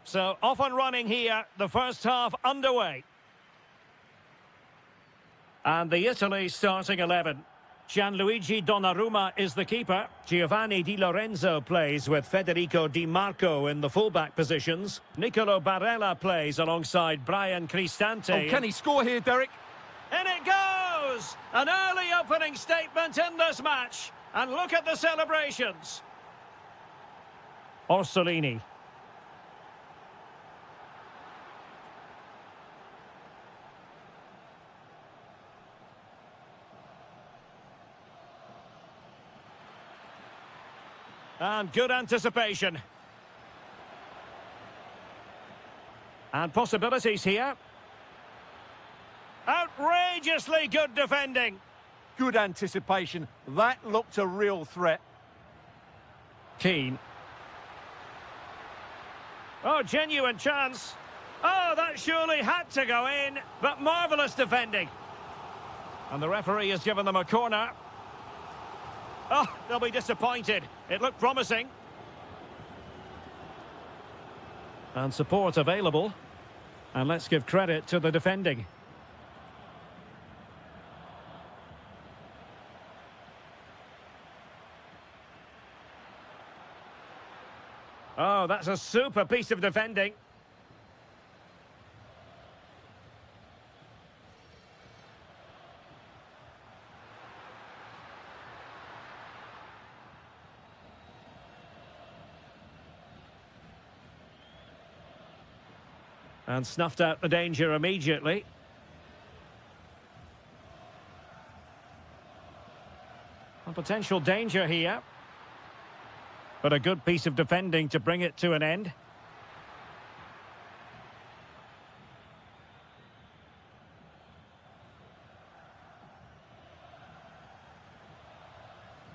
So off and running here, the first half underway. And the Italy starting 11. Gianluigi Donnarumma is the keeper. Giovanni Di Lorenzo plays with Federico Di Marco in the fullback positions. Nicolo Barella plays alongside Brian Cristante. Oh, can he score here, Derek? In it goes! An early opening statement in this match. And look at the celebrations. Orsolini. And good anticipation. And possibilities here. Outrageously good defending. Good anticipation. That looked a real threat. Keane. Oh, genuine chance. Oh, that surely had to go in. But marvellous defending. And the referee has given them a corner. Oh, they'll be disappointed. It looked promising. And support available. And let's give credit to the defending. Oh, that's a super piece of defending. And snuffed out the danger immediately. A potential danger here. But a good piece of defending to bring it to an end.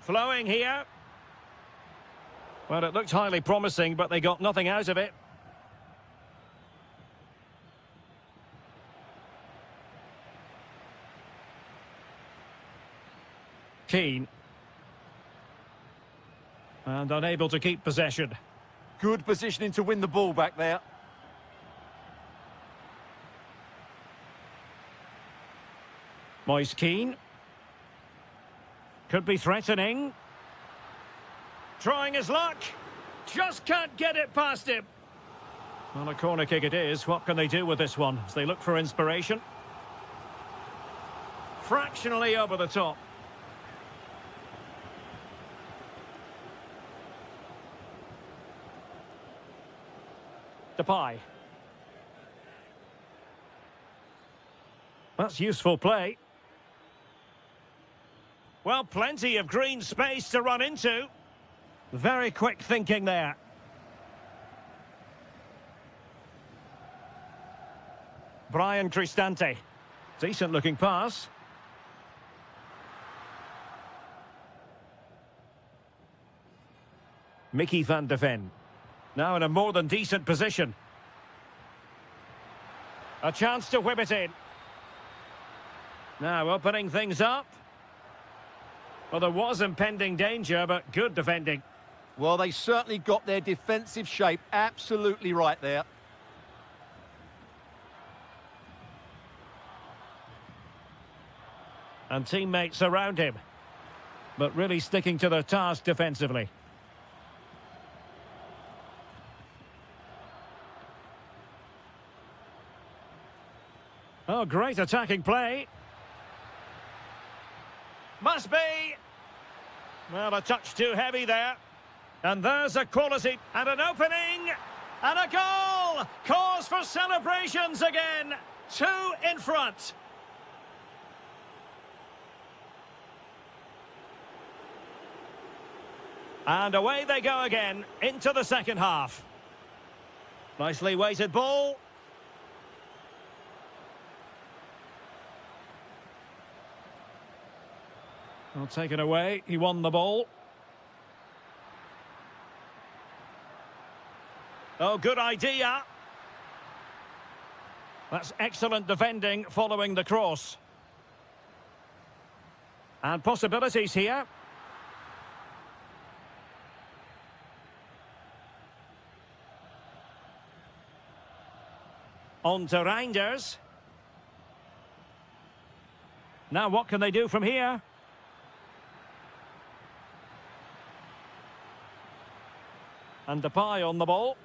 Flowing here. Well, it looked highly promising, but they got nothing out of it. Keane. And unable to keep possession. Good positioning to win the ball back there. Moise Keane. Could be threatening. Trying his luck. Just can't get it past him. Well, a corner kick it is. What can they do with this one as they look for inspiration? Fractionally over the top. Depay. That's useful play. Well, plenty of green space to run into. Very quick thinking there. Brian Cristante. Decent looking pass. Mickey van de Ven. Now in a more than decent position. A chance to whip it in. Now opening things up. Well, there was impending danger, but good defending. Well, they certainly got their defensive shape absolutely right there. And teammates around him. But really sticking to their task defensively. Oh, great attacking play. Must be. Well, a touch too heavy there. And there's a quality and an opening. And a goal! Cause for celebrations again. 2 in front. And away they go again into the second half. Nicely weighted ball. Well, taken away. He won the ball. Oh, good idea. That's excellent defending following the cross. And possibilities here. On to Reinders. Now what can they do from here? And Depay on the ball.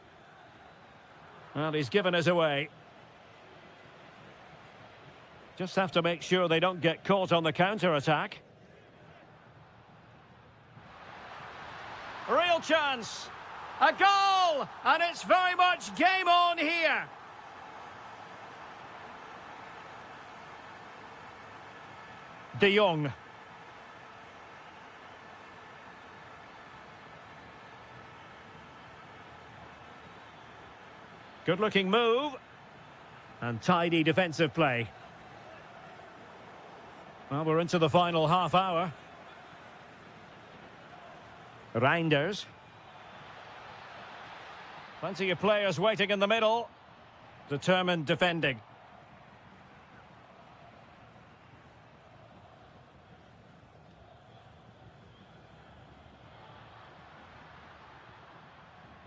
Well, he's given us away. Just have to make sure they don't get caught on the counter-attack. Real chance. A goal! And it's very much game on here. De Jong. Good-looking move. And tidy defensive play. Well, we're into the final half hour. Reinders. Plenty of players waiting in the middle. Determined defending.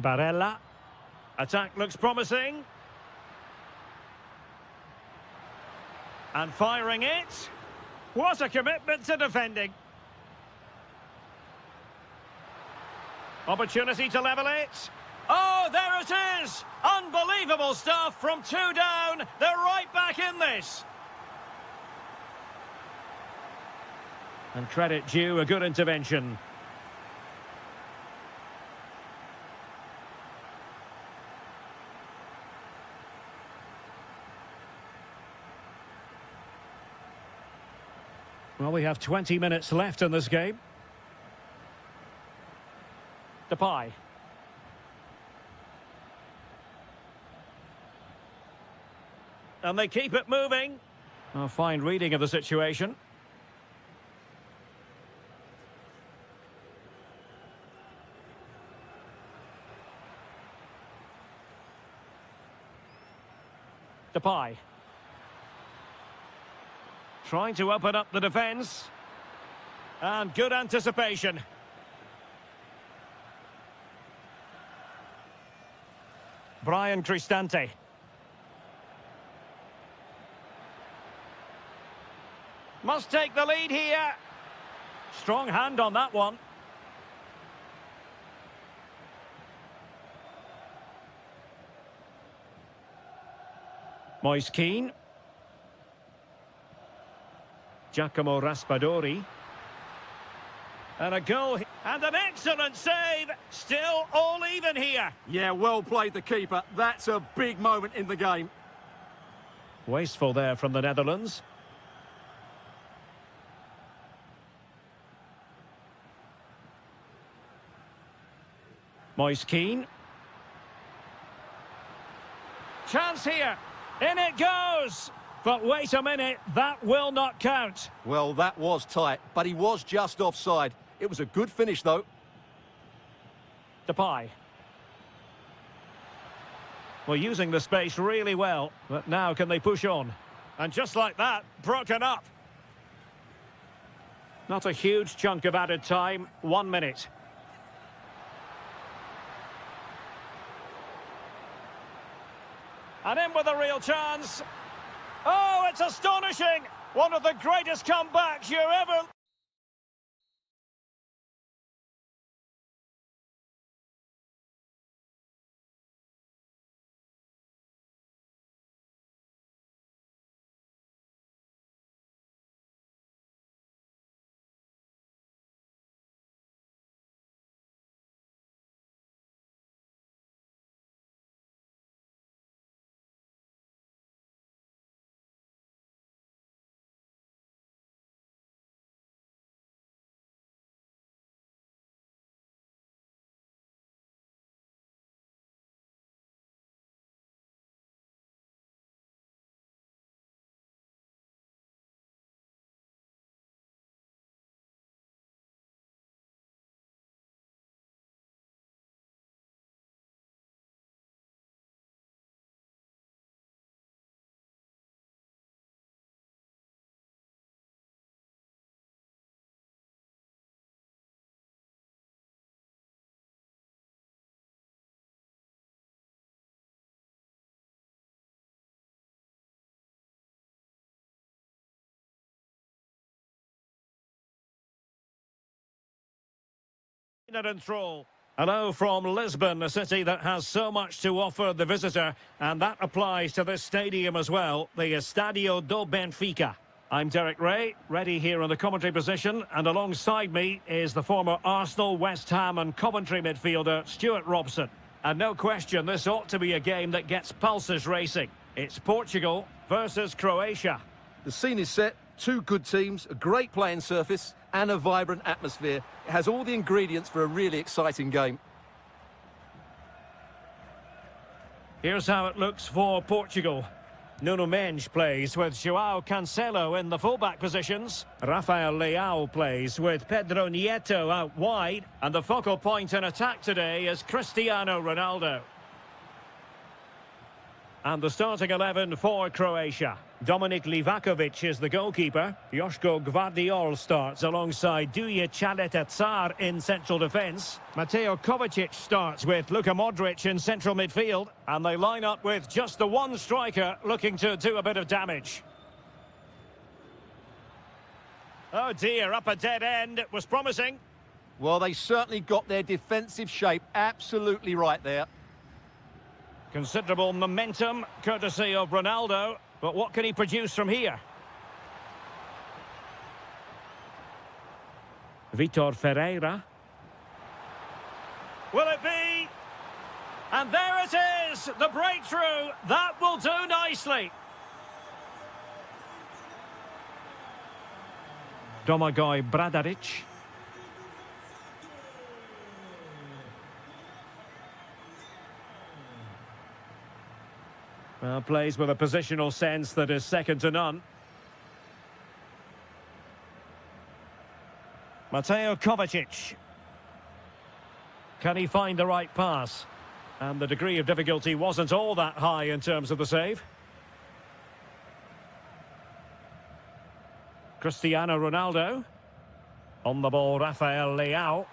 Barella. Attack looks promising. And firing it. What a commitment to defending. Opportunity to level it. Oh, there it is! Unbelievable stuff from 2 down. They're right back in this. And credit due, a good intervention. Well, we have 20 minutes left in this game. Depay. And they keep it moving. A fine reading of the situation. Depay. Trying to open up the defence. And good anticipation. Brian Cristante. Must take the lead here. Strong hand on that one. Moise Kean. Giacomo Raspadori. And a goal. And an excellent save. Still all even here. Yeah, well played, the keeper. That's a big moment in the game. Wasteful there from the Netherlands. Moise Kean. Chance here. In it goes. But wait a minute, that will not count. Well, that was tight, but he was just offside. It was a good finish, though. Depay. Well, using the space really well, but now can they push on? And just like that, broken up. Not a huge chunk of added time, 1 minute. And in with a real chance. Oh, it's astonishing! One of the greatest comebacks you're ever... partner in throw. Hello from Lisbon, a city that has so much to offer the visitor, and that applies to this stadium as well, the Estadio do Benfica. I'm Derek Ray, ready here on the commentary position, and alongside me is the former Arsenal, West Ham and Coventry midfielder, Stuart Robson. And no question, this ought to be a game that gets pulses racing. It's Portugal versus Croatia. The scene is set, two good teams, a great playing surface and a vibrant atmosphere. It has all the ingredients for a really exciting game. Here's how it looks for Portugal. Nuno Mendes plays with João Cancelo in the fullback positions. Rafael Leao plays with Pedro Nieto out wide. And the focal point in attack today is Cristiano Ronaldo. And the starting 11 for Croatia. Dominik Livakovic is the goalkeeper. Joško Gvardiol starts alongside Duja Čaletica in central defence. Mateo Kovacic starts with Luka Modric in central midfield. And they line up with just the one striker looking to do a bit of damage. Oh dear, up a dead end. It was promising. Well, they certainly got their defensive shape absolutely right there. Considerable momentum, courtesy of Ronaldo. But what can he produce from here? Vitor Ferreira. Will it be? And there it is! The breakthrough! That will do nicely! Domagoj Bradaric. Well, plays with a positional sense that is second to none. Mateo Kovacic. Can he find the right pass? And the degree of difficulty wasn't all that high in terms of the save. Cristiano Ronaldo. On the ball, Rafael Leao.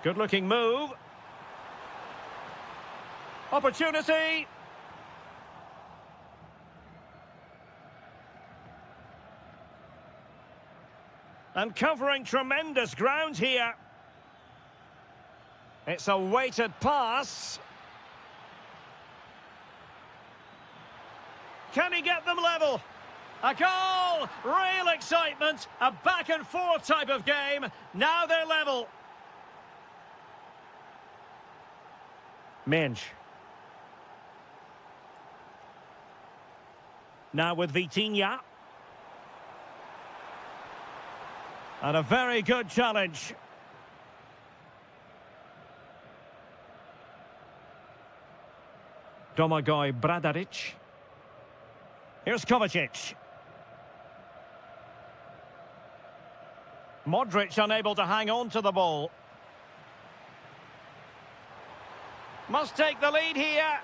Good-looking move. Opportunity. And covering tremendous ground here. It's a weighted pass. Can he get them level? A goal! Real excitement. A back and forth type of game. Now they're level. Mendes. Now with Vitinha. And a very good challenge. Domagoj Bradaric. Here's Kovacic. Modric unable to hang on to the ball. Must take the lead here.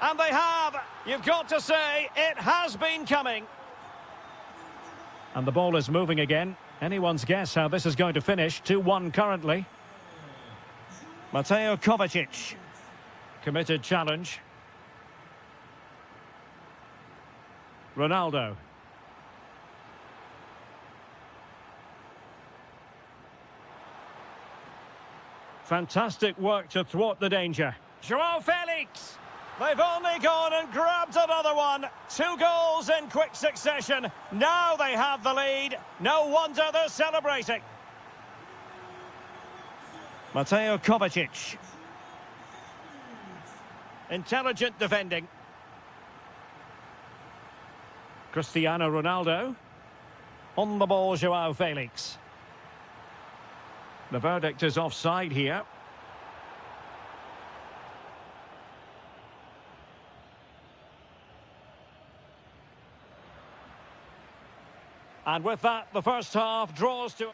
And they have. You've got to say, it has been coming. And the ball is moving again. Anyone's guess how this is going to finish. 2-1 currently. Mateo Kovacic. Committed challenge. Ronaldo. Fantastic work to thwart the danger. João Felix. They've only gone and grabbed another one. 2 goals in quick succession. Now they have the lead. No wonder they're celebrating. Mateo Kovacic. Intelligent defending. Cristiano Ronaldo. On the ball, João Felix. The verdict is offside here. And with that, the first half draws to...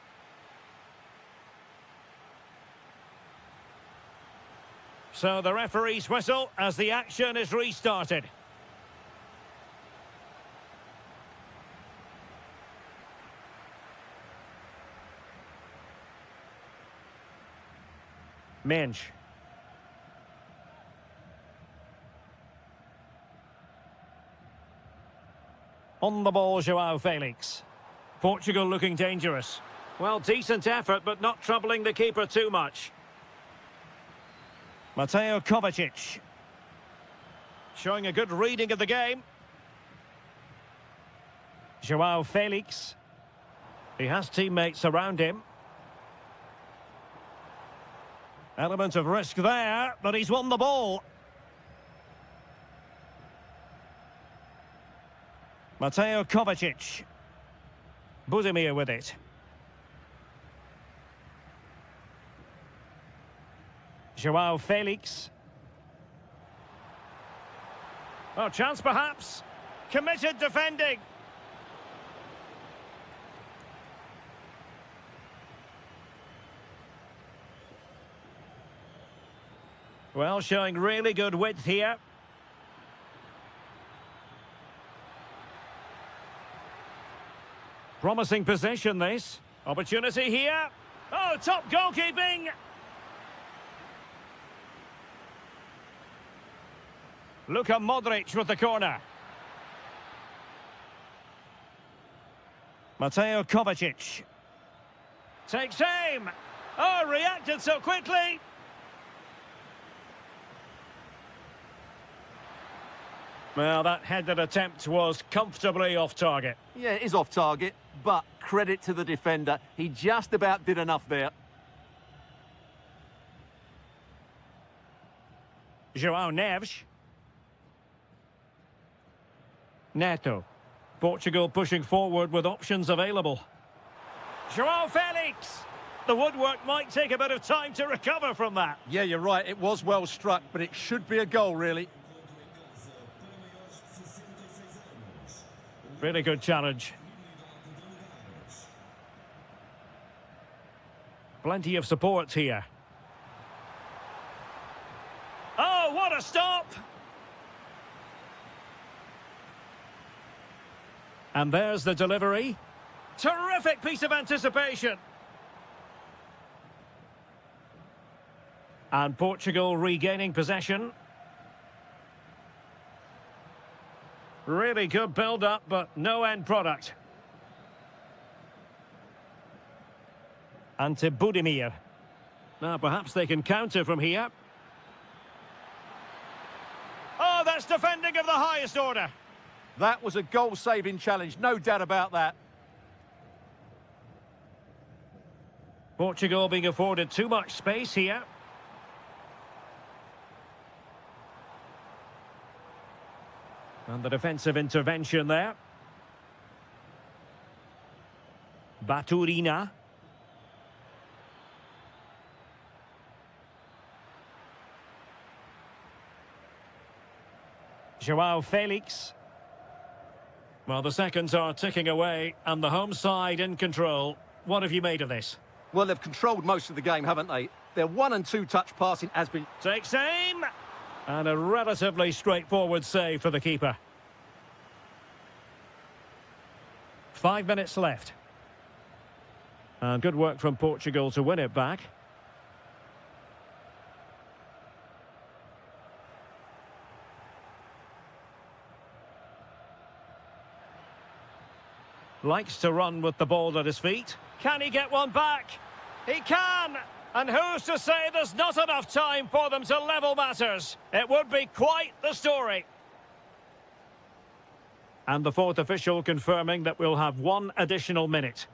So the referee's whistle as the action is restarted. Mendes. On the ball, João Felix. Portugal looking dangerous. Well, decent effort, but not troubling the keeper too much. Mateo Kovacic. Showing a good reading of the game. Joao Felix. He has teammates around him. Element of risk there, but he's won the ball. Mateo Kovacic. Budimir with it. Joao Felix. Oh, chance perhaps. Committed defending. Well, showing really good width here. Promising position, this. Opportunity here. Oh, top goalkeeping. Luka Modric with the corner. Mateo Kovacic. Takes aim. Oh, reacted so quickly. Well, that headed attempt was comfortably off target. Yeah, it is off target, but credit to the defender. He just about did enough there. João Neves. Neto. Portugal pushing forward with options available. João Felix. The woodwork might take a bit of time to recover from that. Yeah, you're right. It was well struck, but it should be a goal, really. Really good challenge. Plenty of support here. Oh, what a stop! And there's the delivery. Terrific piece of anticipation. And Portugal regaining possession. Really good build-up, but no end product. Ante Budimir. Now, perhaps they can counter from here. Oh, that's defending of the highest order. That was a goal-saving challenge, no doubt about that. Portugal being afforded too much space here. And the defensive intervention there. Baturina. Joao Felix. Well, the seconds are ticking away, and the home side in control. What have you made of this? Well, they've controlled most of the game, haven't they? Their 1- and 2-touch passing has been... Takes aim! And a relatively straightforward save for the keeper. 5 minutes left. And good work from Portugal to win it back. Likes to run with the ball at his feet. Can he get one back? He can! And who's to say there's not enough time for them to level matters? It would be quite the story. And the fourth official confirming that we'll have 1 additional minute.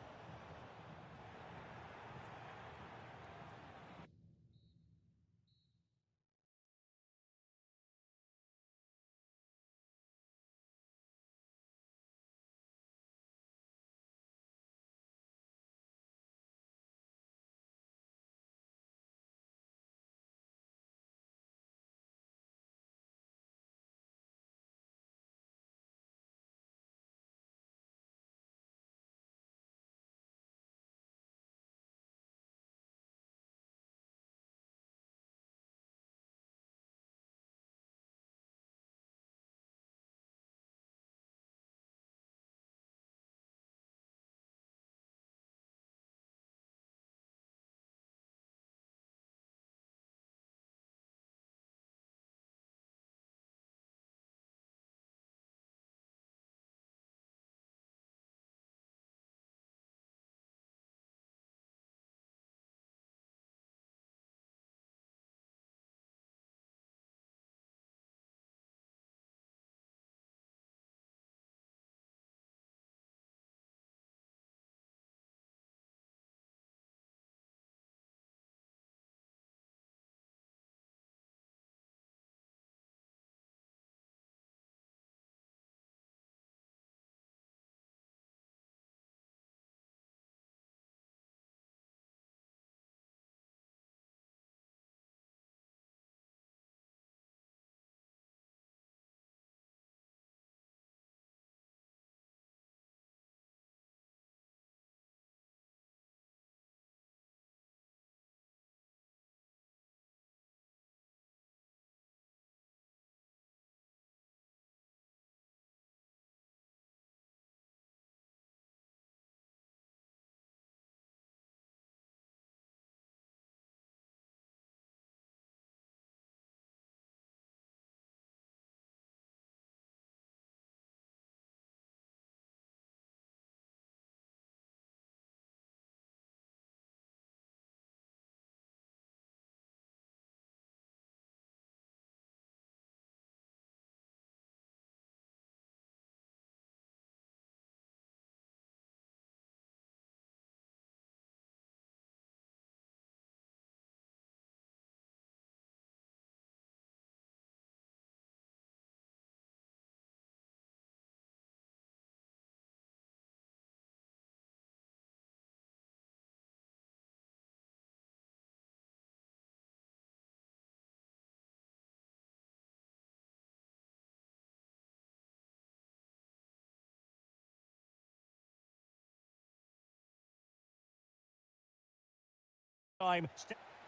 Time.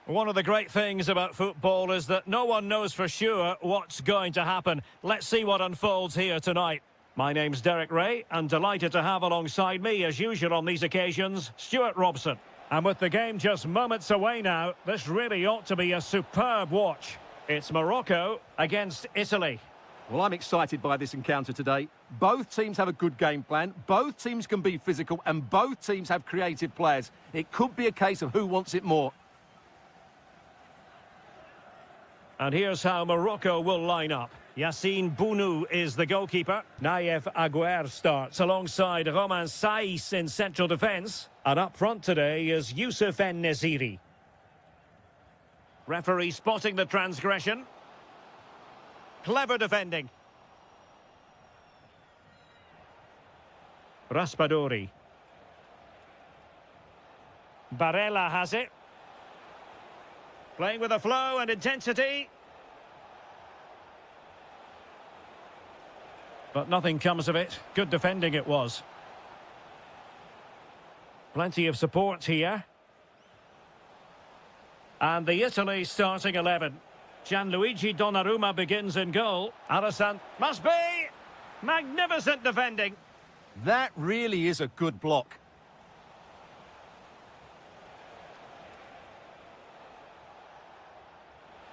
One of the great things about football is that no one knows for sure what's going to happen. Let's see what unfolds here tonight. My name's Derek Ray, and delighted to have alongside me, as usual on these occasions, Stuart Robson. And with the game just moments away now, this really ought to be a superb watch. It's Morocco against Italy. Well, I'm excited by this encounter today. Both teams have a good game plan, both teams can be physical, and both teams have creative players. It could be a case of who wants it more. And here's how Morocco will line up. Yassine Bounou is the goalkeeper. Naïef Aguer starts alongside Romain Saïs in central defence. And up front today is Youssef En-Nesyri. Referee spotting the transgression. Clever defending. Raspadori. Barella has it. Playing with a flow and intensity. But nothing comes of it. Good defending it was. Plenty of support here. And the Italy starting 11. Gianluigi Donnarumma begins in goal. Alisson must be. Magnificent defending. That really is a good block.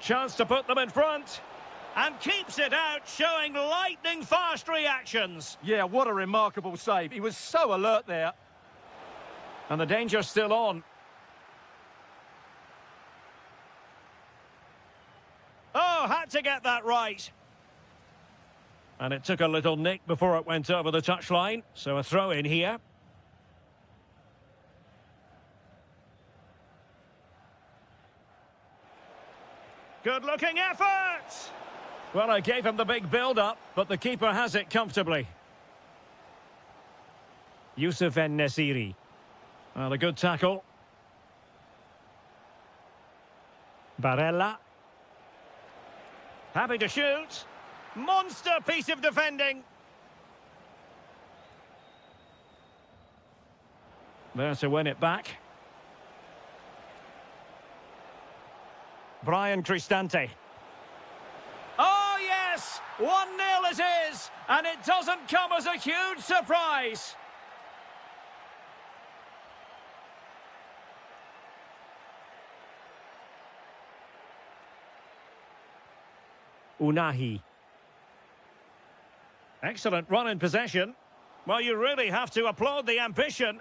Chance to put them in front. And keeps it out, showing lightning-fast reactions. Yeah, what a remarkable save. He was so alert there. And the danger's still on. Oh, had to get that right. And it took a little nick before it went over the touchline. So a throw in here. Good-looking effort! Well, I gave him the big build-up, but the keeper has it comfortably. Youssef En-Nesyri. Well, a good tackle. Barella. Happy to shoot. Monster piece of defending. There to win it back. Brian Cristante. Oh, yes! 1-0 it is, and it doesn't come as a huge surprise. Unahi. Excellent run in possession. Well, you really have to applaud the ambition.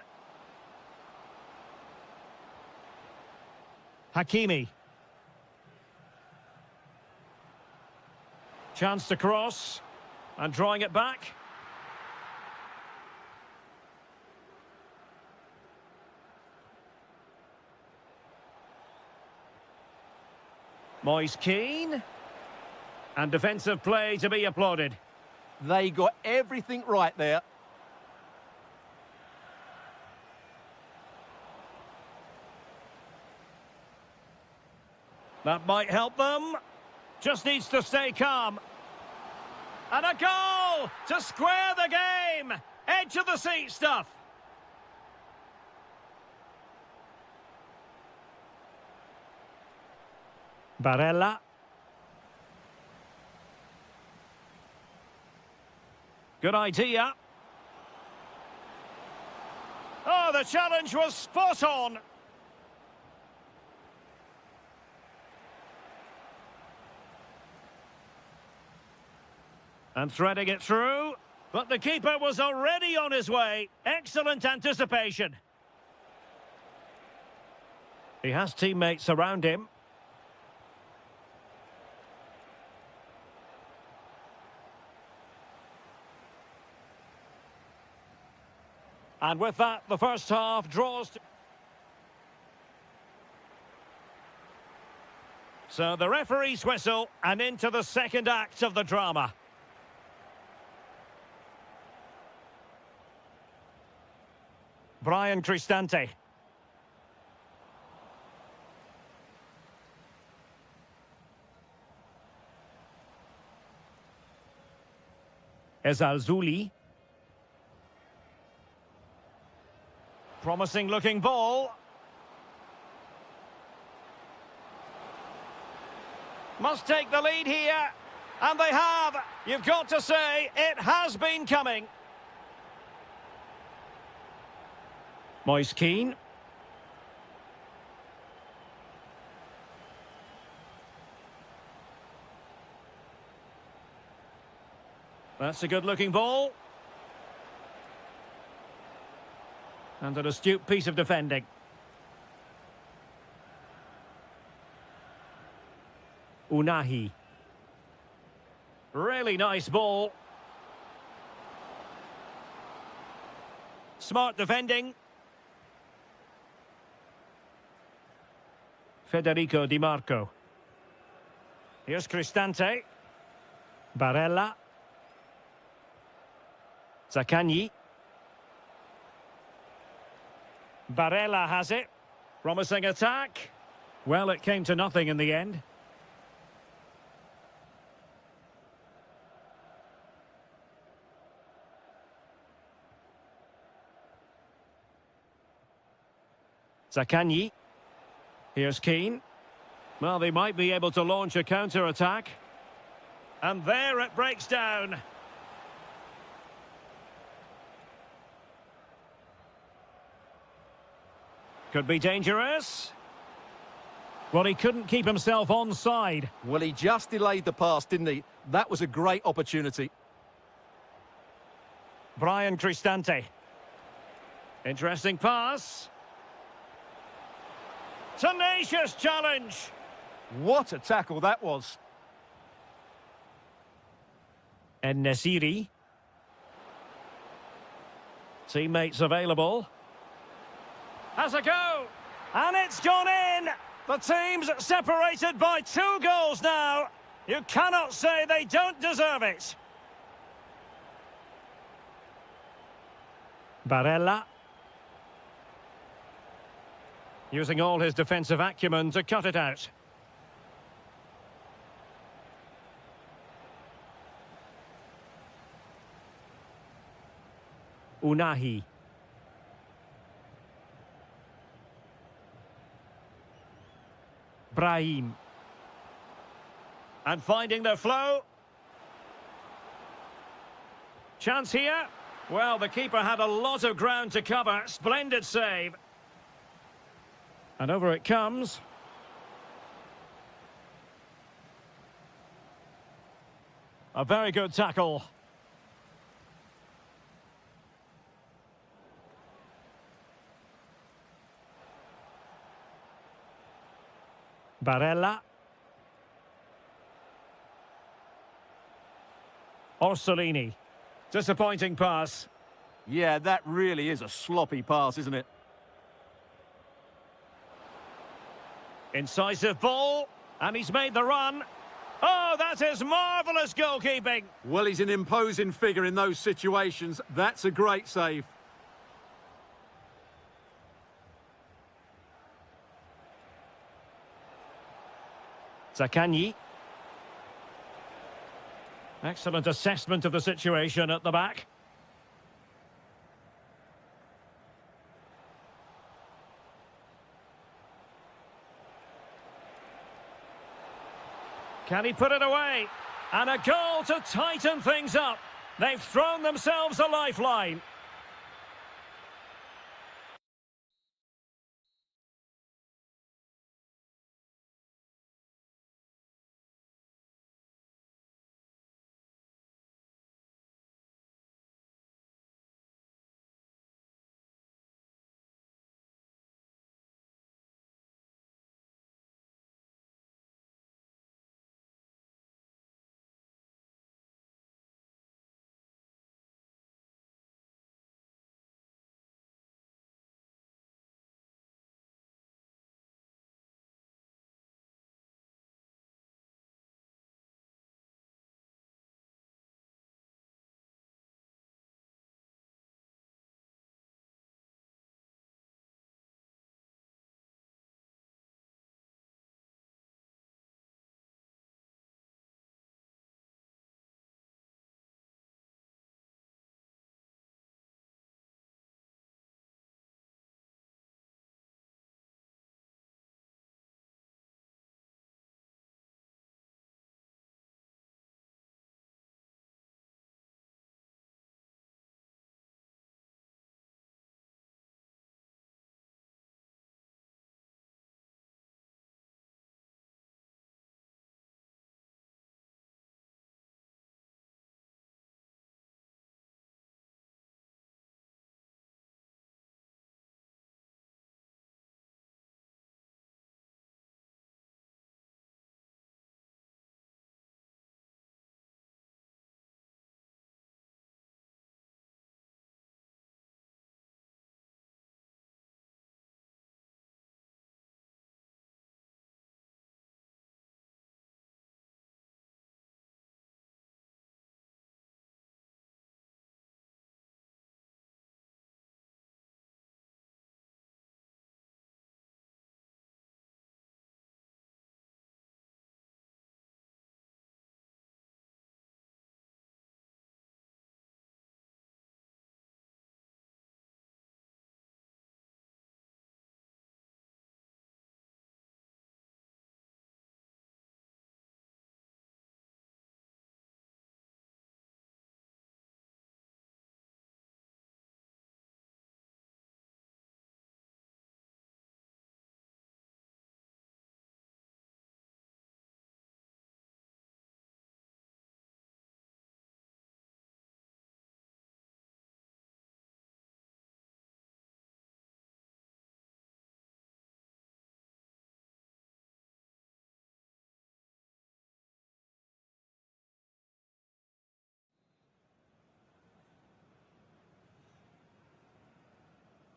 Hakimi. Chance to cross. And drawing it back. Moise Kean. And defensive play to be applauded. They got everything right there. That might help them. Just needs to stay calm. And a goal to square the game. Edge of the seat stuff. Barella. Good idea. Oh, the challenge was spot on. And threading it through. But the keeper was already on his way. Excellent anticipation. He has teammates around him. And with that, the first half draws to... So the referee's whistle, and into the second act of the drama. Brian Cristante. Ezalzouli. Promising looking ball. Must take the lead here. And they have. You've got to say, it has been coming. Moise Keane. That's a good-looking ball. And an astute piece of defending. Unahi. Really nice ball. Smart defending. Federico Di Marco. Here's Cristante. Barella. Zaccagni. Barella has it. Promising attack. Well, it came to nothing in the end. Zaccagni. Here's Keane. Well, they might be able to launch a counter-attack. And there it breaks down. Could be dangerous. Well, he couldn't keep himself onside. Well, he just delayed the pass, didn't he? That was a great opportunity. Brian Cristante. Interesting pass. Tenacious challenge. What a tackle that was. And Nesiri. Teammates available. Has a go. And it's gone in. The team's separated by 2 goals now. You cannot say they don't deserve it. Barella. Using all his defensive acumen to cut it out. Unahi. Brahim. And finding the flow. Chance here. Well, the keeper had a lot of ground to cover. Splendid save. And over it comes. A very good tackle. Barella. Orsolini. Disappointing pass. Yeah, that really is a sloppy pass, isn't it? Incisive ball, and he's made the run. Oh, that is marvellous goalkeeping. Well, he's an imposing figure in those situations. That's a great save. Zaccagni. Excellent assessment of the situation at the back. Can he put it away? And a goal to tighten things up. They've thrown themselves a lifeline.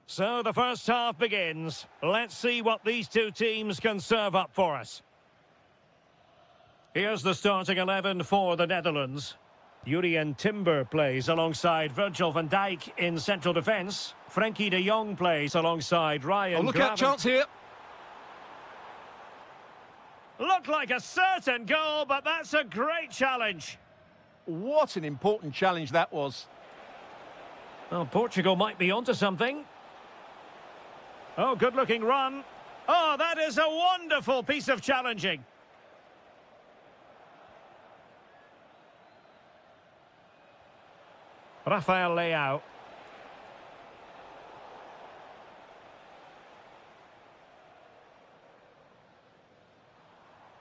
So the first half begins. Let's see what these two teams can serve up for us. Here's the starting 11 for the Netherlands. Jurien Timber plays alongside Virgil van Dijk in central defence. Frenkie de Jong plays alongside Ryan Look out, chance here. Looked like a certain goal, but that's a great challenge. What an important challenge that was. Well, Portugal might be onto something. Oh, good-looking run. Oh, that is a wonderful piece of challenging. Rafael Leao.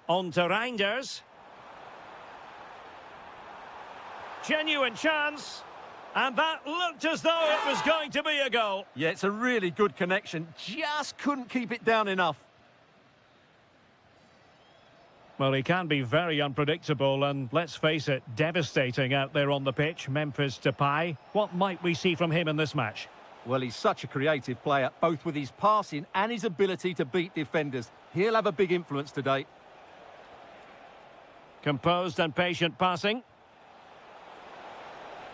On to Reinders. Genuine chance. And that looked as though it was going to be a goal. Yeah, it's a really good connection. Just couldn't keep it down enough. Well, he can be very unpredictable and, let's face it, devastating out there on the pitch. Memphis Depay. What might we see from him in this match? Well, he's such a creative player, both with his passing and his ability to beat defenders. He'll have a big influence today. Composed and patient passing.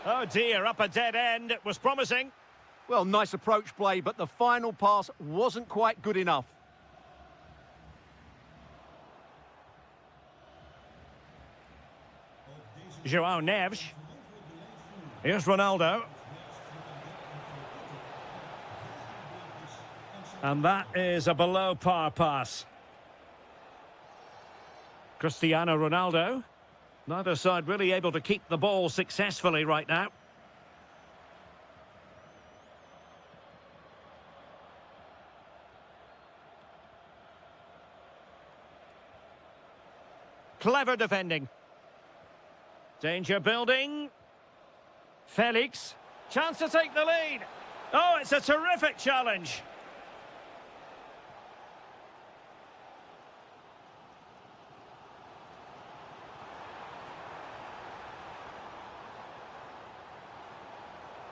Oh dear, up a dead end. It was promising. Well, nice approach play, but the final pass wasn't quite good enough. João Neves. Here's Ronaldo. And that is a below par pass. Cristiano Ronaldo. Neither side really able to keep the ball successfully right now. Clever defending. Danger building. Felix. Chance to take the lead. Oh, it's a terrific challenge.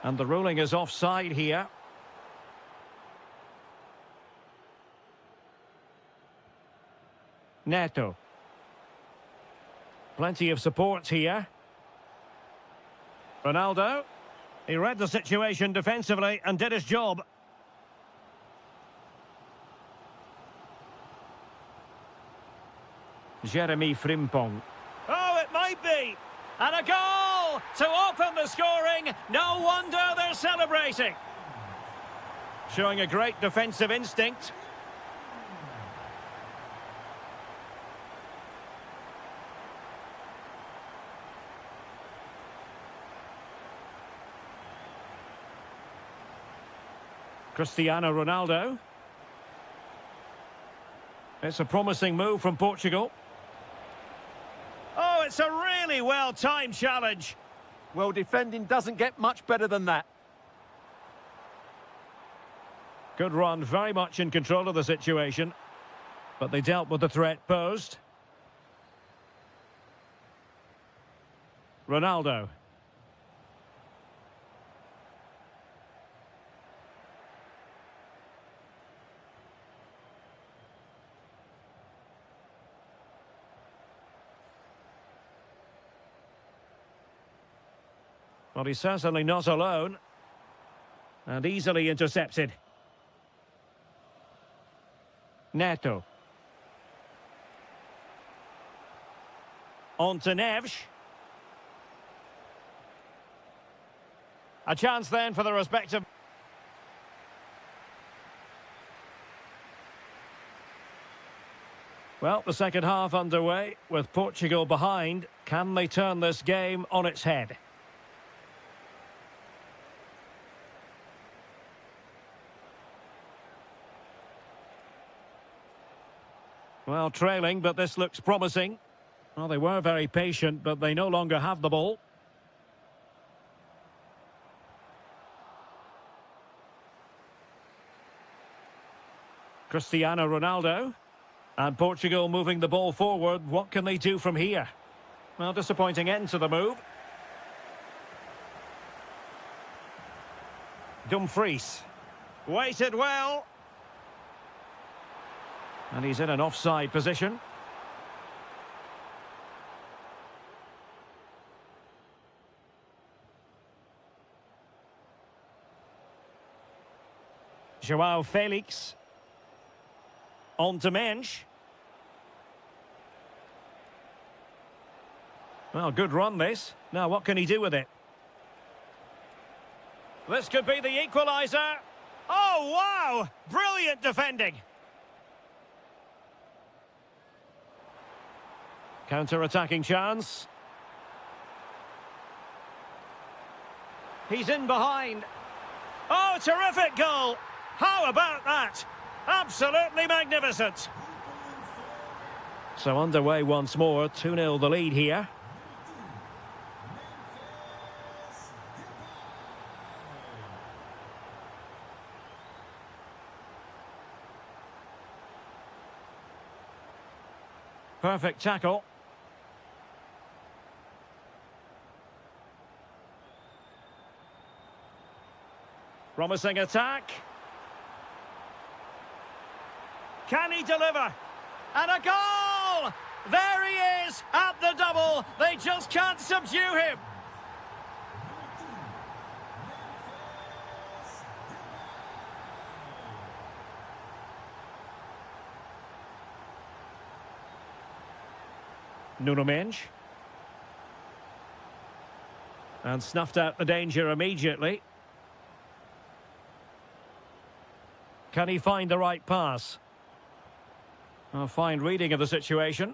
And the ruling is offside here. Neto. Plenty of support here. Ronaldo. He read the situation defensively and did his job. Jeremy Frimpong. Oh, it might be! And a goal to open the scoring. No wonder they're celebrating. Showing a great defensive instinct. Cristiano Ronaldo. It's a promising move from Portugal. Oh, it's a really well-timed challenge. Well, defending doesn't get much better than that. Good run, very much in control of the situation. But they dealt with the threat posed. Ronaldo. Well, he's certainly not alone. And easily intercepted. Neto. On to Neves. A chance then for the respective... Well, the second half underway with Portugal behind. Can they turn this game on its head? Well, trailing, but this looks promising. Well, they were very patient, but they no longer have the ball. Cristiano Ronaldo. And Portugal moving the ball forward. What can they do from here? Well, disappointing end to the move. Dumfries. Waited well. And he's in an offside position. Joao Felix. On to Mensch. Well, good run this. Now, what can he do with it? This could be the equaliser. Oh, wow! Brilliant defending. Counter-attacking chance. He's in behind. Oh, terrific goal! How about that? Absolutely magnificent. So underway once more, 2-0 the lead here. Perfect tackle. Promising attack. Can he deliver? And a goal! There he is at the double. They just can't subdue him. Nuno Mensch. And snuffed out the danger immediately. Can he find the right pass? A fine reading of the situation.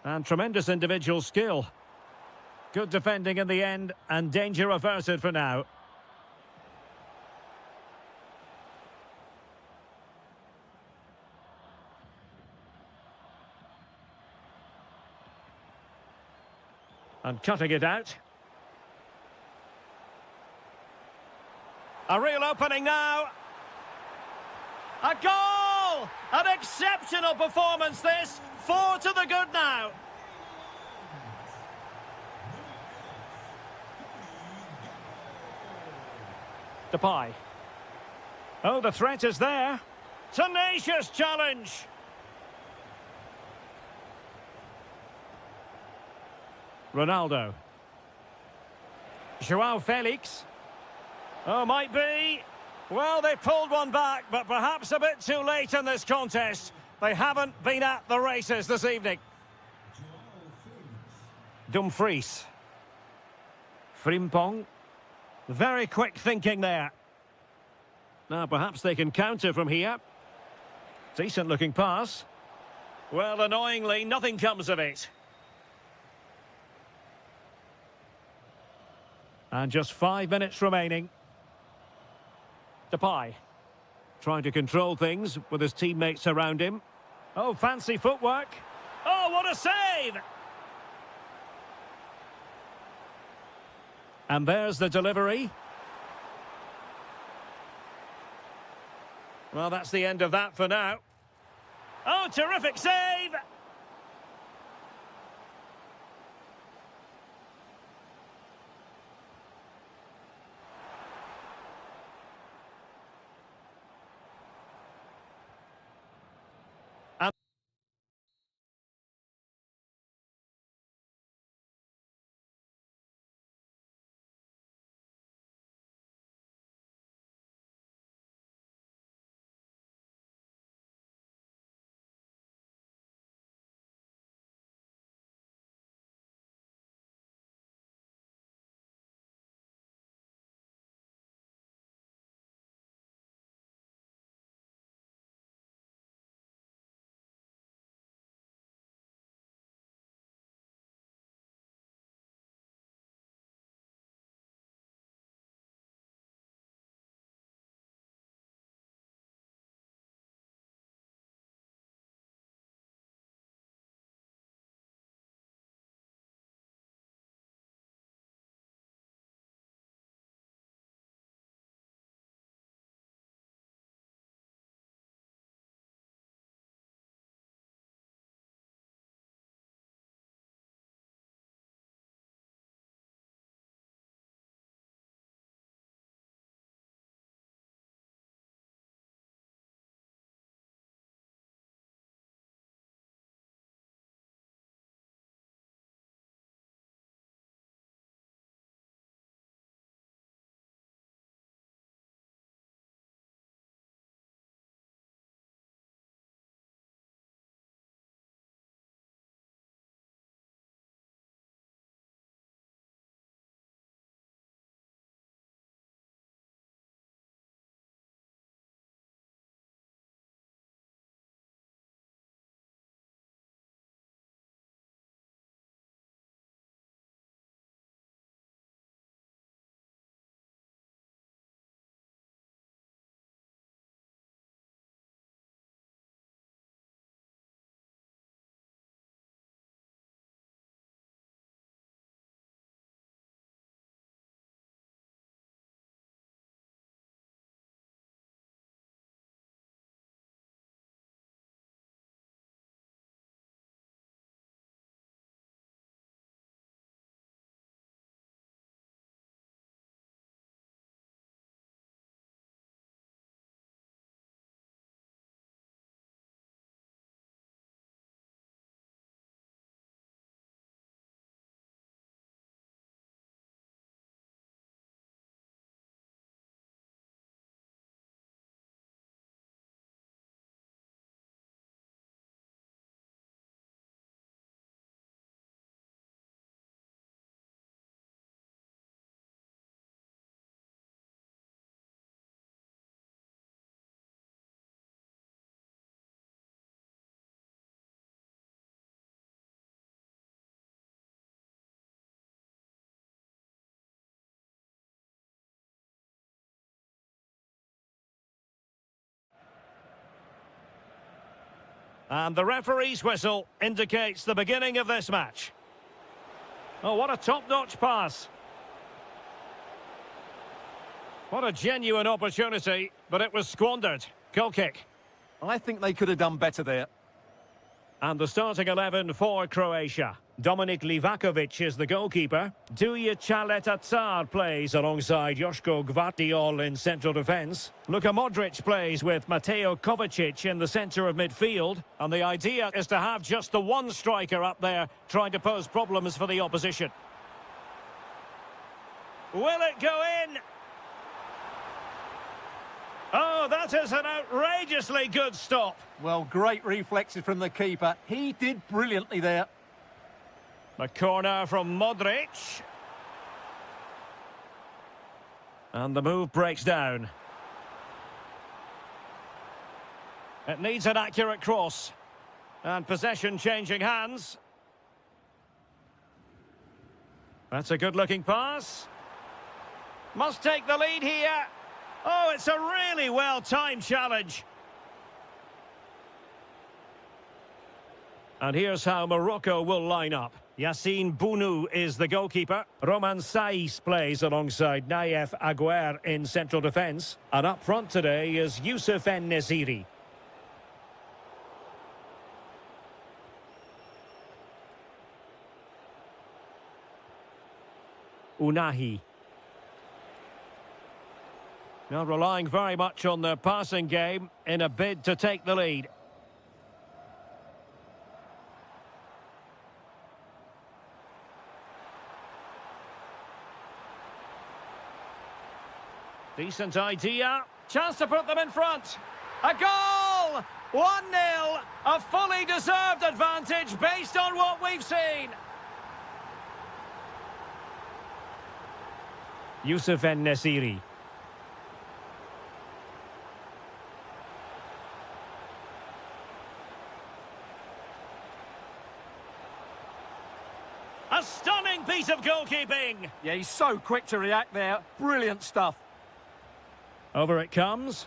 And tremendous individual skill. Good defending in the end, and danger averted for now. And cutting it out. A real opening now. A goal! An exceptional performance this. 4 to the good now. Depay. Oh, the threat is there. Tenacious challenge. Ronaldo. Joao Felix. Oh, might be. Well, they pulled one back, but perhaps a bit too late in this contest. They haven't been at the races this evening. Dumfries. Frimpong. Very quick thinking there. Now, perhaps they can counter from here. Decent looking pass. Well, annoyingly, nothing comes of it. And just 5 minutes remaining. Depay. Trying to control things with his teammates around him. Oh, fancy footwork. Oh, what a save! And there's the delivery. Well, that's the end of that for now. Oh, terrific save! And the referee's whistle indicates the beginning of this match. Oh, what a top-notch pass. What a genuine opportunity, but it was squandered. Goal kick. I think they could have done better there. And the starting 11 for Croatia. Dominik Livakovic is the goalkeeper. Duja Caleta-Car plays alongside Joško Gvardiol in central defence. Luka Modric plays with Mateo Kovacic in the centre of midfield. And the idea is to have just the one striker up there trying to pose problems for the opposition. Will it go in? Oh, that is an outrageously good stop. Well, great reflexes from the keeper. He did brilliantly there. The corner from Modric. And the move breaks down. It needs an accurate cross. And possession changing hands. That's a good-looking pass. Must take the lead here. Oh, it's a really well-timed challenge. And here's how Morocco will line up. Yassine Bounou is the goalkeeper. Roman Saiz plays alongside Naif Aguer in central defence. And up front today is Youssef En-Nesyri. Unahi. Now relying very much on their passing game in a bid to take the lead. Decent idea. Chance to put them in front. A goal! 1-0. A fully deserved advantage based on what we've seen. Youssef En-Nesyri. A stunning piece of goalkeeping. Yeah, he's so quick to react there. Brilliant stuff. Over it comes.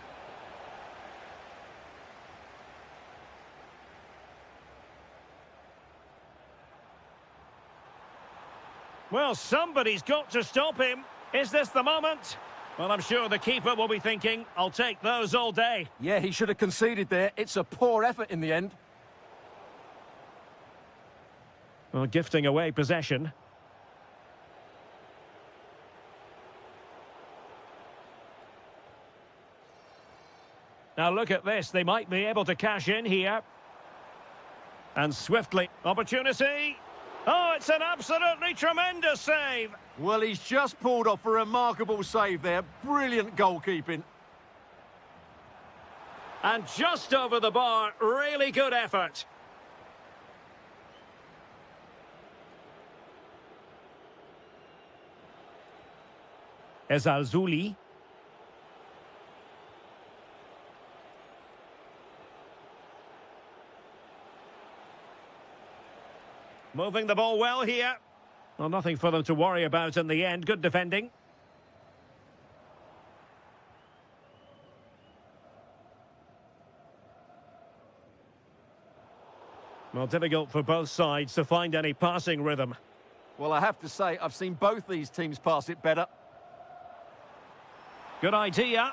Well, somebody's got to stop him. Is this the moment? Well, I'm sure the keeper will be thinking, I'll take those all day. Yeah, he should have conceded there. It's a poor effort in the end. Well, gifting away possession. Now look at this, they might be able to cash in here. And swiftly, opportunity. Oh, it's an absolutely tremendous save. Well, he's just pulled off a remarkable save there. Brilliant goalkeeping. And just over the bar, really good effort. Ezalzouli. Moving the ball well here. Well, nothing for them to worry about in the end. Good defending. Well, difficult for both sides to find any passing rhythm. Well, I have to say, I've seen both these teams pass it better. Good idea.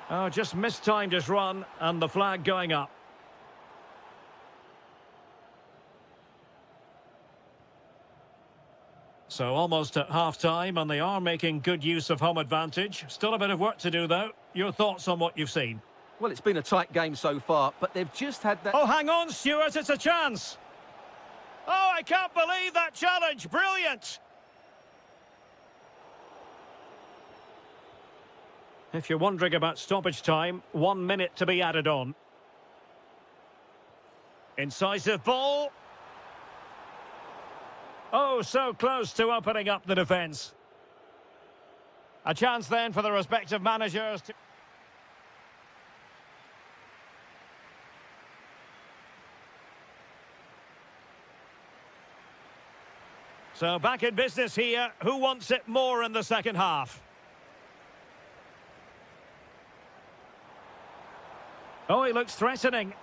Oh, just mistimed his run and the flag going up. So almost at half-time, and they are making good use of home advantage. Still a bit of work to do, though. Your thoughts on what you've seen? Well, it's been a tight game so far, but they've just had that... Oh, hang on, Stuart, it's a chance. Oh, I can't believe that challenge. Brilliant. If you're wondering about stoppage time, 1 minute to be added on. Incisive ball. Oh, so close to opening up the defence. A chance then for the respective managers to... So back in business here. Who wants it more in the second half? Oh, he looks threatening.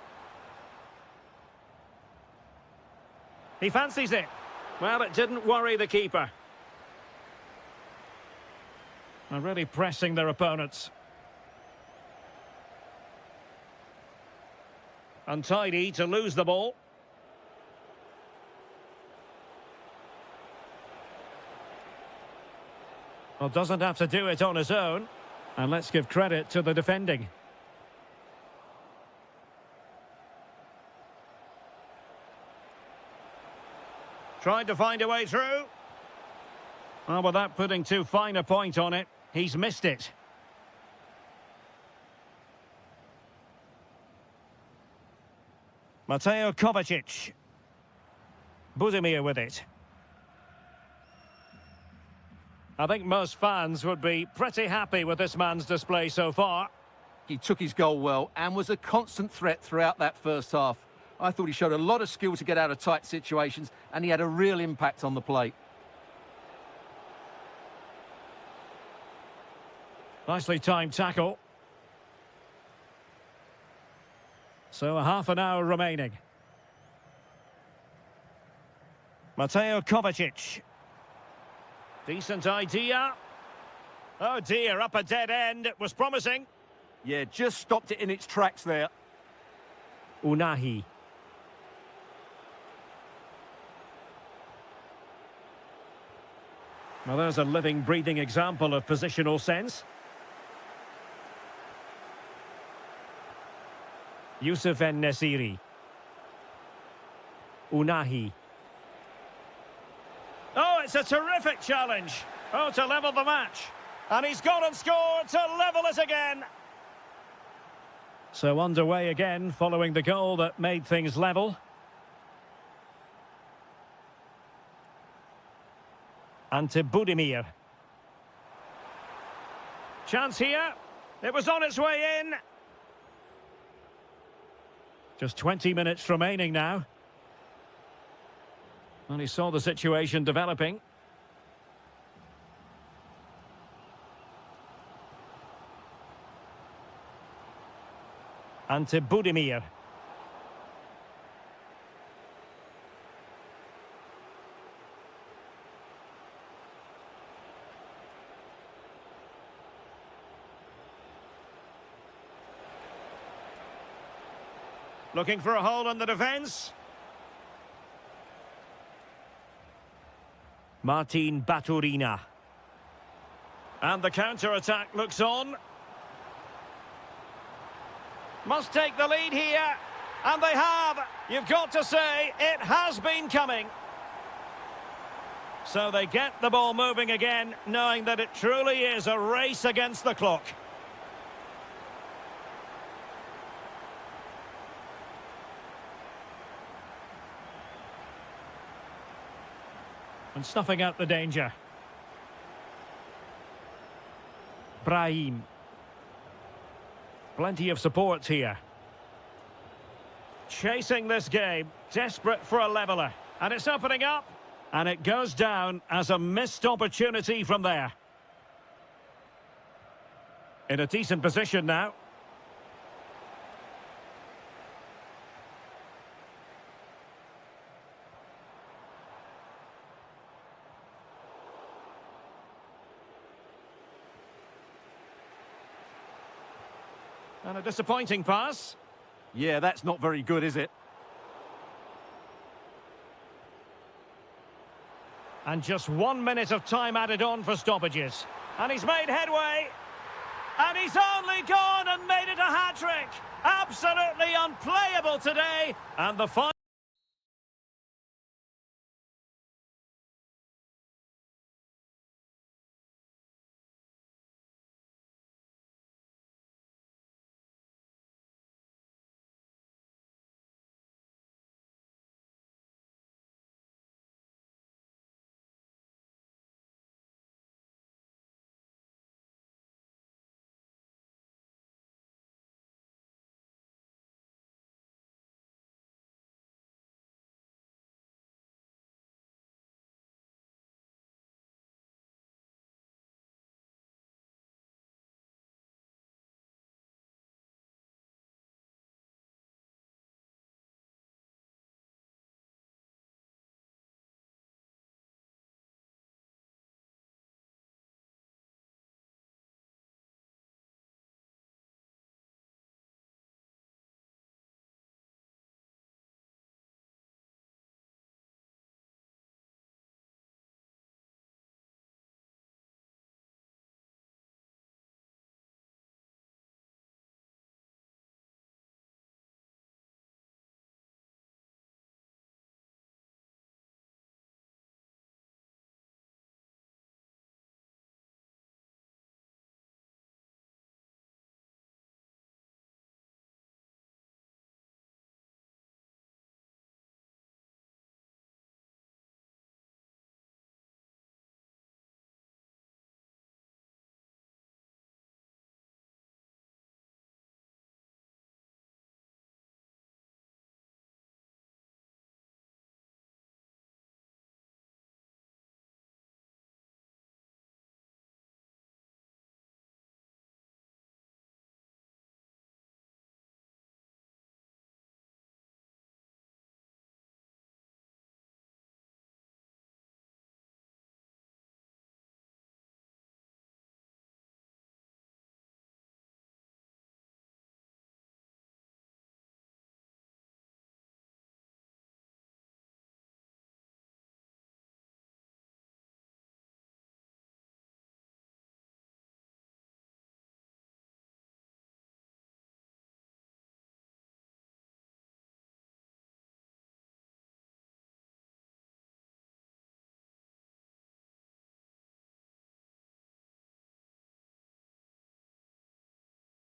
He fancies it. Well, it didn't worry the keeper. They're really pressing their opponents. Untidy to lose the ball. Well, doesn't have to do it on his own. And let's give credit to the defending. Tried to find a way through. Well, without putting too fine a point on it, he's missed it. Mateo Kovacic. Budimir with it. I think most fans would be pretty happy with this man's display so far. He took his goal well and was a constant threat throughout that first half. I thought he showed a lot of skill to get out of tight situations, and he had a real impact on the plate. Nicely timed tackle. So a half an hour remaining. Mateo Kovacic. Decent idea. Oh dear, up a dead end. It was promising. Yeah, just stopped it in its tracks there. Unahi. Well, there's a living, breathing example of positional sense. Youssef En-Nesyri. Unahi. Oh, it's a terrific challenge. Oh, to level the match. And he's gone and scored to level it again. So underway again following the goal that made things level. Ante Budimir. Chance here. It was on its way in. Just 20 minutes remaining now. And he saw the situation developing. Ante Budimir. Looking for a hole in the defence. Martin Baturina. And the counter-attack looks on. Must take the lead here. And they have. You've got to say, it has been coming. So they get the ball moving again, knowing that it truly is a race against the clock. And snuffing out the danger. Brahim. Plenty of support here. Chasing this game, desperate for a leveller. And it's opening up. And it goes down as a missed opportunity from there. In a decent position now. And a disappointing pass. Yeah, that's not very good, is it? And just 1 minute of time added on for stoppages. And he's made headway. And he's only gone and made it a hat-trick. Absolutely unplayable today. And the final...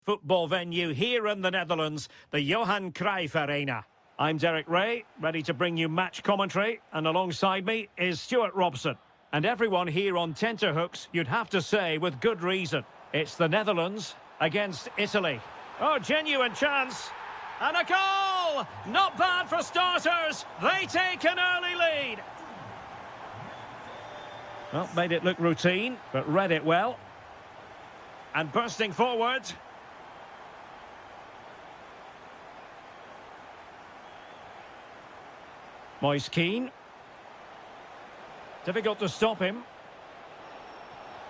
football venue here in the Netherlands, the Johan Cruijff Arena. I'm Derek Ray, ready to bring you match commentary, and alongside me is Stuart Robson. And everyone here on tenterhooks, you'd have to say with good reason. It's the Netherlands against Italy. Oh, genuine chance. And a goal! Not bad for starters. They take an early lead. Well, made it look routine, but read it well. And bursting forward. Keane. Difficult to stop him.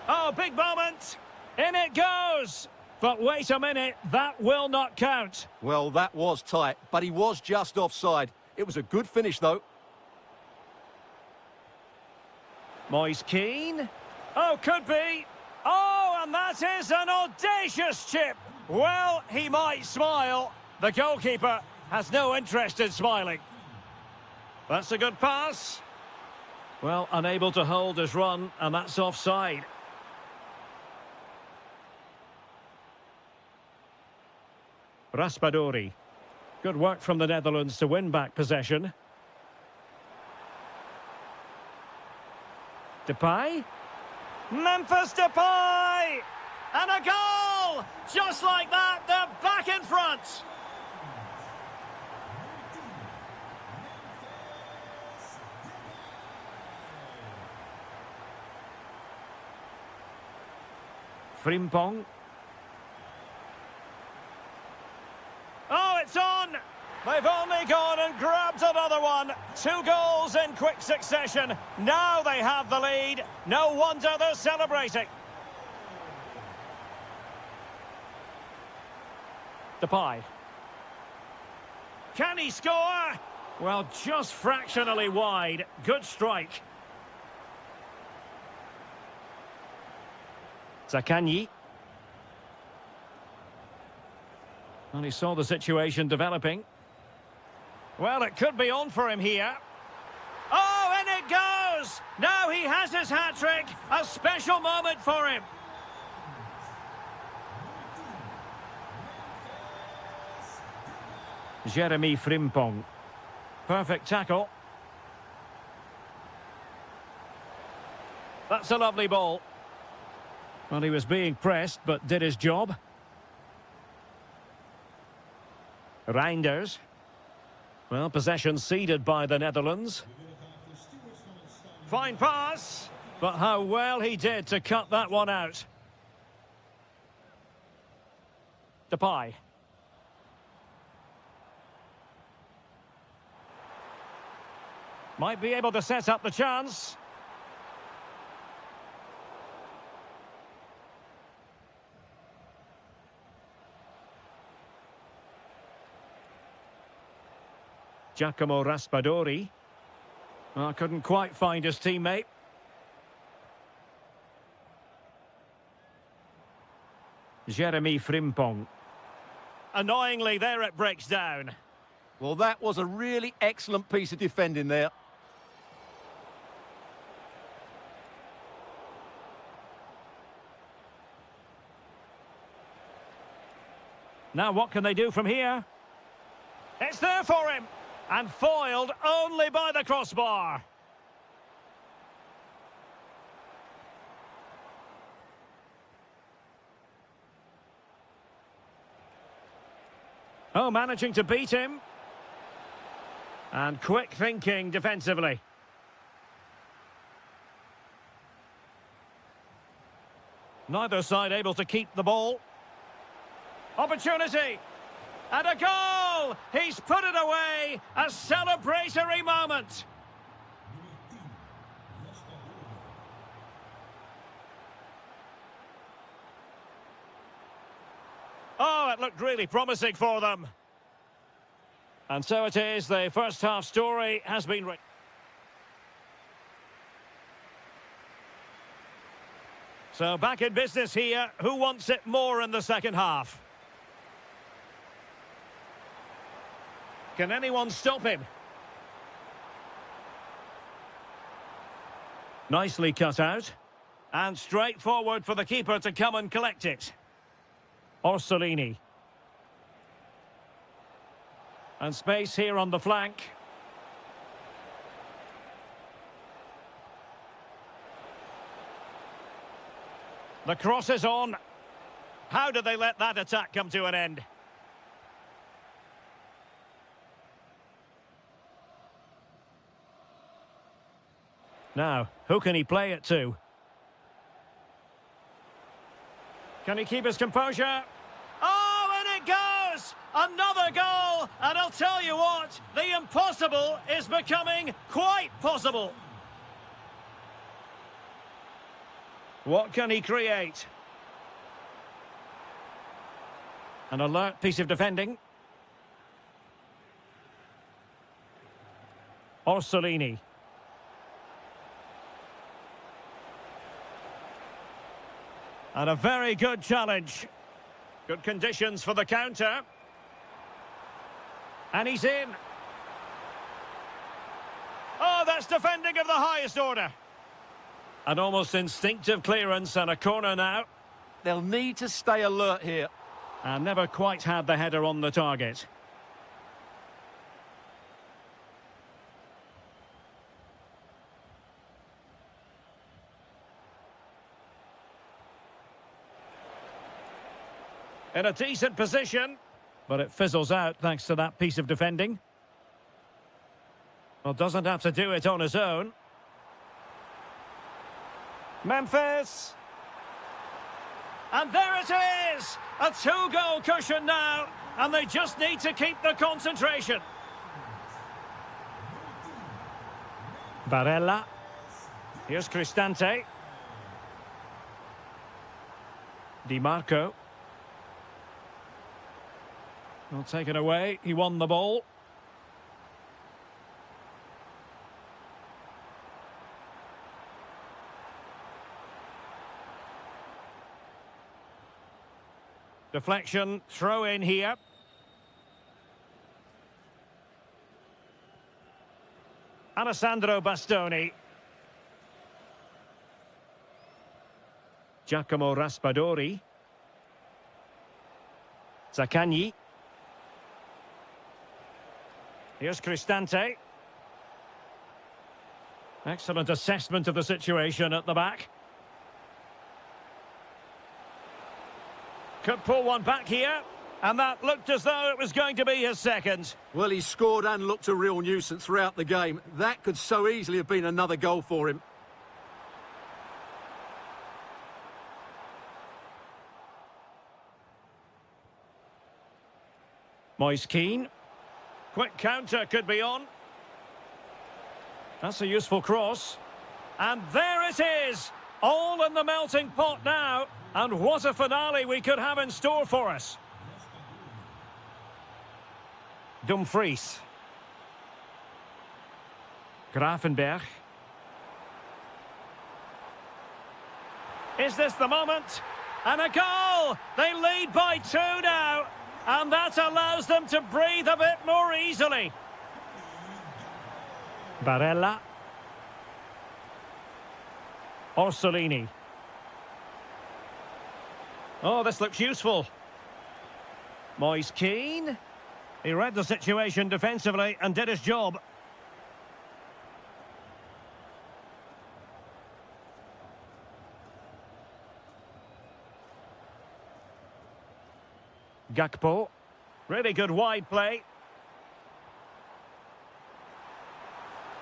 Oh, big moment. In it goes. But wait a minute, that will not count. Well, that was tight, but he was just offside. It was a good finish, though. Keane. Oh, could be. Oh, and that is an audacious chip. Well, he might smile. The goalkeeper has no interest in smiling. That's a good pass. Well, unable to hold his run, and that's offside. Raspadori. Good work from the Netherlands to win back possession. Depay. Memphis Depay! And a goal! Just like that, they're back in front. Frimpong. Oh, it's on! They've only gone and grabbed another one. 2 goals in quick succession. Now they have the lead. No wonder they're celebrating. Depay. Can he score? Well, just fractionally wide. Good strike. Zaccagni. And he saw the situation developing. Well, it could be on for him here. Oh, and it goes! Now he has his hat-trick. A special moment for him. Jeremy Frimpong. Perfect tackle. That's a lovely ball. Well, he was being pressed, but did his job. Reinders. Well, possession ceded by the Netherlands. Fine pass. But how well he did to cut that one out. Depay. Might be able to set up the chance. Giacomo Raspadori. Well, couldn't quite find his teammate. Jeremy Frimpong. Annoyingly, there it breaks down. Well, that was a really excellent piece of defending there. Now what can they do from here? It's there for him! And foiled only by the crossbar. Oh, managing to beat him. And quick thinking defensively. Neither side able to keep the ball. Opportunity! And a goal! He's put it away! A celebratory moment! Oh, it looked really promising for them. And so it is, the first half story has been written. So back in business here. Who wants it more in the second half? Can anyone stop him? Nicely cut out. And straight forward for the keeper to come and collect it. Orsolini. And space here on the flank. The cross is on. How did they let that attack come to an end? Now, who can he play it to? Can he keep his composure? Oh, and it goes! Another goal! And I'll tell you what, the impossible is becoming quite possible. What can he create? An alert piece of defending. Orsolini. And a very good challenge. Good conditions for the counter. And he's in. Oh, that's defending of the highest order. An almost instinctive clearance and a corner now. They'll need to stay alert here. And never quite had the header on the target. In a decent position, but it fizzles out thanks to that piece of defending. Well, doesn't have to do it on his own. Memphis. And there it is! A two-goal cushion now, and they just need to keep the concentration. Barella. Here's Cristante. Di Marco. Well, taken away. He won the ball. Deflection, throw in here. Alessandro Bastoni. Giacomo Raspadori. Zaccagni. Here's Cristante. Excellent assessment of the situation at the back. Could pull one back here, and that looked as though it was going to be his second. Well, he scored and looked a real nuisance throughout the game. That could so easily have been another goal for him. Moise Keane. Quick counter could be on. That's a useful cross. And there it is! All in the melting pot now. And what a finale we could have in store for us. Dumfries. Grafenberg. Is this the moment? And a goal! They lead by 2 now. And that allows them to breathe a bit more easily. Barella. Orsolini. Oh, this looks useful. Moise Keane. He read the situation defensively and did his job. Gakpo. Really good wide play.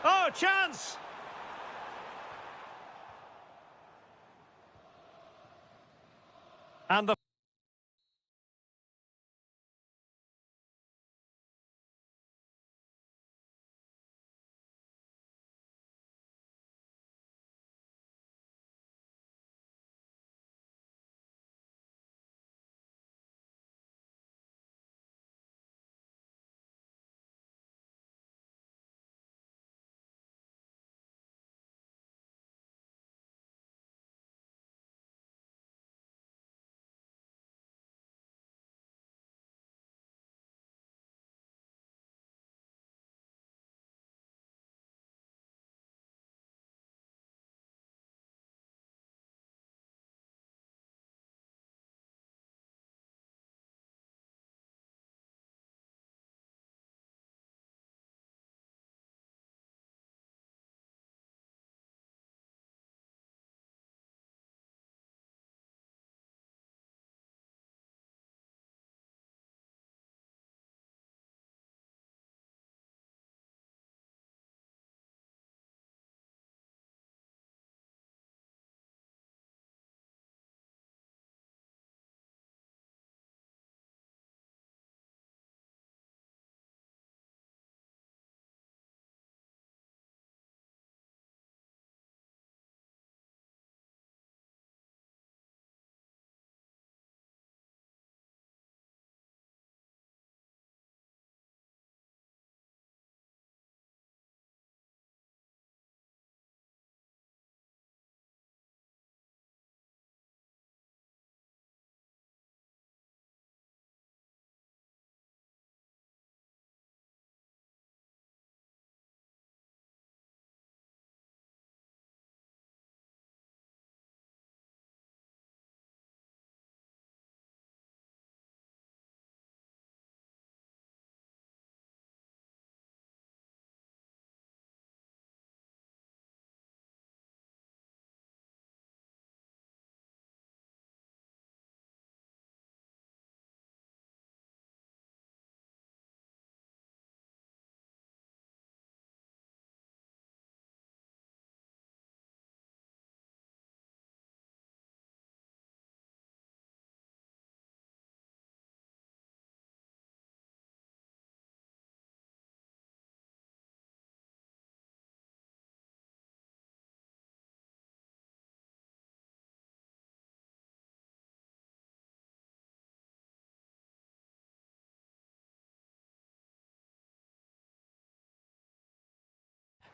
Oh, chance! And the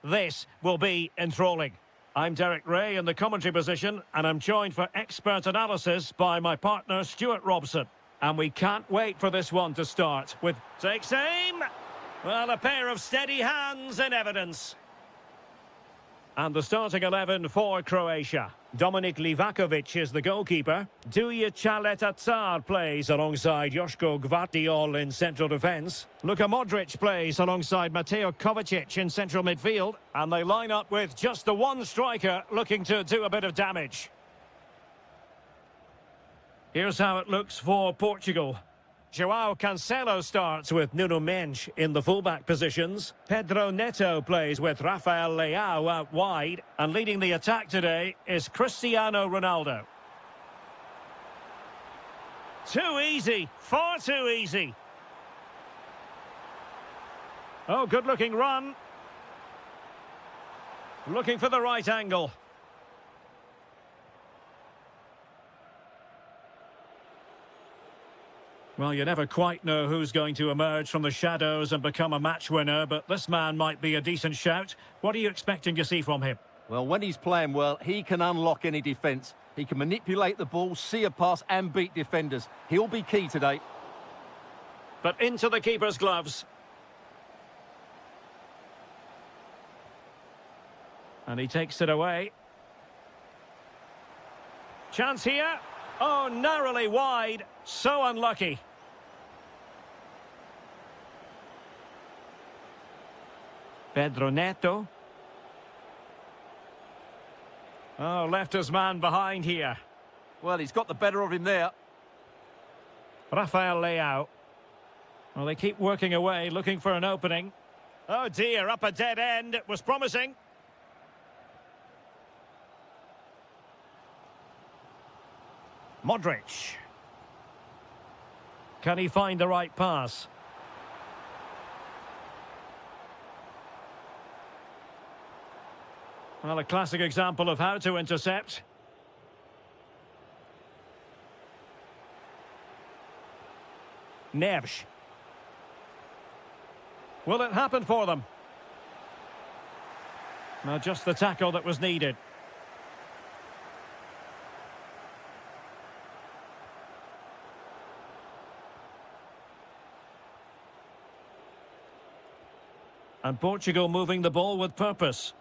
this will be enthralling. I'm Derek Ray in the commentary position, and I'm joined for expert analysis by my partner Stuart Robson. And we can't wait for this one to start with... Takes aim! Well, a pair of steady hands in evidence. And the starting 11 for Croatia. Dominik Livakovic is the goalkeeper. Duja Chaleta-Car plays alongside Joško Gvardiol in central defence. Luka Modric plays alongside Mateo Kovacic in central midfield. And they line up with just the one striker looking to do a bit of damage. Here's how it looks for Portugal. João Cancelo starts with Nuno Mendes in the fullback positions. Pedro Neto plays with Rafael Leao out wide. And leading the attack today is Cristiano Ronaldo. Too easy, far too easy. Oh, good-looking run. Looking for the right angle. Well, you never quite know who's going to emerge from the shadows and become a match winner, but this man might be a decent shout. What are you expecting to see from him? Well, when he's playing well, he can unlock any defence. He can manipulate the ball, see a pass and beat defenders. He'll be key today. But into the keeper's gloves. And he takes it away. Chance here. Oh, narrowly wide. So unlucky. Pedro Neto. Oh, left his man behind here. Well, he's got the better of him there. Rafael Leao. Well, they keep working away, looking for an opening. Oh dear, up a dead end. It was promising. Modric. Can he find the right pass? Well, a classic example of how to intercept. Neves. Will it happen for them? Well, just the tackle that was needed. And Portugal moving the ball with purpose.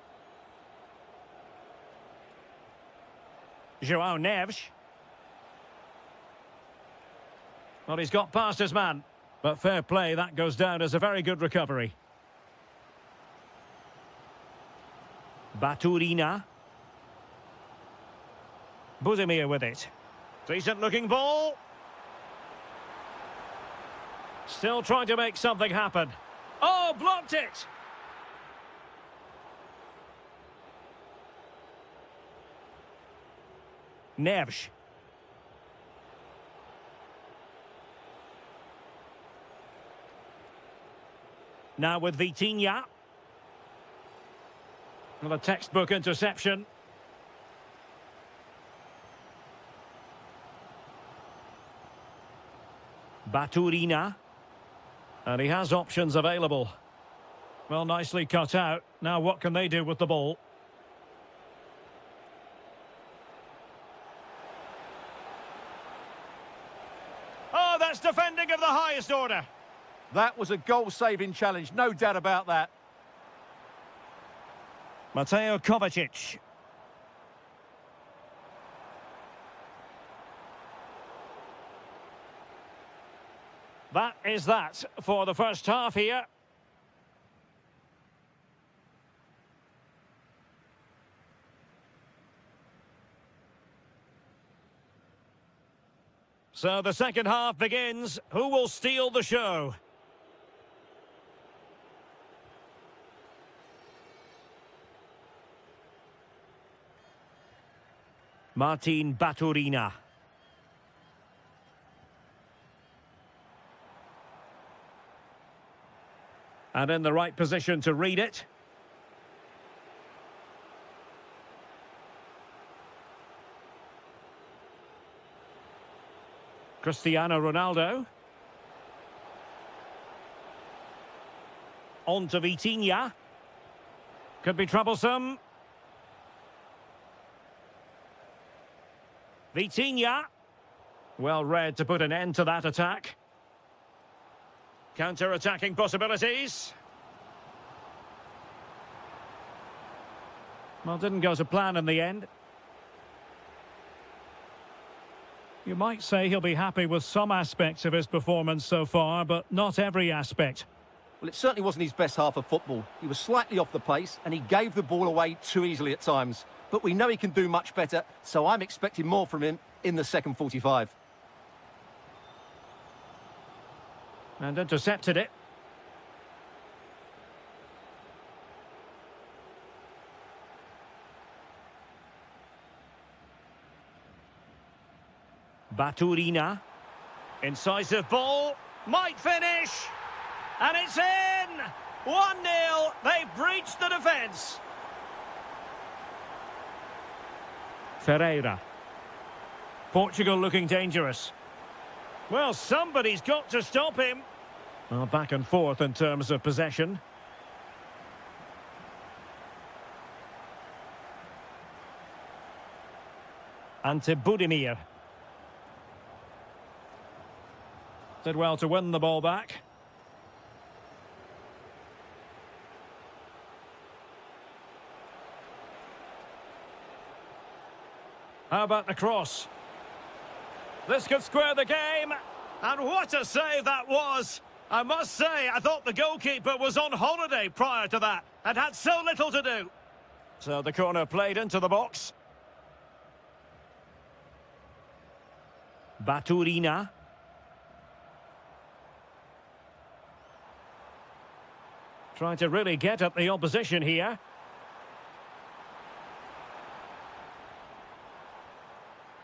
João Neves. Well, he's got past his man. But fair play, that goes down as a very good recovery. Baturina. Budimir with it. Decent looking ball. Still trying to make something happen. Oh, blocked it! Neves. Now with Vitinha. Well, a textbook interception. Baturina. And he has options available. Well, nicely cut out. Now what can they do with the ball? Oh, that's defending of the highest order. That was a goal-saving challenge, no doubt about that. Mateo Kovacic. That is that for the first half here. So the second half begins. Who will steal the show? Martin Baturina. And in the right position to read it. Cristiano Ronaldo. On to Vitinha. Could be troublesome. Vitinha. Well read to put an end to that attack. Counter-attacking possibilities. Well, didn't go to plan in the end. You might say he'll be happy with some aspects of his performance so far, but not every aspect. Well, it certainly wasn't his best half of football. He was slightly off the pace and he gave the ball away too easily at times. But we know he can do much better, so I'm expecting more from him in the second 45. And intercepted it. Baturina. Incisive ball. Might finish. And it's in! 1-0. They've breached the defence. Ferreira. Portugal looking dangerous. Well, somebody's got to stop him. Well, back and forth in terms of possession. Ante Budimir. Did well to win the ball back. How about the cross? This could square the game. And what a save that was! I must say, I thought the goalkeeper was on holiday prior to that and had so little to do. So the corner played into the box. Baturina. Trying to really get at the opposition here.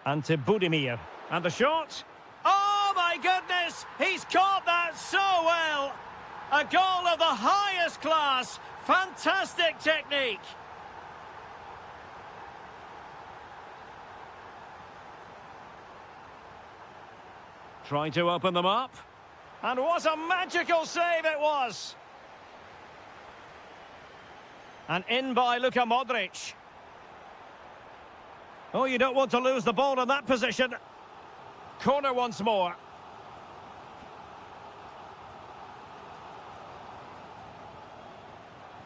Ante Budimir. And the shot. Oh my goodness! He's caught that so well! A goal of the highest class. Fantastic technique. Trying to open them up. And what a magical save it was! And in by Luka Modric. Oh, you don't want to lose the ball in that position. Corner once more.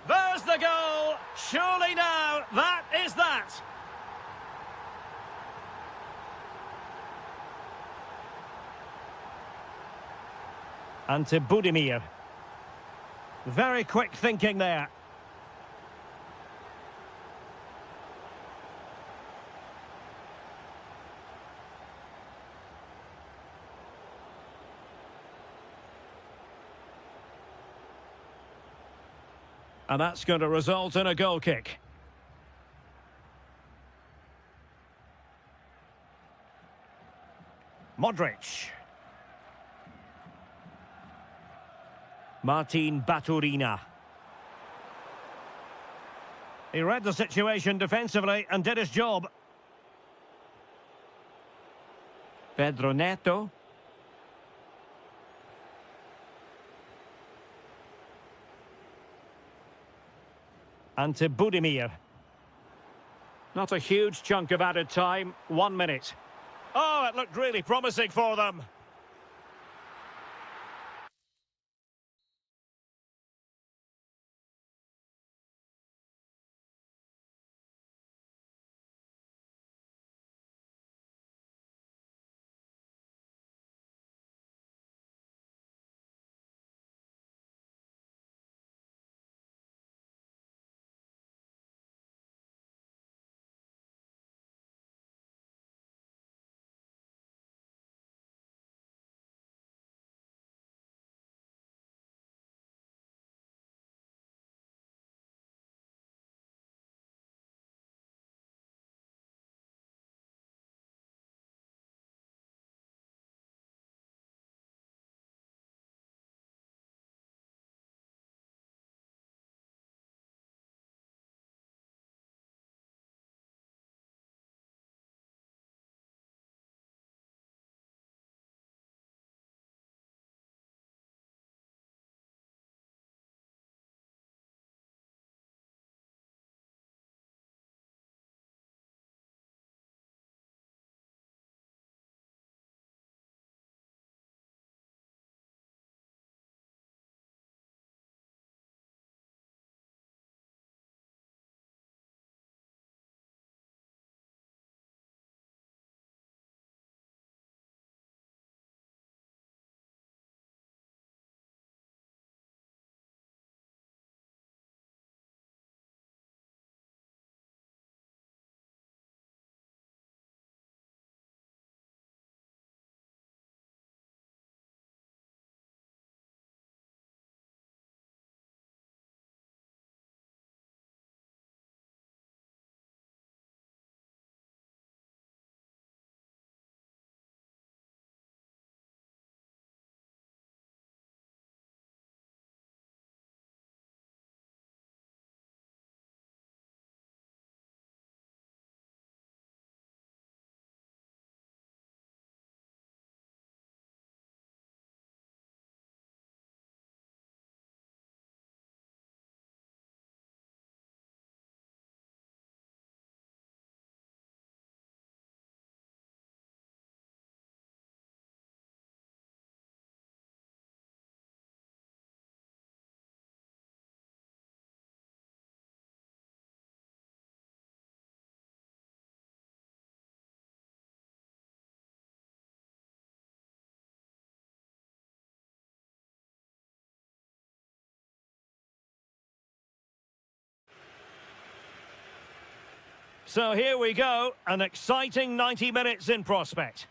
There's the goal. Surely now, that is that. Ante Budimir. Very quick thinking there. And that's going to result in a goal kick. Modric. Martin Baturina. He read the situation defensively and did his job. Pedro Neto. Ante Budimir. Not a huge chunk of added time. 1 minute. Oh, it looked really promising for them. So here we go, an exciting 90 minutes in prospect.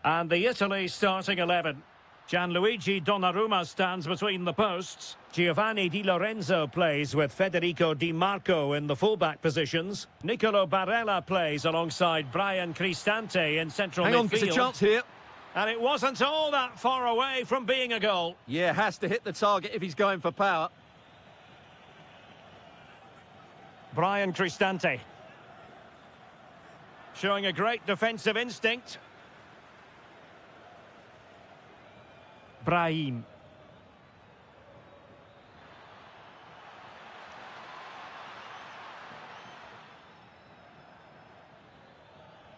And the Italy starting 11. Gianluigi Donnarumma stands between the posts. Giovanni Di Lorenzo plays with Federico Di Marco in the fullback positions. Nicolo Barella plays alongside Brian Cristante in central midfield. Hang on, there's a chance here. And it wasn't all that far away from being a goal. Yeah, has to hit the target if he's going for power. Brian Cristante. Showing a great defensive instinct. Brahim.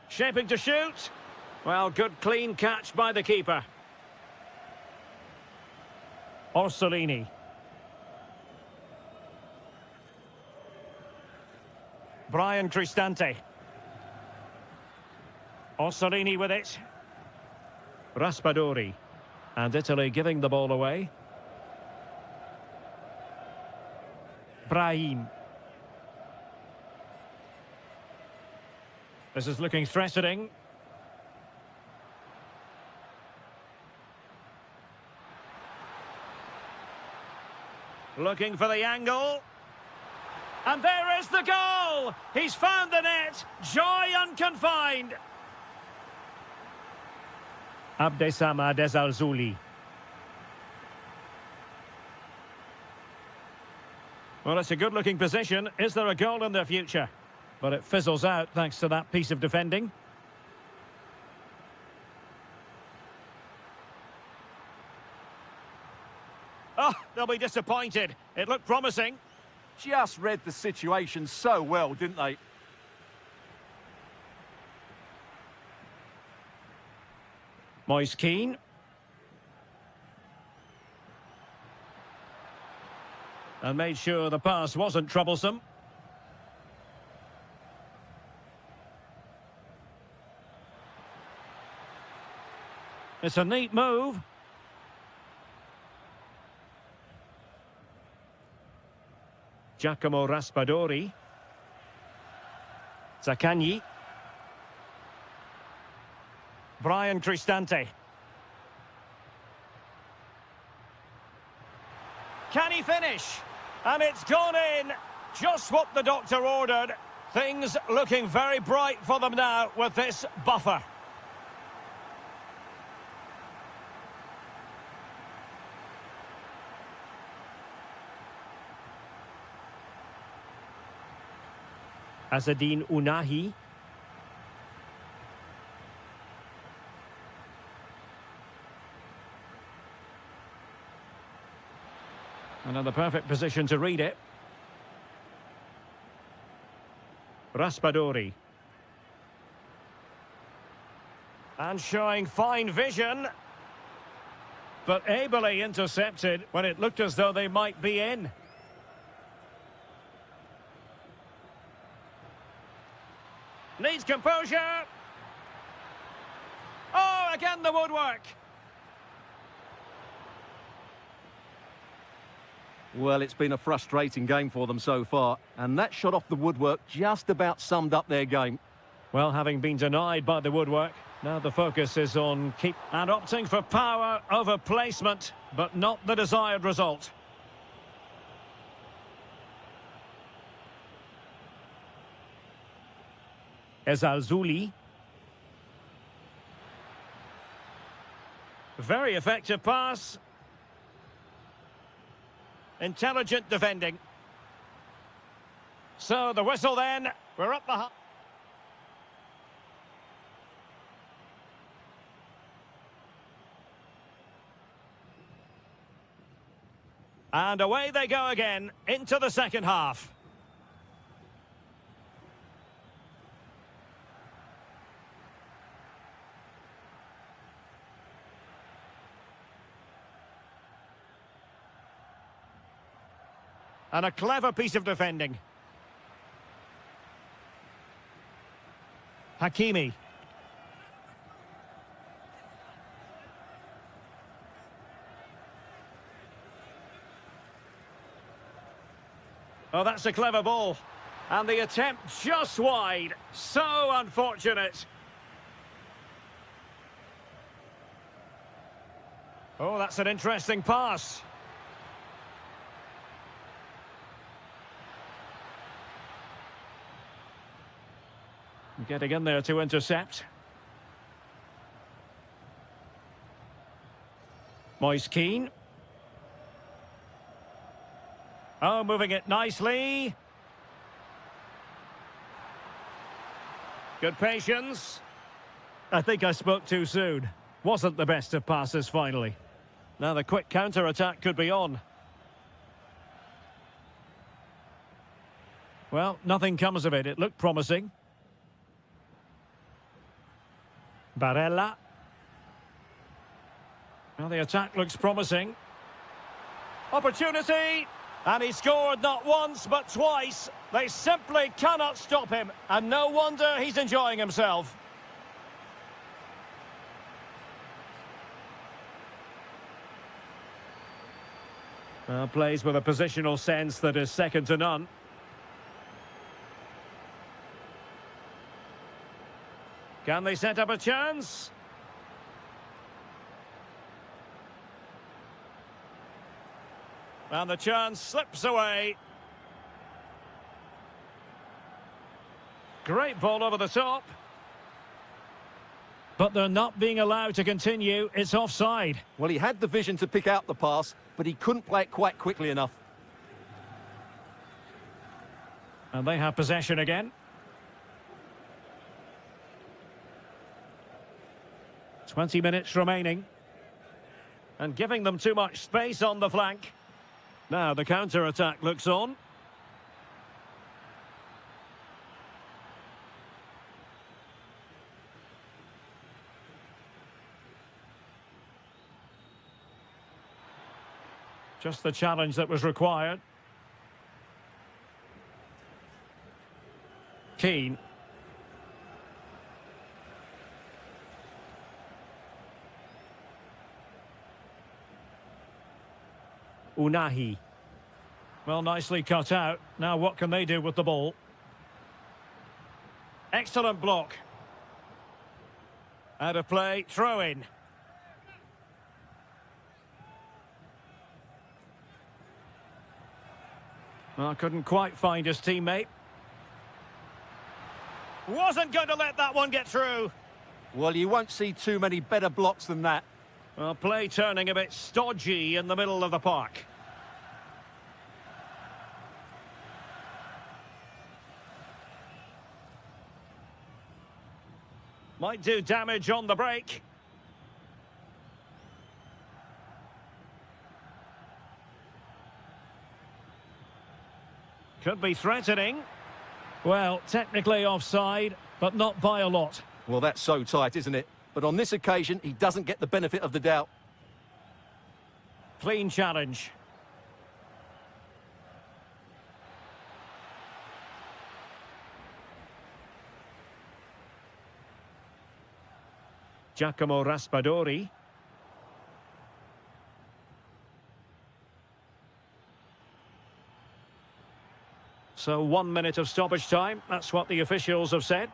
Shaping to shoot. Well, good clean catch by the keeper. Orsolini. Brian Cristante. Orsolini with it. Raspadori. And Italy giving the ball away. Brahim. This is looking threatening. Looking for the angle. And there is the goal! He's found the net. Joy unconfined. Abdessamad Ezzalzouli. Well, it's a good-looking position. Is there a goal in the future? But it fizzles out thanks to that piece of defending. Oh, they'll be disappointed. It looked promising. Just read the situation so well, didn't they? Moise Keane. And made sure the pass wasn't troublesome. It's a neat move. Giacomo Raspadori. Zaccagni. Brian Cristante. Can he finish? And it's gone in. Just what the doctor ordered. Things looking very bright for them now with this buffer. Azzedine Ounahi. Another perfect position to read it. Raspadori. And showing fine vision. But ably intercepted when it looked as though they might be in. Needs composure. Oh, again the woodwork. Well, it's been a frustrating game for them so far, and that shot off the woodwork just about summed up their game. Well, having been denied by the woodwork, now the focus is on keep and opting for power over placement, but not the desired result. Ezzalzouli. Very effective pass. Intelligent defending. So the whistle then. We're up the... And away they go again into the second half. And a clever piece of defending. Hakimi. Oh, that's a clever ball. And the attempt just wide. So unfortunate. Oh, that's an interesting pass. Getting in there to intercept. Moise Keane. Oh, moving it nicely. Good patience. I think I spoke too soon. Wasn't the best of passes finally. Now the quick counter-attack could be on. Well, nothing comes of it. It looked promising. Barella. Well, the attack looks promising. Opportunity! And he scored not once, but twice. They simply cannot stop him. And no wonder he's enjoying himself. Plays with a positional sense that is second to none. Can they set up a chance? And the chance slips away. Great ball over the top. But they're not being allowed to continue. It's offside. Well, he had the vision to pick out the pass, but he couldn't play it quite quickly enough. And they have possession again. 20 minutes remaining. And giving them too much space on the flank. Now the counter-attack looks on. Just the challenge that was required. Keane. Unahi. Well, nicely cut out. Now what can they do with the ball? Excellent block. Out of play, throw in. Well, couldn't quite find his teammate. Wasn't going to let that one get through. Well, you won't see too many better blocks than that. Well, play turning a bit stodgy in the middle of the park. Might do damage on the break. Could be threatening. Well, technically offside, but not by a lot. Well, that's so tight, isn't it? But on this occasion, he doesn't get the benefit of the doubt. Clean challenge. Giacomo Raspadori. So 1 minute of stoppage time. That's what the officials have said.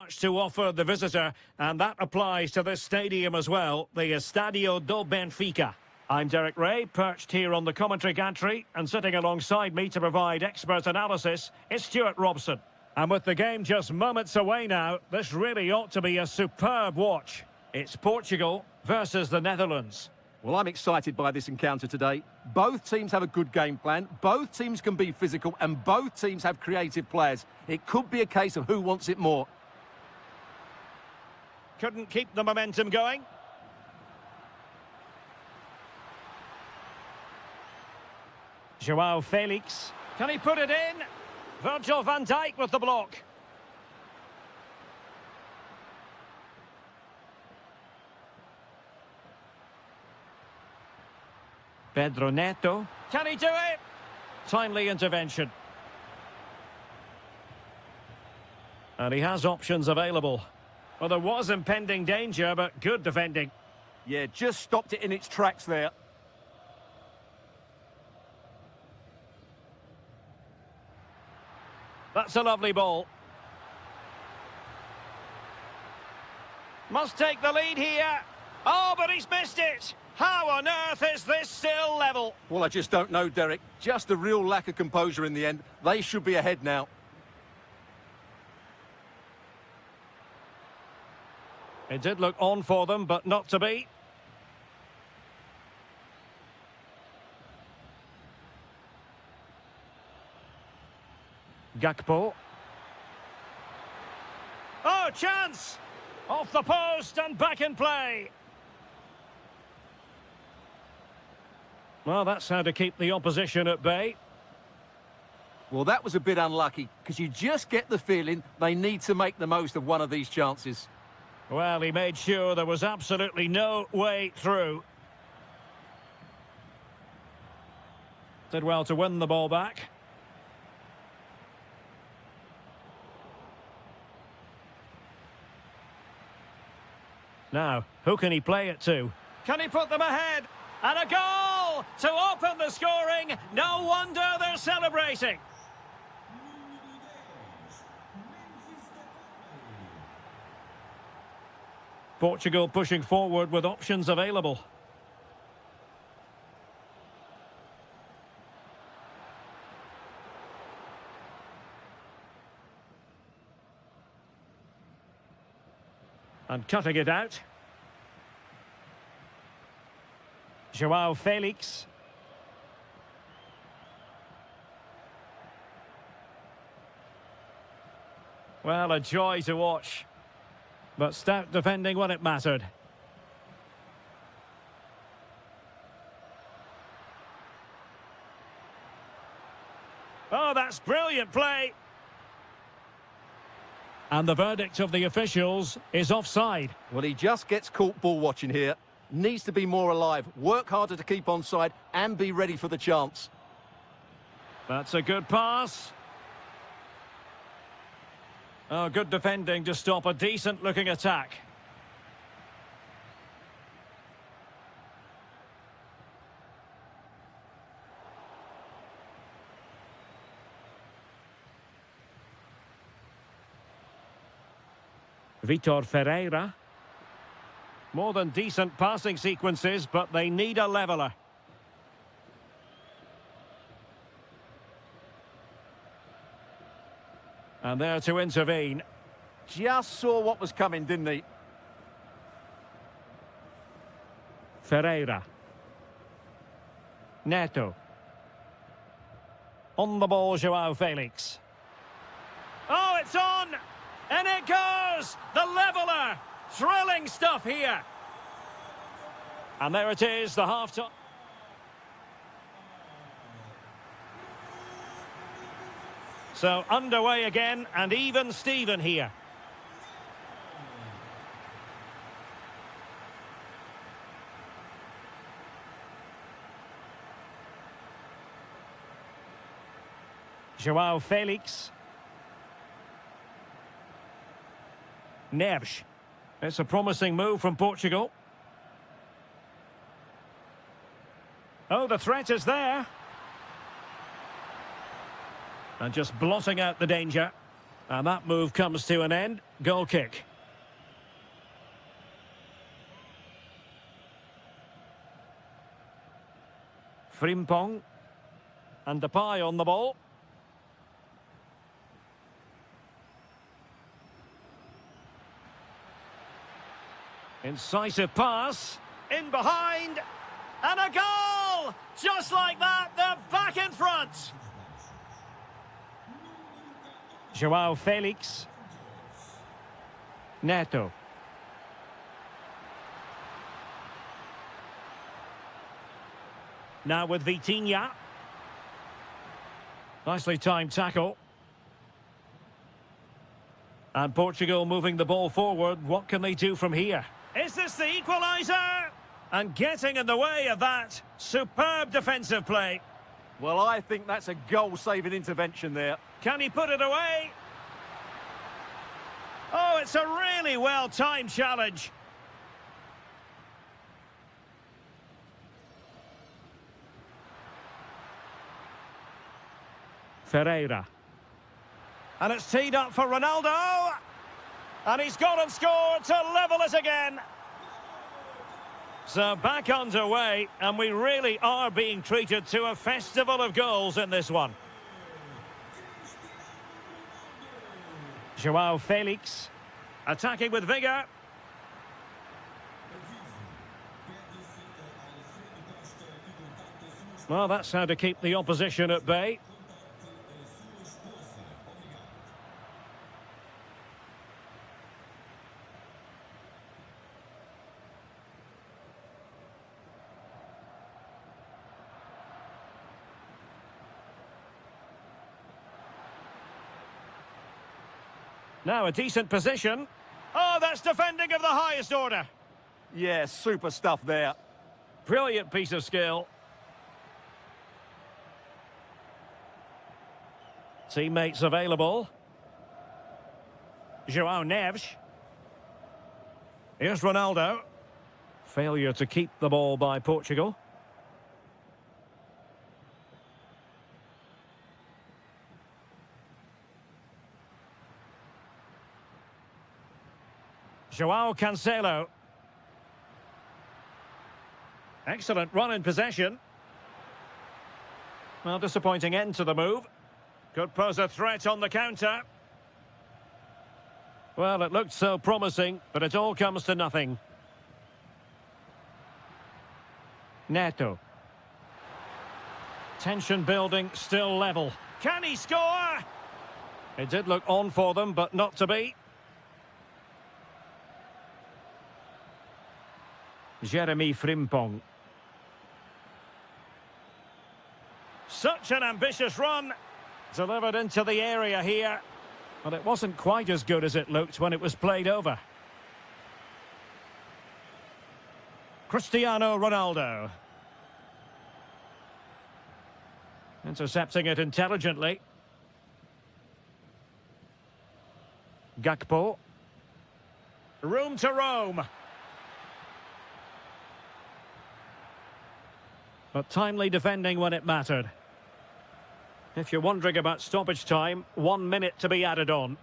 much to offer the visitor, and that applies to this stadium as well, the Estadio do Benfica. I'm Derek Ray, perched here on the commentary gantry, and sitting alongside me to provide expert analysis is Stuart Robson. And with the game just moments away now, this really ought to be a superb watch. It's Portugal versus the Netherlands. Well, I'm excited by this encounter today. Both teams have a good game plan, both teams can be physical, and both teams have creative players. It could be a case of who wants it more. Couldn't keep the momentum going. João Felix. Can he put it in? Virgil van Dijk with the block. Pedro Neto. Can he do it? Timely intervention. And he has options available. Well, there was impending danger, but good defending. Yeah, just stopped it in its tracks there. That's a lovely ball. Must take the lead here. Oh, but he's missed it. How on earth is this still level? Well, I just don't know, Derek. Just a real lack of composure in the end. They should be ahead now. It did look on for them, but not to be. Gakpo. Oh, chance! Off the post and back in play. Well, that's how to keep the opposition at bay. Well, that was a bit unlucky, because you just get the feeling they need to make the most of one of these chances. Well, he made sure there was absolutely no way through. Did well to win the ball back. Now, who can he play it to? Can he put them ahead? And a goal to open the scoring. No wonder they're celebrating. Portugal pushing forward with options available. And cutting it out. João Felix. Well, a joy to watch. But stout defending when it mattered. Oh, that's brilliant play. And the verdict of the officials is offside. Well, he just gets caught ball watching here. Needs to be more alive, work harder to keep onside, and be ready for the chance. That's a good pass. Oh, good defending to stop a decent-looking attack. Vitor Ferreira. More than decent passing sequences, but they need a leveller. And there to intervene. Just saw what was coming, didn't he? Ferreira. Neto. On the ball, João Felix. Oh, it's on! And it goes! The leveller! Thrilling stuff here. And there it is, the half-time. So underway again, and even Steven here. João Felix. Neves. It's a promising move from Portugal. Oh, the threat is there. And just blotting out the danger. And that move comes to an end. Goal kick. Frimpong. And Depay on the ball. Incisive pass. In behind. And a goal! Just like that, they're back in front. Joao Felix. Neto. Now with Vitinha. Nicely timed tackle. And Portugal moving the ball forward. What can they do from here? Is this the equaliser? And getting in the way of that. Superb defensive play. Well, I think that's a goal-saving intervention there. Can he put it away? Oh, it's a really well-timed challenge. Ferreira. And it's teed up for Ronaldo. And he's gone and scored to level it again. So back underway, and we really are being treated to a festival of goals in this one. Joao Felix, attacking with vigour. Well, that's how to keep the opposition at bay. Now a decent position. Oh, that's defending of the highest order. Yeah, super stuff there. Brilliant piece of skill. Teammates available. João Neves. Here's Ronaldo. Failure to keep the ball by Portugal. Joao Cancelo. Excellent run in possession. Well, disappointing end to the move. Could pose a threat on the counter. Well, it looked so promising, but it all comes to nothing. Neto. Tension building, still level. Can he score? It did look on for them, but not to be. Jeremy Frimpong. Such an ambitious run. Delivered into the area here. But it wasn't quite as good as it looked when it was played over. Cristiano Ronaldo. Intercepting it intelligently. Gakpo. Room to roam. But timely defending when it mattered. If you're wondering about stoppage time, 1 minute to be added on.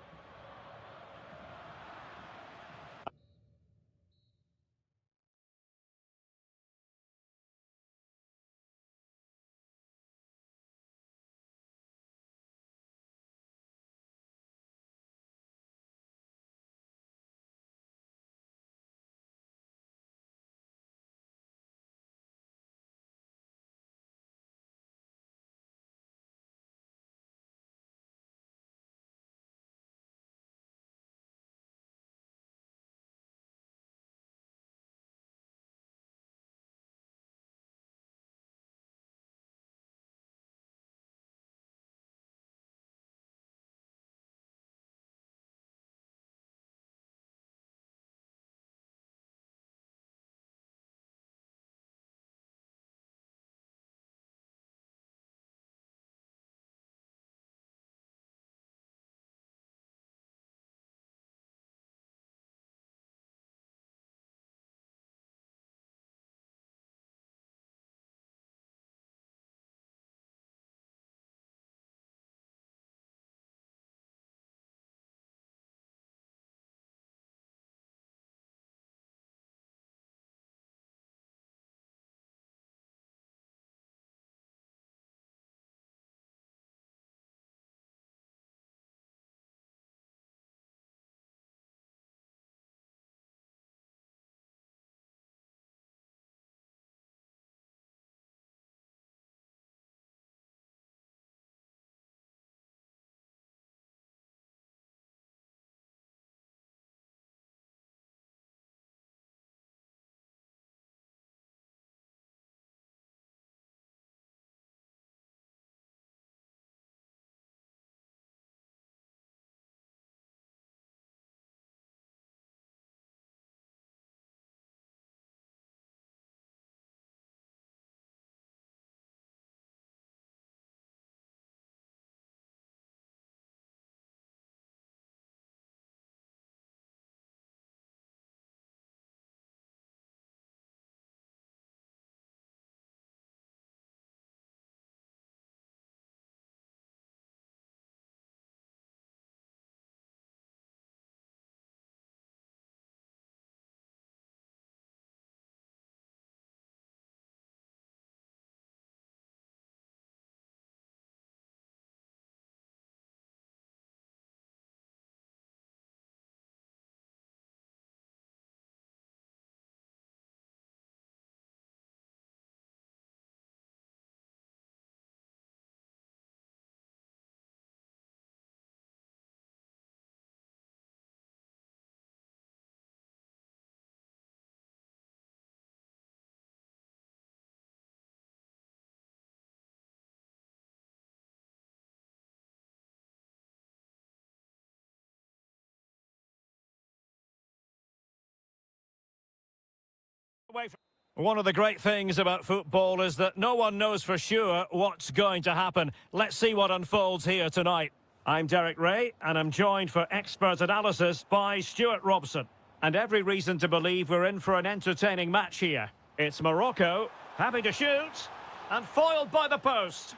away from... One of the great things about football is that no one knows for sure what's going to happen. Let's see what unfolds here tonight. I'm Derek Ray, and I'm joined for expert analysis by Stuart Robson. And every reason to believe we're in for an entertaining match here. It's Morocco, happy to shoot, and foiled by the post.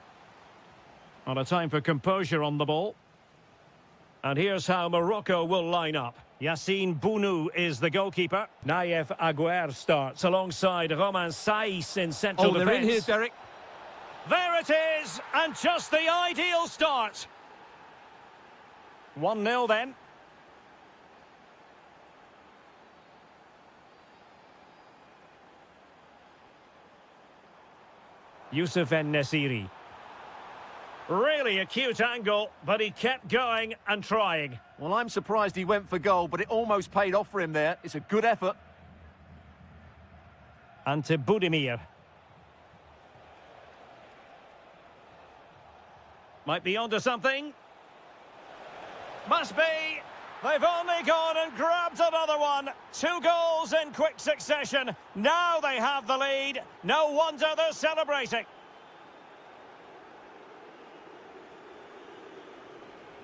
On a time for composure on the ball. And here's how Morocco will line up. Yassine Bounou is the goalkeeper. Naïef Aguer starts alongside Romain Saïs in central defence. They're in here, Derek. There it is, and just the ideal start. 1-0 then. Youssef En-Nesyri. Really a cute angle, but he kept going and trying. Well, I'm surprised he went for goal, but it almost paid off for him there. It's a good effort. Ante Budimir. Might be onto something. Must be. They've only gone and grabbed another one. 2 goals in quick succession. Now they have the lead. No wonder they're celebrating.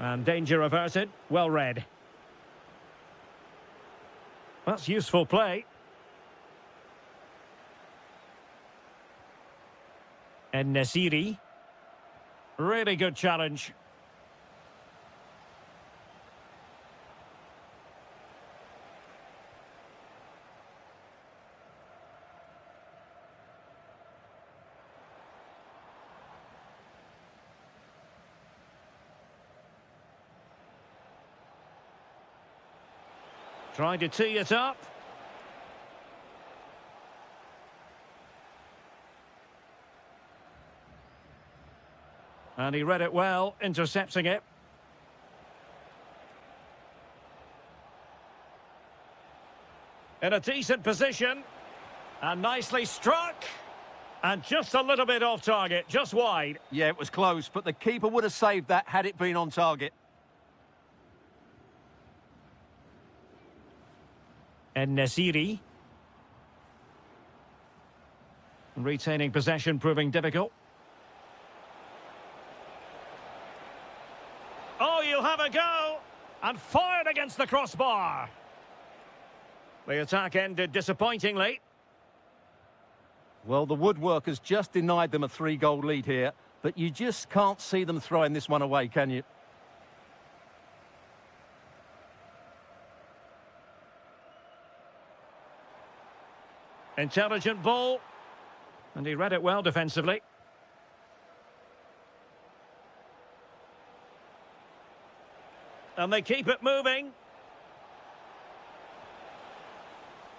And danger averted. Well read. That's useful play. En-Nesyri. Really good challenge. Trying to tee it up. And he read it well, intercepting it. In a decent position. And nicely struck. And just a little bit off target, just wide. Yeah, it was close, but the keeper would have saved that had it been on target. En-Nesyri. Retaining possession proving difficult. Oh, you'll have a go! And fired against the crossbar. The attack ended disappointingly. Well, the woodworkers just denied them a 3-goal lead here, but you just can't see them throwing this one away, can you? Intelligent ball. And he read it well defensively. And they keep it moving.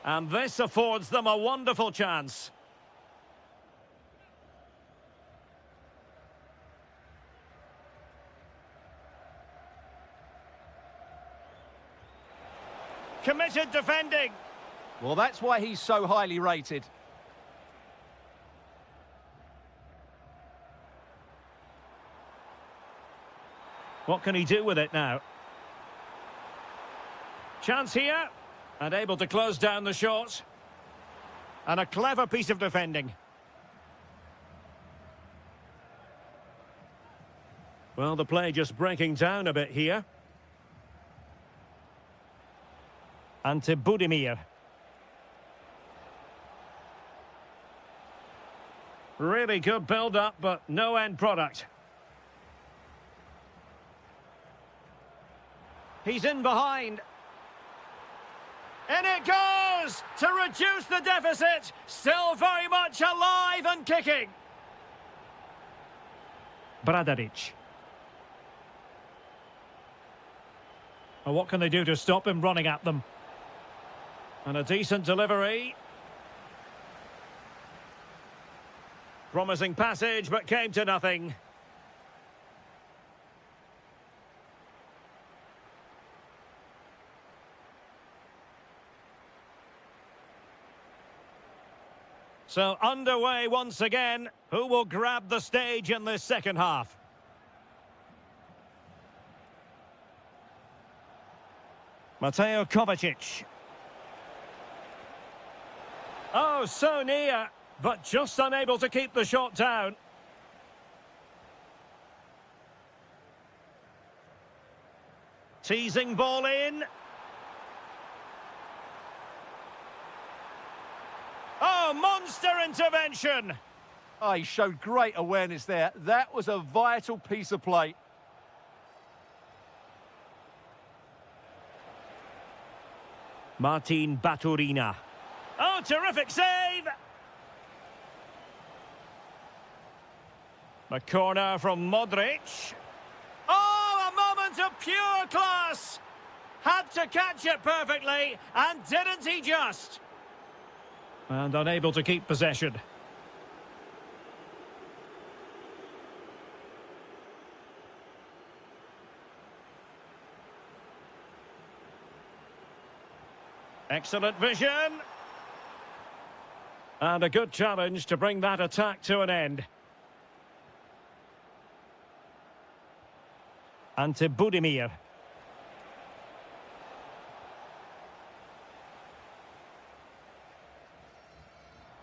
And this affords them a wonderful chance. Committed defending. Well, that's why he's so highly rated. What can he do with it now? Chance here. And able to close down the shot. And a clever piece of defending. Well, the play just breaking down a bit here. Ante Budimir. Really good build-up, but no end product. He's in behind. In it goes! To reduce the deficit. Still very much alive and kicking. Bradaric. Well, what can they do to stop him running at them? And a decent delivery. Promising passage, but came to nothing. So underway once again. Who will grab the stage in this second half? Mateo Kovacic. Oh, so near, but just unable to keep the shot down. Teasing ball in. Oh, monster intervention! Oh, he showed great awareness there. That was a vital piece of play. Martin Baturina. Oh, terrific save! The corner from Modric. Oh, a moment of pure class! Had to catch it perfectly, and didn't he just? And unable to keep possession. Excellent vision. And a good challenge to bring that attack to an end. Ante Budimir.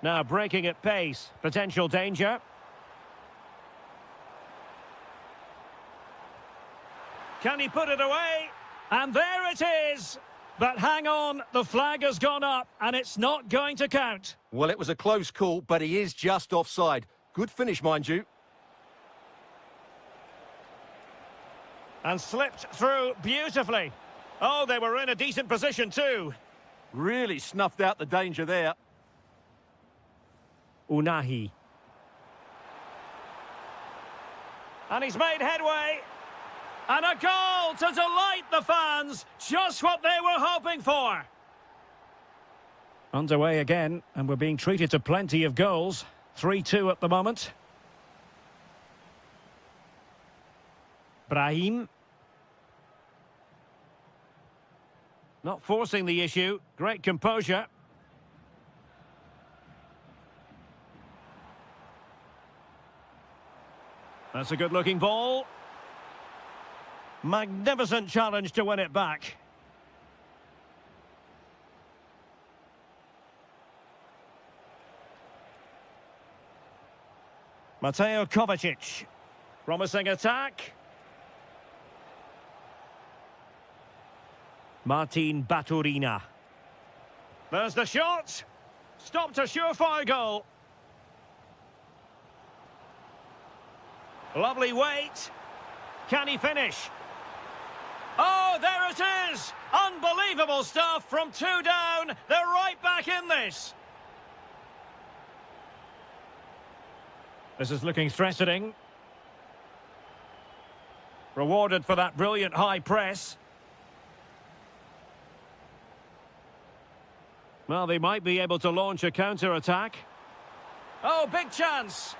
Now breaking at pace. Potential danger. Can he put it away? And there it is! But hang on, the flag has gone up and it's not going to count. Well, it was a close call, but he is just offside. Good finish, mind you. And slipped through beautifully. Oh, they were in a decent position too. Really snuffed out the danger there. Unahi. And he's made headway. And a goal to delight the fans. Just what they were hoping for. Underway again, and we're being treated to plenty of goals. 3-2 at the moment. Brahim. Not forcing the issue. Great composure. That's a good-looking ball. Magnificent challenge to win it back. Mateo Kovacic. Promising attack. Martin Baturina. There's the shot. Stopped a surefire goal. Lovely weight. Can he finish? Oh, there it is! Unbelievable stuff from 2 down. They're right back in this. This is looking threatening. Rewarded for that brilliant high press. Well, they might be able to launch a counter-attack. Oh, big chance.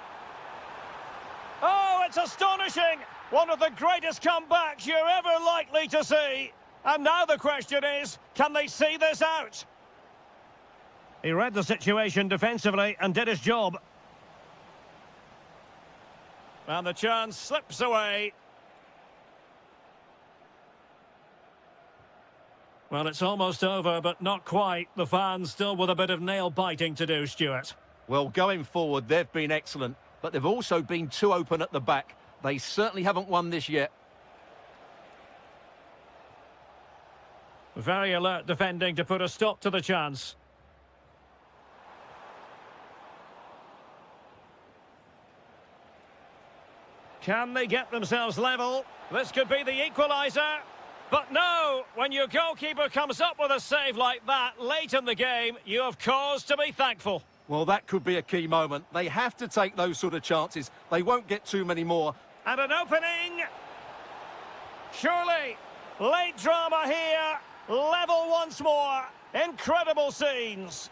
Oh, it's astonishing! One of the greatest comebacks you're ever likely to see. And now the question is, can they see this out? He read the situation defensively and did his job. And the chance slips away. Well, it's almost over, but not quite. The fans still with a bit of nail-biting to do, Stuart. Well, going forward, they've been excellent, but they've also been too open at the back. They certainly haven't won this yet. Very alert defending to put a stop to the chance. Can they get themselves level? This could be the equaliser. But no, when your goalkeeper comes up with a save like that late in the game, you have cause to be thankful. Well, that could be a key moment. They have to take those sort of chances. They won't get too many more. And an opening. Surely, late drama here. Level once more. Incredible scenes.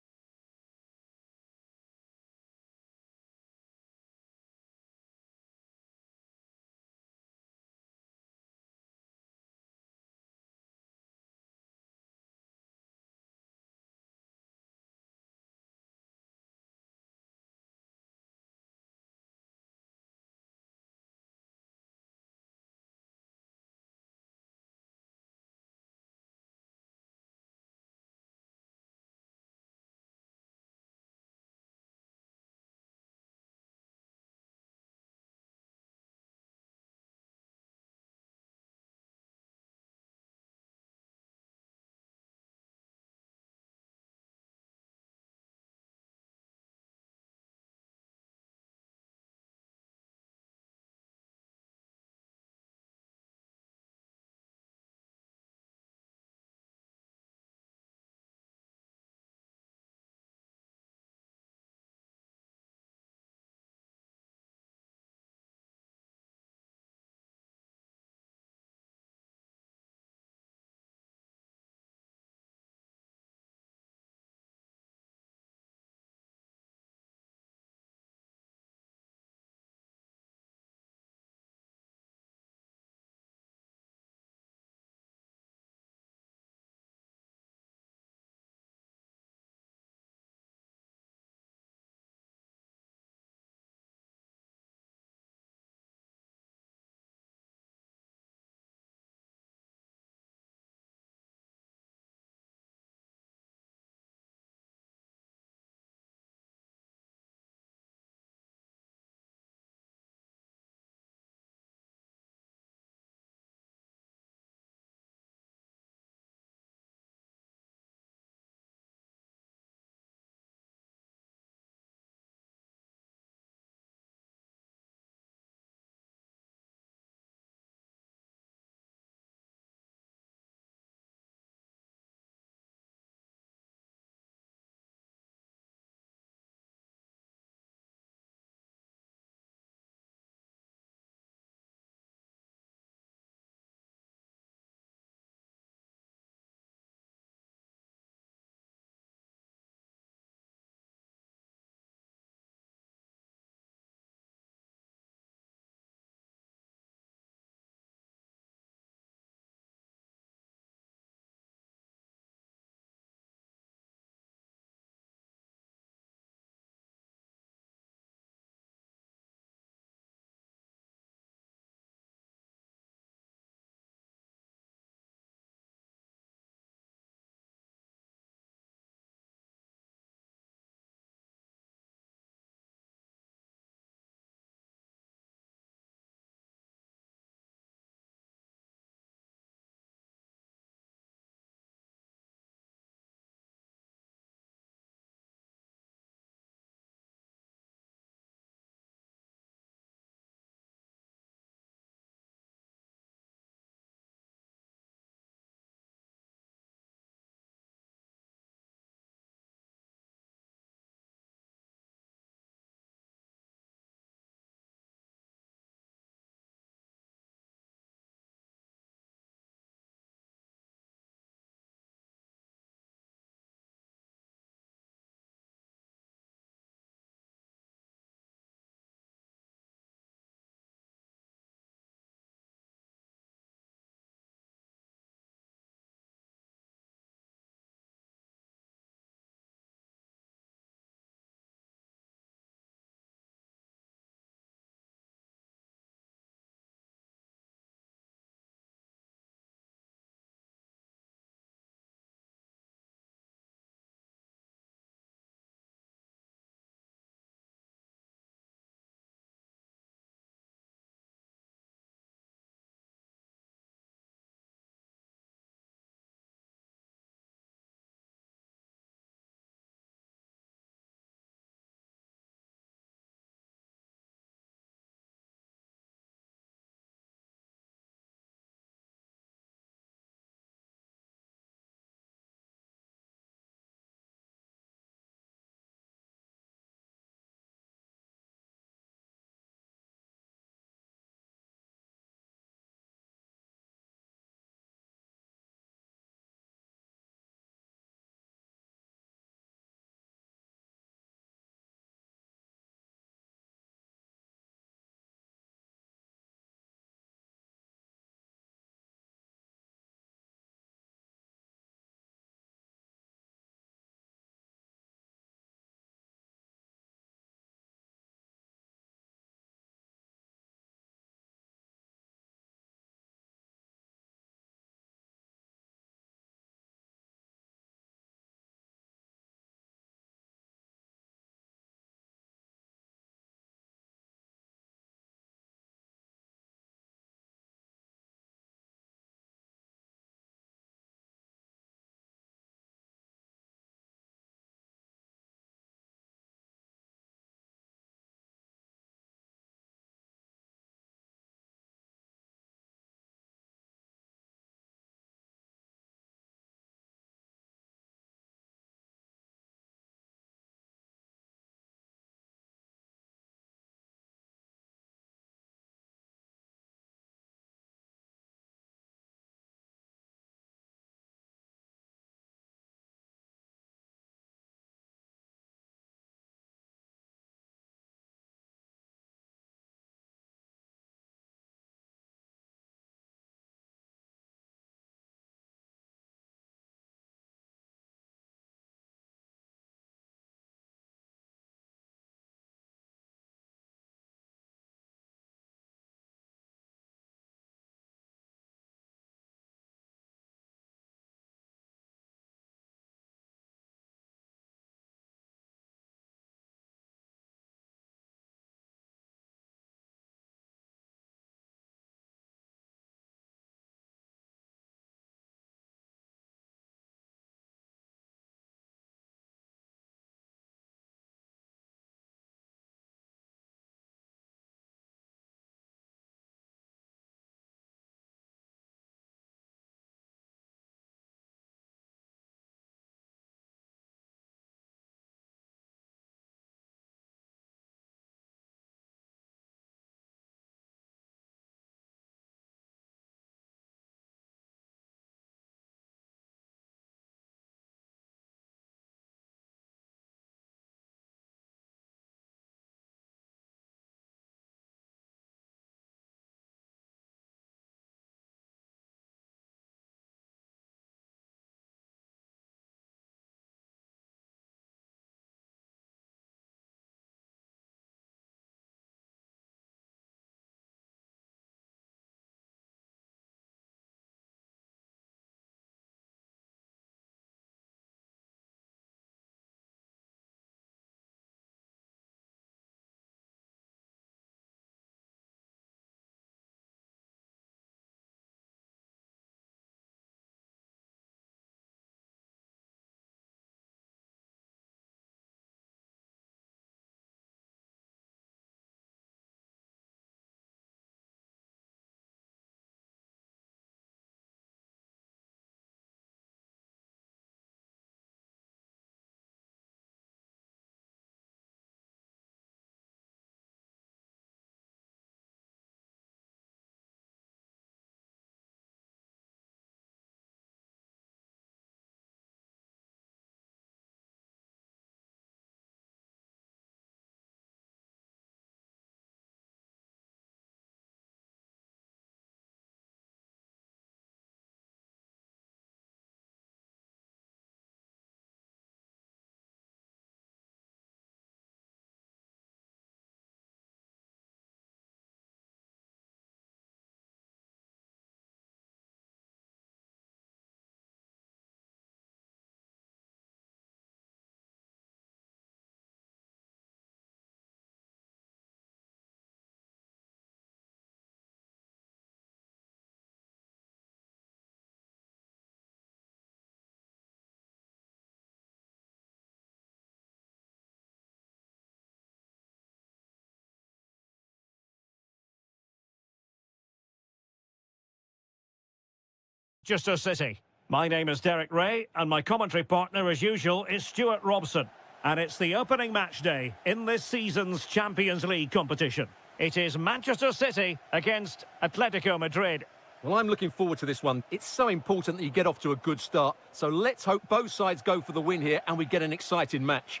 Manchester City. My name is Derek Ray, and my commentary partner, as usual, is Stuart Robson. And it's the opening match day in this season's Champions League competition. It is Manchester City against Atletico Madrid. Well, I'm looking forward to this one. It's so important that you get off to a good start. So let's hope both sides go for the win here and we get an exciting match.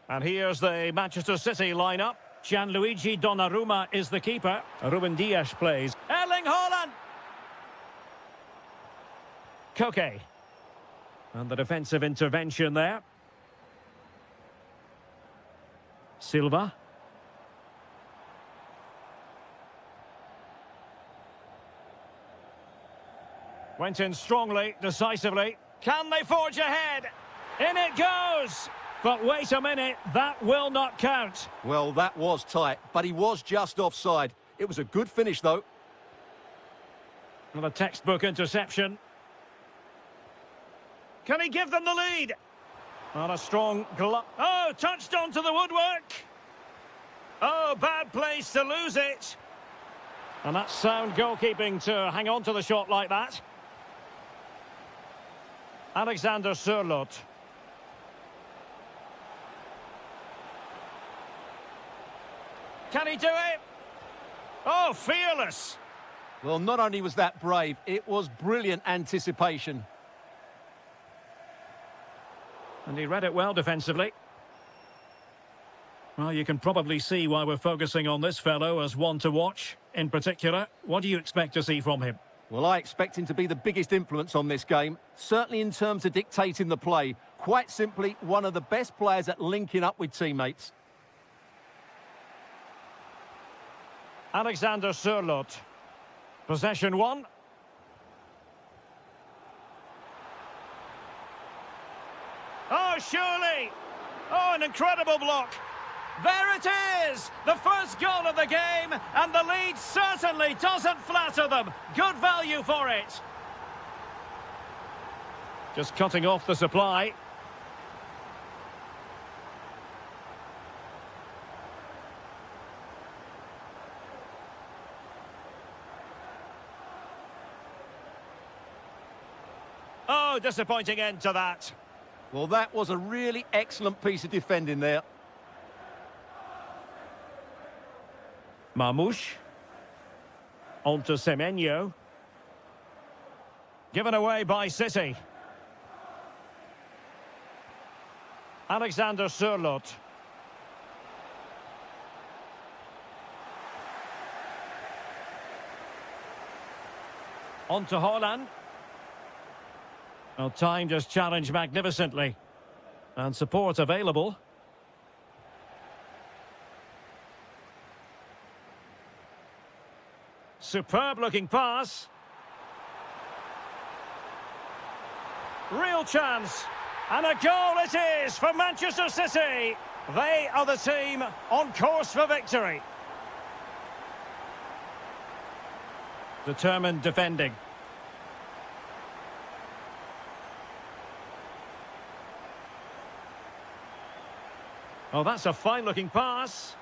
And here's the Manchester City lineup. Gianluigi Donnarumma is the keeper. Ruben Dias plays. Erling Haaland! Koke. And the defensive intervention there. Silva. Went in strongly, decisively. Can they forge ahead? In it goes! But wait a minute, that will not count. Well, that was tight, but he was just offside. It was a good finish, though. And a textbook interception. Can he give them the lead? On a strong glove. Oh, touched onto the woodwork. Oh, bad place to lose it. And that's sound goalkeeping to hang on to the shot like that. Alexander Sørloth. Can he do it? Oh, fearless. Well, not only was that brave, it was brilliant anticipation. And he read it well defensively. Well, you can probably see why we're focusing on this fellow as one to watch. In particular, what do you expect to see from him? Well, I expect him to be the biggest influence on this game, certainly in terms of dictating the play. Quite simply, one of the best players at linking up with teammates. Alexander Sørloth. Possession one. Oh, surely! Oh, an incredible block. There it is! The first goal of the game, and the lead certainly doesn't flatter them. Good value for it. Just cutting off the supply. Oh, disappointing end to that. Well, that was a really excellent piece of defending there. Marmoush. On to Semenyo. Given away by City. Alexander Sørloth. On to Haaland. Well, timed his challenge magnificently. And support available. Superb looking pass. Real chance. And a goal it is for Manchester City. They are the team on course for victory. Determined defending. Oh, that's a fine-looking pass.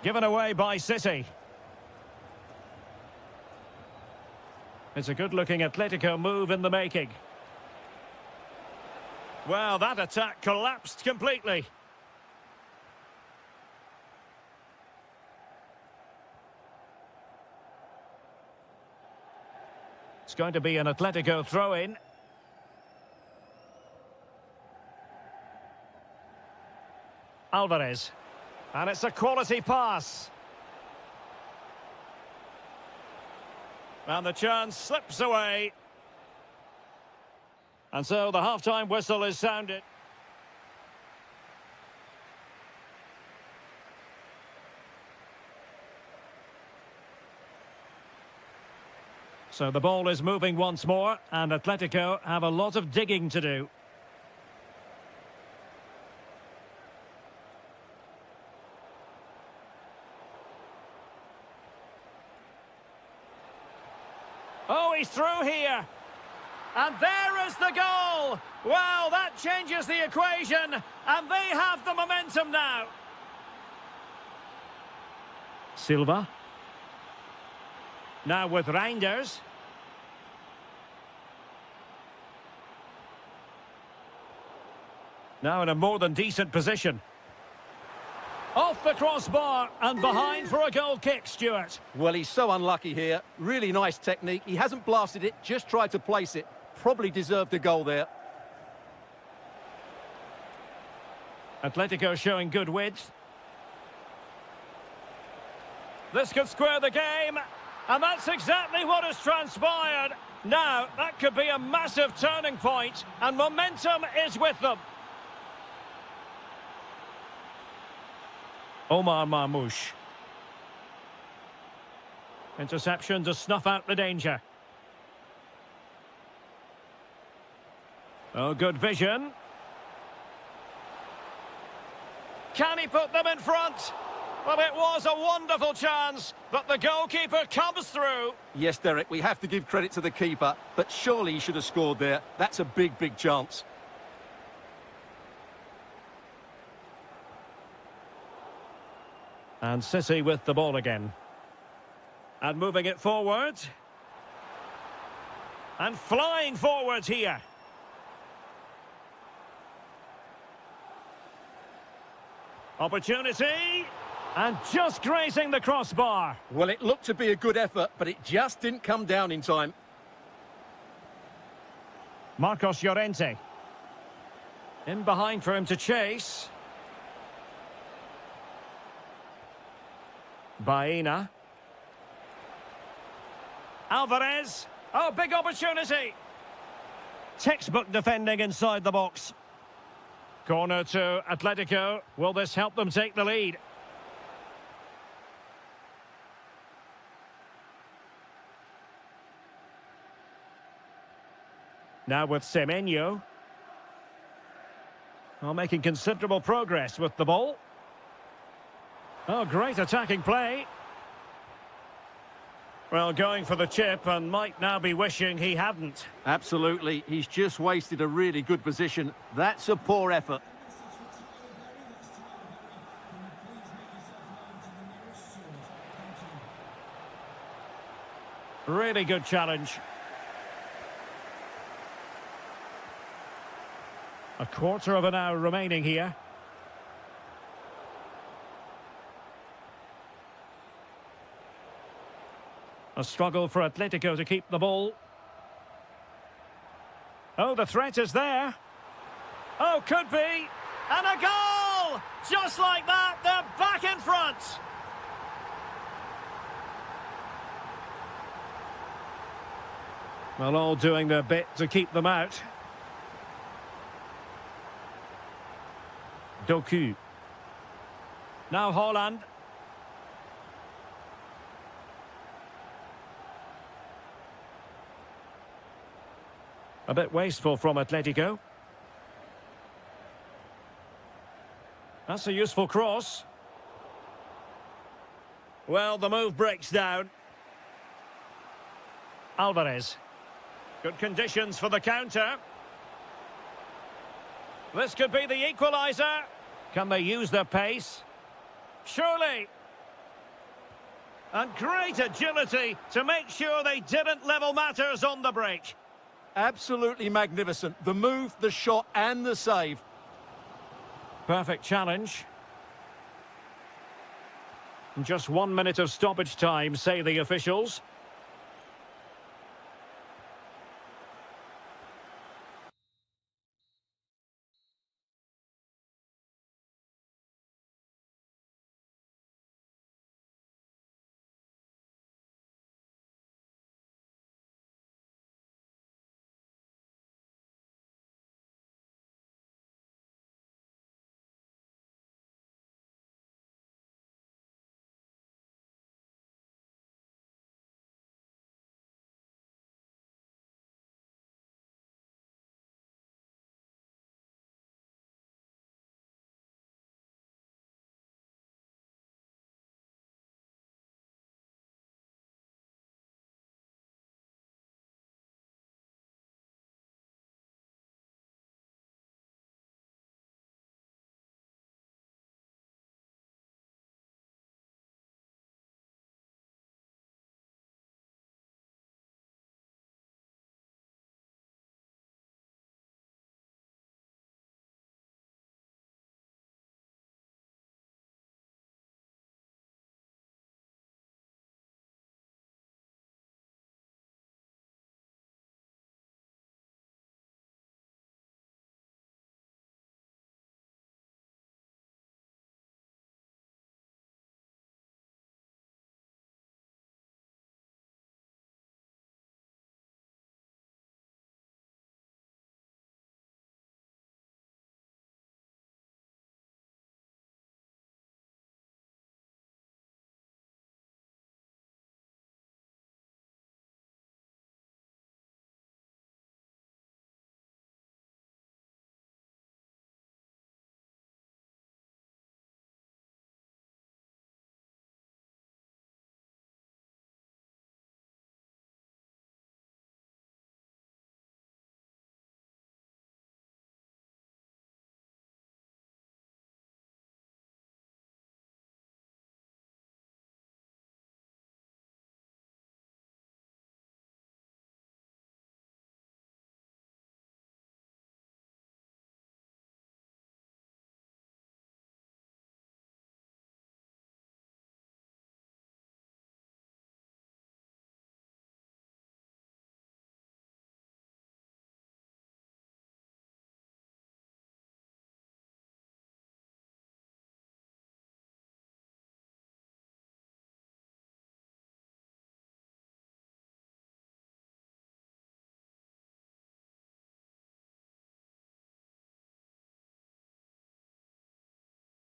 Given away by City. It's a good-looking Atletico move in the making. Well, that attack collapsed completely. It's going to be an Atletico throw-in. Alvarez. And it's a quality pass. And the chance slips away. And so the half-time whistle is sounded. So the ball is moving once more, and Atletico have a lot of digging to do. Oh, he's through here. And there is the goal. Well, that changes the equation, and they have the momentum now. Silva. Now with Reinders. Now in a more than decent position. Off the crossbar and behind for a goal kick, Stuart. Well, he's so unlucky here. Really nice technique. He hasn't blasted it, just tried to place it. Probably deserved a goal there. Atletico showing good width. This could square the game, and that's exactly what has transpired. Now, that could be a massive turning point, and momentum is with them. Omar Marmoush. Interception to snuff out the danger. Oh, good vision. Can he put them in front? Well, it was a wonderful chance, but the goalkeeper comes through. Yes, Derek, we have to give credit to the keeper, but surely he should have scored there. That's a big, big chance. And City with the ball again. And moving it forward. And flying forward here. Opportunity. And just grazing the crossbar. Well, it looked to be a good effort, but it just didn't come down in time. Marcos Llorente. In behind for him to chase. Baena. Alvarez. Oh, big opportunity. Textbook defending inside the box. Corner to Atletico. Will this help them take the lead? Now with Semenyo. Well, making considerable progress with the ball. Oh, great attacking play. Well, going for the chip and might now be wishing he hadn't. Absolutely. He's just wasted a really good position. That's a poor effort. Really good challenge. A quarter of an hour remaining here. A struggle for Atletico to keep the ball. Oh, the threat is there. Oh, could be. And a goal! Just like that, they're back in front. Well, all doing their bit to keep them out. Doku. Now Haaland. A bit wasteful from Atletico. That's a useful cross. Well, the move breaks down. Alvarez. Good conditions for the counter. This could be the equaliser. Can they use their pace? Surely. And great agility to make sure they didn't level matters on the break. Absolutely magnificent. The move, the shot and the save. Perfect challenge. Just 1 minute of stoppage time, say the officials.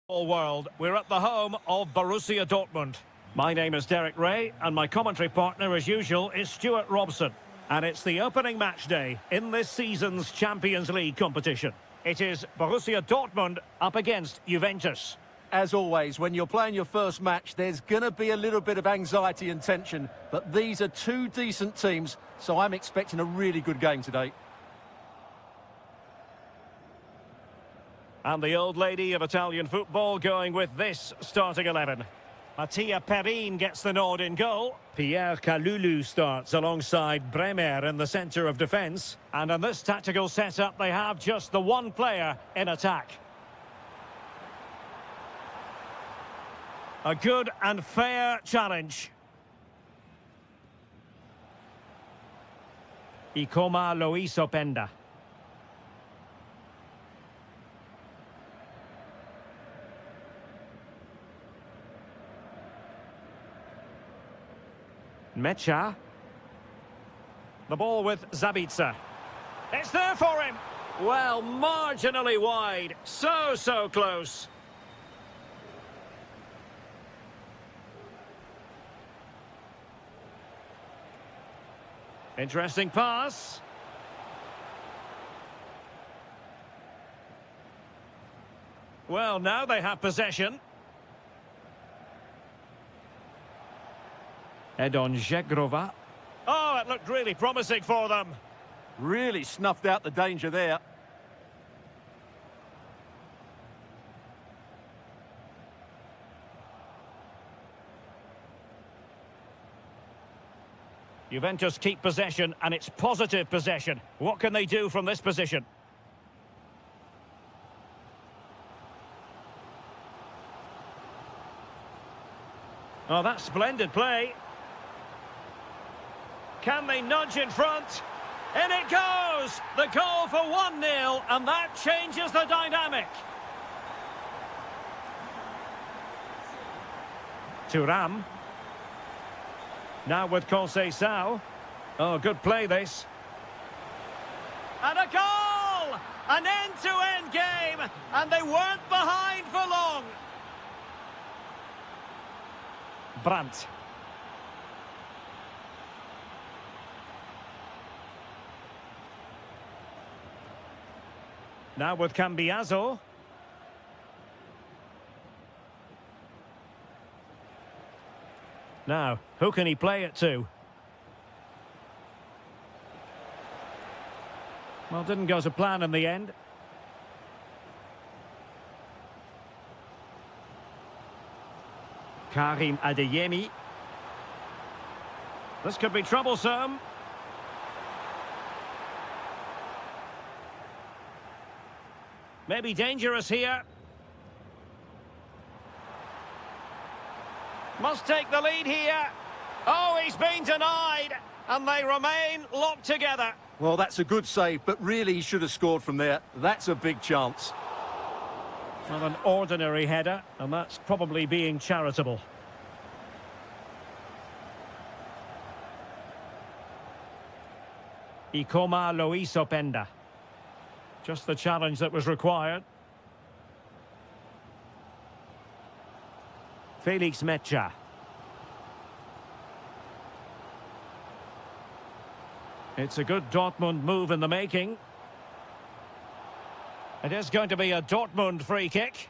World. We're at the home of Borussia Dortmund. My name is Derek Ray, and my commentary partner, as usual, is Stuart Robson. And it's the opening match day in this season's Champions League competition. It is Borussia Dortmund up against Juventus. As always, when you're playing your first match, there's going to be a little bit of anxiety and tension. But these are two decent teams, so I'm expecting a really good game today. And the old lady of Italian football going with this starting 11. Mattia Perin gets the nod in goal. Pierre Kalulu starts alongside Bremer in the centre of defence. And in this tactical setup, they have just the one player in attack. A good and fair challenge. Ikoma Loisopenda. Mecha. The ball with Zabitsa. It's there for him. Well, marginally wide. So close. Interesting pass. Well, now they have possession. Edon Zegrova. Oh, it looked really promising for them. Really snuffed out the danger there. Juventus keep possession, and it's positive possession. What can they do from this position? Oh, that's splendid play. Can they nudge in front? In it goes! The goal for 1-0, and that changes the dynamic. Thuram. Now with Conceição. Oh, good play this. And a goal! An end-to-end game, and they weren't behind for long. Brandt. Now with Cambiaso. Now, who can he play it to? Well, didn't go to plan in the end. Karim Adeyemi. This could be troublesome. Maybe dangerous here. Must take the lead here. Oh, he's been denied. And they remain locked together. Well, that's a good save, but really he should have scored from there. That's a big chance. Not an ordinary header, and that's probably being charitable. Ikoma Loisopenda. Just the challenge that was required. Felix Mecha. It's a good Dortmund move in the making. It is going to be a Dortmund free kick.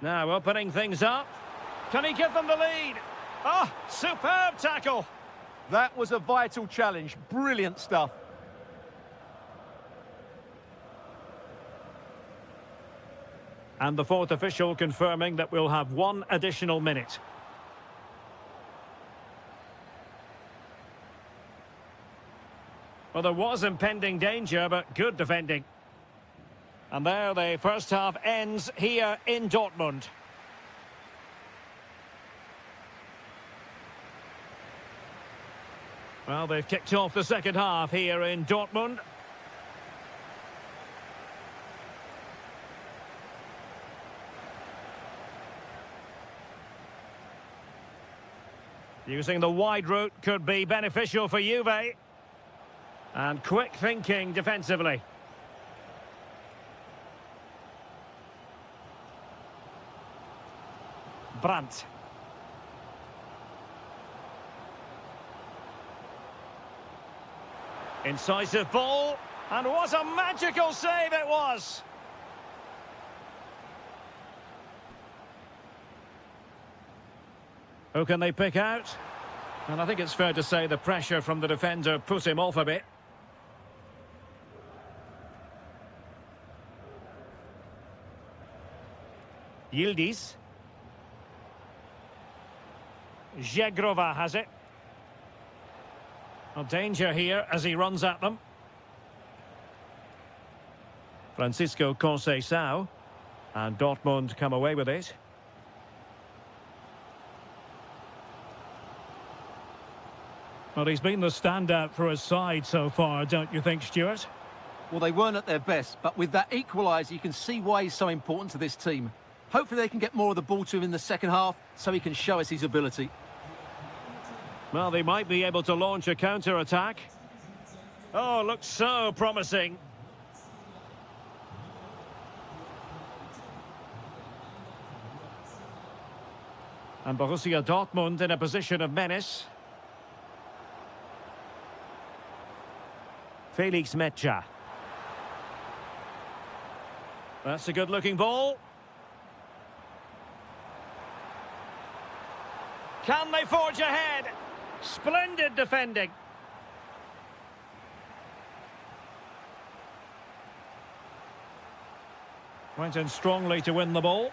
Now opening things up. Can he give them the lead? Oh, superb tackle. That was a vital challenge. Brilliant stuff. And the fourth official confirming that we'll have one additional minute. Well, there was impending danger, but good defending. And there the first half ends here in Dortmund. Well, they've kicked off the second half here in Dortmund. Using the wide route could be beneficial for Juve. And quick thinking defensively. Brandt. Incisive ball. And what a magical save it was! Who can they pick out? And I think it's fair to say the pressure from the defender put him off a bit. Yildiz. Zegrova has it. A danger here as he runs at them. Francisco Conceição. And Dortmund come away with it. Well, he's been the standout for his side so far, don't you think, Stuart? Well, they weren't at their best, but with that equaliser, you can see why he's so important to this team. Hopefully they can get more of the ball to him in the second half so he can show us his ability. Well, they might be able to launch a counter-attack. Oh, looks so promising. And Borussia Dortmund in a position of menace. Felix Mecha. That's a good-looking ball. Can they forge ahead? Splendid defending. Went in strongly to win the ball.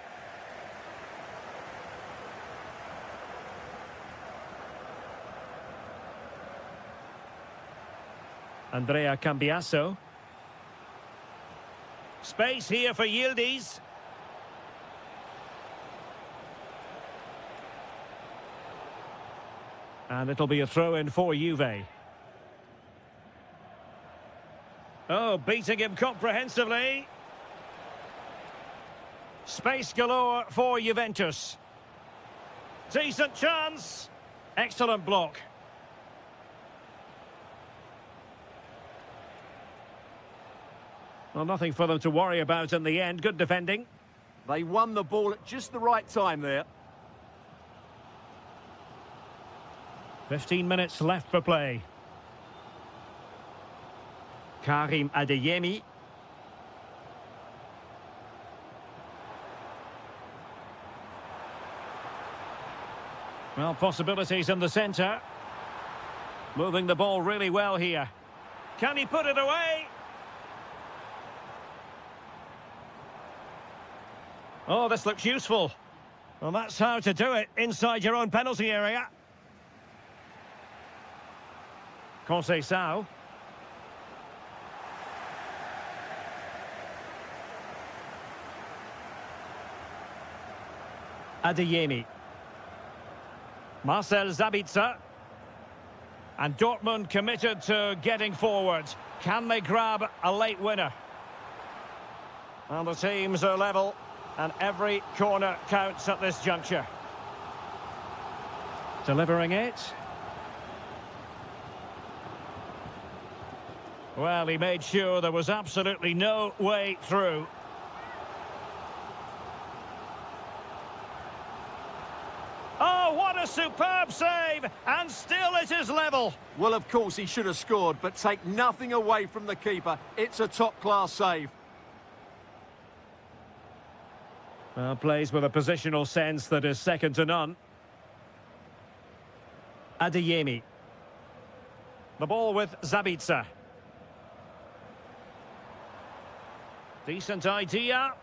Andrea Cambiasso. Space here for Yildiz. And it'll be a throw-in for Juve. Oh, beating him comprehensively. Space galore for Juventus. Decent chance. Excellent block. Well, nothing for them to worry about in the end. Good defending. They won the ball at just the right time there. 15 minutes left for play. Karim Adeyemi. Well, possibilities in the centre. Moving the ball really well here. Can he put it away? Oh, this looks useful. Well, that's how to do it inside your own penalty area. Conceição. Adeyemi. Marcel Sabitzer. And Dortmund committed to getting forward. Can they grab a late winner? Well, the teams are level, and every corner counts at this juncture. Delivering it. Well, he made sure there was absolutely no way through. Oh, what a superb save! And still it is level. Well, of course, he should have scored, but take nothing away from the keeper. It's a top-class save. Well, plays with a positional sense that is second to none. Adeyemi. The ball with Sabitzer. Decent idea.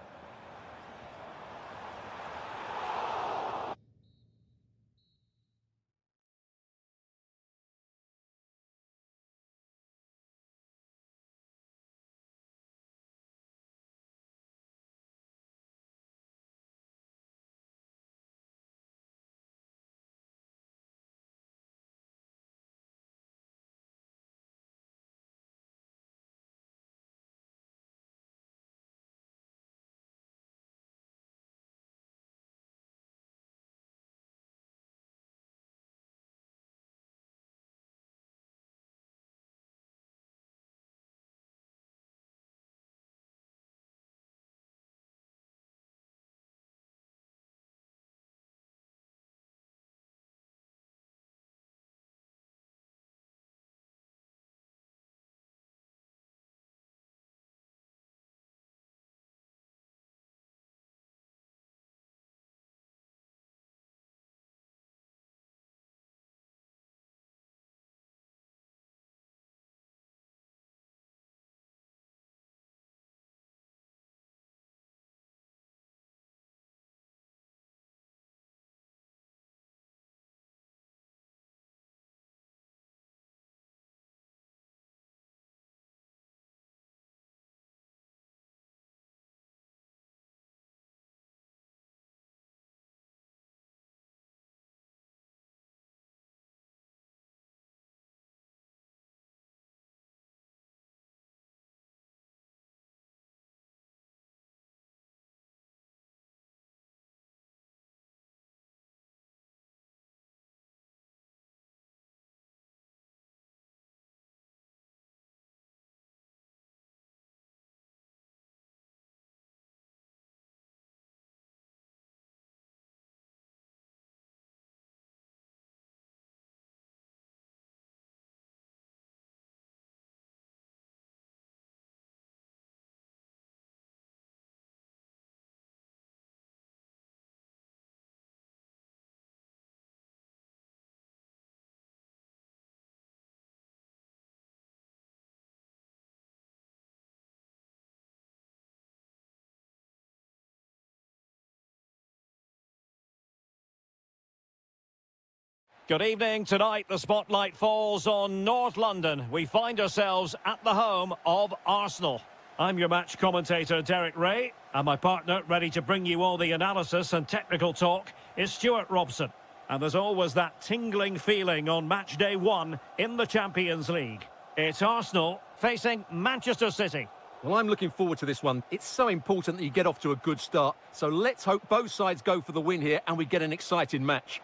Good evening. Tonight, the spotlight falls on North London. We find ourselves at the home of Arsenal. I'm your match commentator, Derek Ray, and my partner, ready to bring you all the analysis and technical talk, is Stuart Robson. And there's always that tingling feeling on match day one in the Champions League. It's Arsenal facing Manchester City. Well, I'm looking forward to this one. It's so important that you get off to a good start. So let's hope both sides go for the win here and we get an exciting match.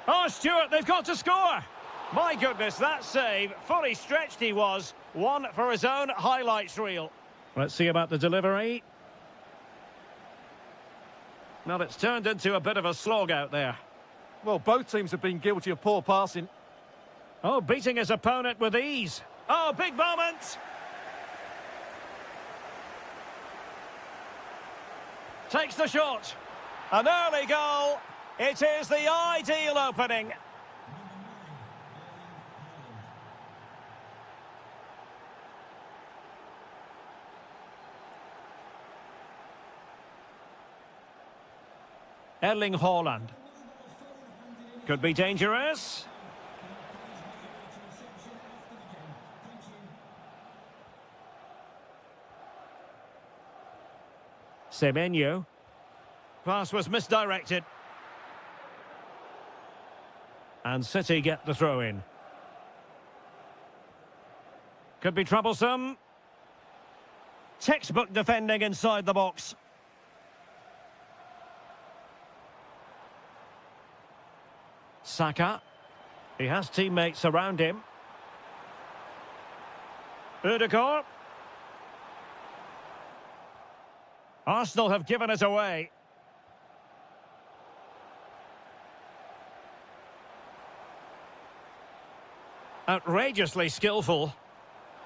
Oh, Stuart, they've got to score! My goodness, that save, fully stretched he was. One for his own highlights reel. Let's see about the delivery. Well, it's turned into a bit of a slog out there. Well, both teams have been guilty of poor passing. Oh, beating his opponent with ease. Oh, big moment! Takes the shot. An early goal. It is the ideal opening. Erling Haaland. Could be dangerous. Semenyo. Pass was misdirected. And City get the throw in. Could be troublesome. Textbook defending inside the box. Saka. He has teammates around him. Ødegaard. Arsenal have given it away. Outrageously skillful.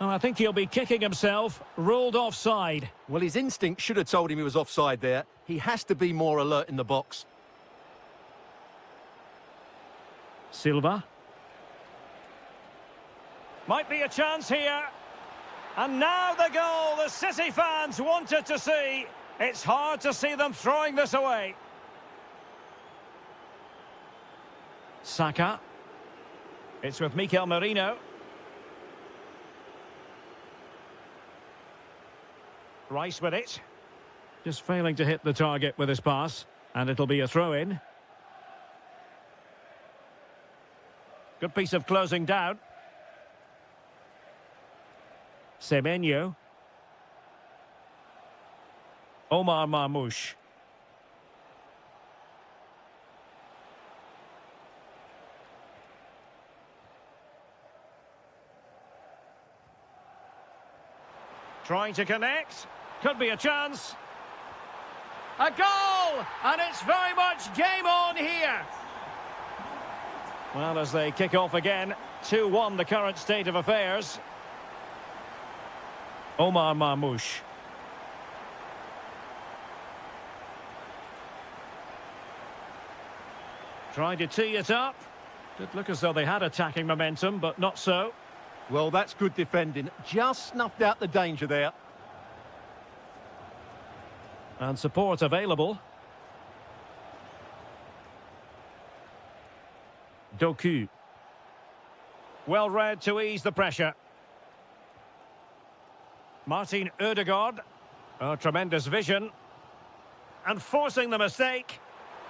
Oh, I think he'll be kicking himself. Ruled offside. Well, his instinct should have told him he was offside there. He has to be more alert in the box. Silva. Might be a chance here. And now the goal the City fans wanted to see. It's hard to see them throwing this away. Saka. It's with Mikel Merino. Rice with it. Just failing to hit the target with his pass. And it'll be a throw-in. Good piece of closing down. Semenyo. Omar Marmoush. Trying to connect. Could be a chance. A goal! And it's very much game on here. Well, as they kick off again, 2-1 the current state of affairs. Omar Marmoush. Trying to tee it up. Did look as though they had attacking momentum, but not so. Well, that's good defending. Just snuffed out the danger there. And support available. Doku. Well read to ease the pressure. Martin Ødegaard. Oh, tremendous vision. And forcing the mistake.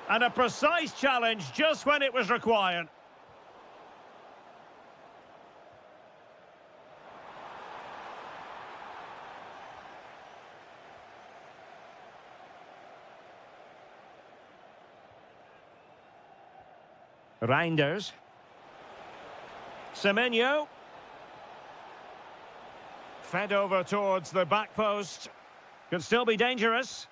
And a precise challenge just when it was required. Reinders. Semenyo. Fed over towards the back post. Could still be dangerous.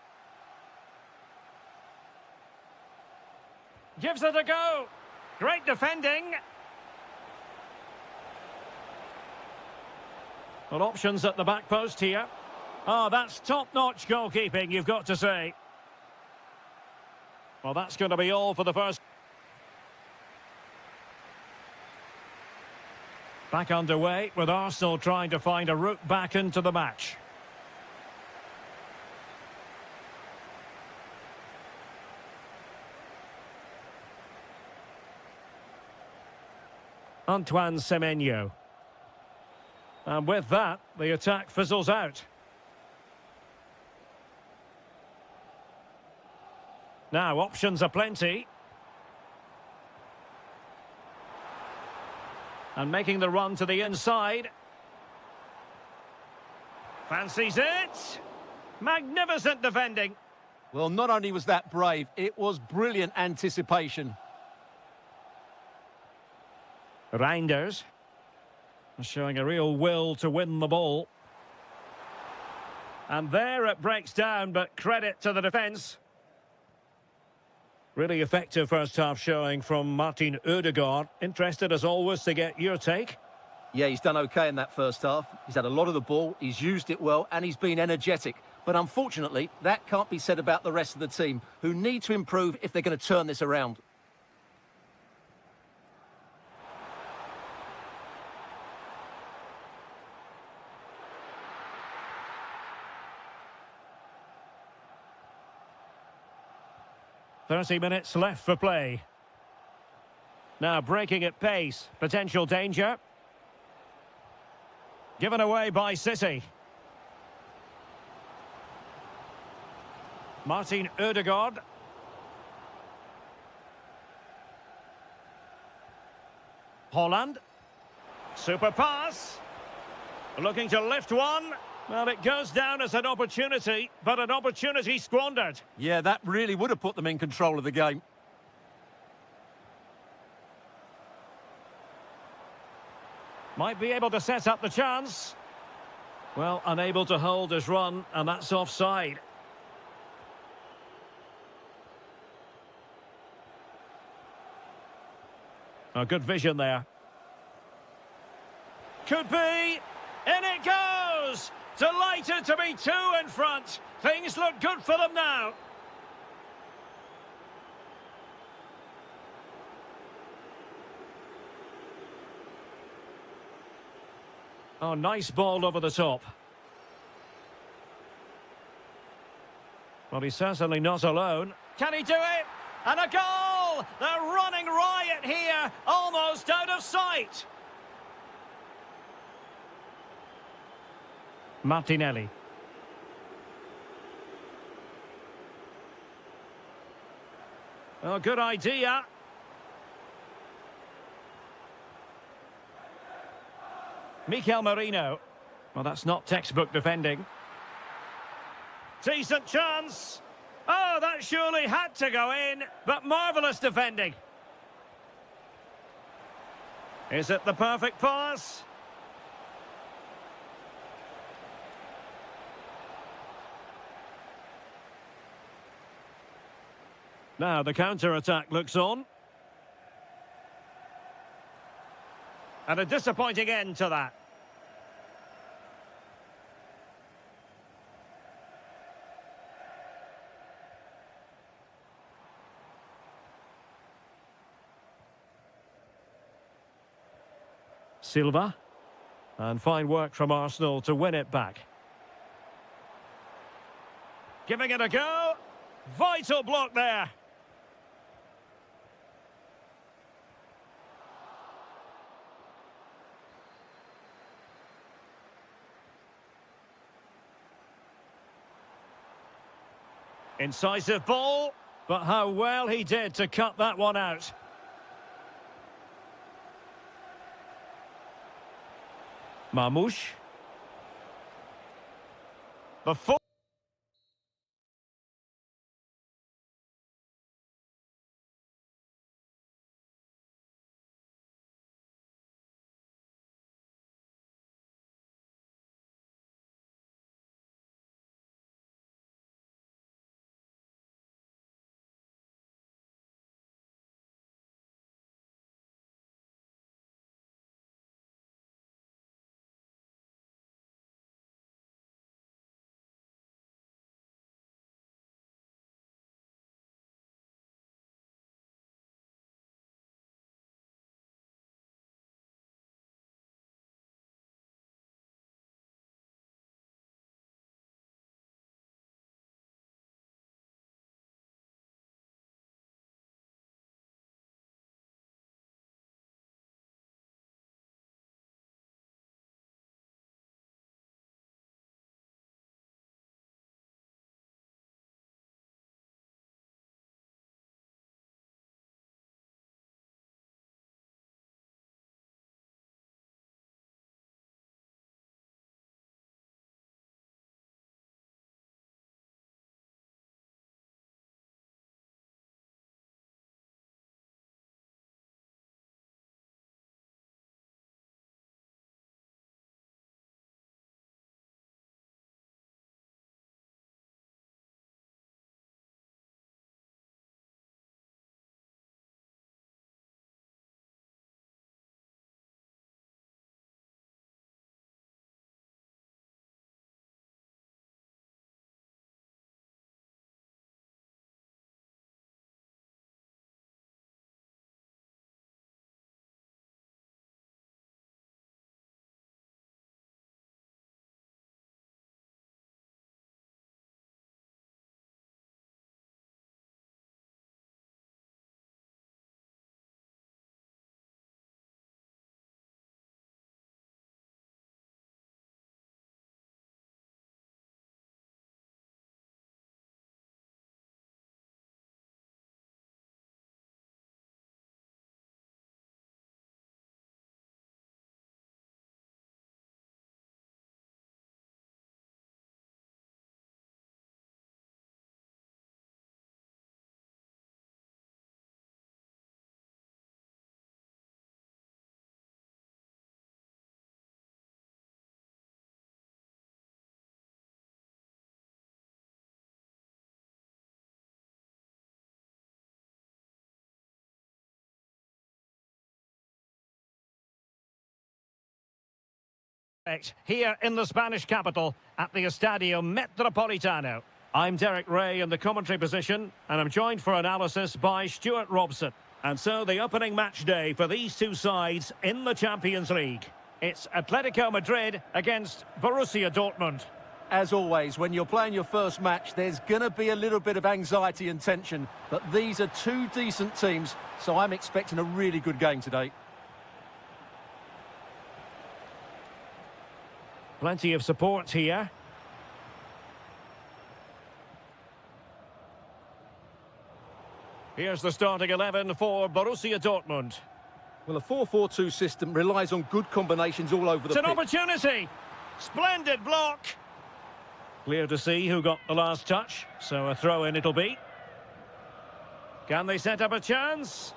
Gives it a go. Great defending. Well, options at the back post here. Oh, that's top-notch goalkeeping, you've got to say. Well, that's going to be all for the first. Back underway with Arsenal trying to find a route back into the match. Antoine Semenyo. And with that, the attack fizzles out. Now, options are plenty. And making the run to the inside. Fancies it. Magnificent defending. Well, not only was that brave, it was brilliant anticipation. Reinders. Showing a real will to win the ball. And there it breaks down, but credit to the defence. Really effective first half showing from Martin Ødegaard. Interested as always to get your take. Yeah, he's done okay in that first half. He's had a lot of the ball, he's used it well, and he's been energetic. But unfortunately, that can't be said about the rest of the team, who need to improve if they're going to turn this around. .30 left for play. Now breaking at pace. Potential danger. Given away by City. Martin Ødegaard. Holland. Super pass. Looking to lift one. Well, it goes down as an opportunity, but an opportunity squandered. Yeah, that really would have put them in control of the game. Might be able to set up the chance. Well, unable to hold his run, and that's offside. Oh, good vision there. Could be. In it goes! Delighted to be two in front. Things look good for them now. Oh, nice ball over the top. Well, he's certainly not alone. Can he do it? And a goal! They're running riot here, almost out of sight. Martinelli. Oh, good idea. Mikel Merino. Well, that's not textbook defending. Decent chance. Oh, that surely had to go in, but marvellous defending. Is it the perfect pass? Now the counter-attack looks on. And a disappointing end to that. Silva. And fine work from Arsenal to win it back. Giving it a go. Vital block there. Incisive ball, but how well he did to cut that one out. Marmoush. The Here in the Spanish capital at the Estadio Metropolitano. I'm Derek Ray in the commentary position, and I'm joined for analysis by Stuart Robson. And so the opening match day for these two sides in the Champions League. It's Atletico Madrid against Borussia Dortmund. As always, when you're playing your first match, there's going to be a little bit of anxiety and tension. But these are two decent teams, so I'm expecting a really good game today. Plenty of support here. Here's the starting 11 for Borussia Dortmund. Well, a 4-4-2 system relies on good combinations all over the pitch. It's an pitch. Opportunity! Splendid block! Clear to see who got the last touch, so a throw-in it'll be. Can they set up a chance?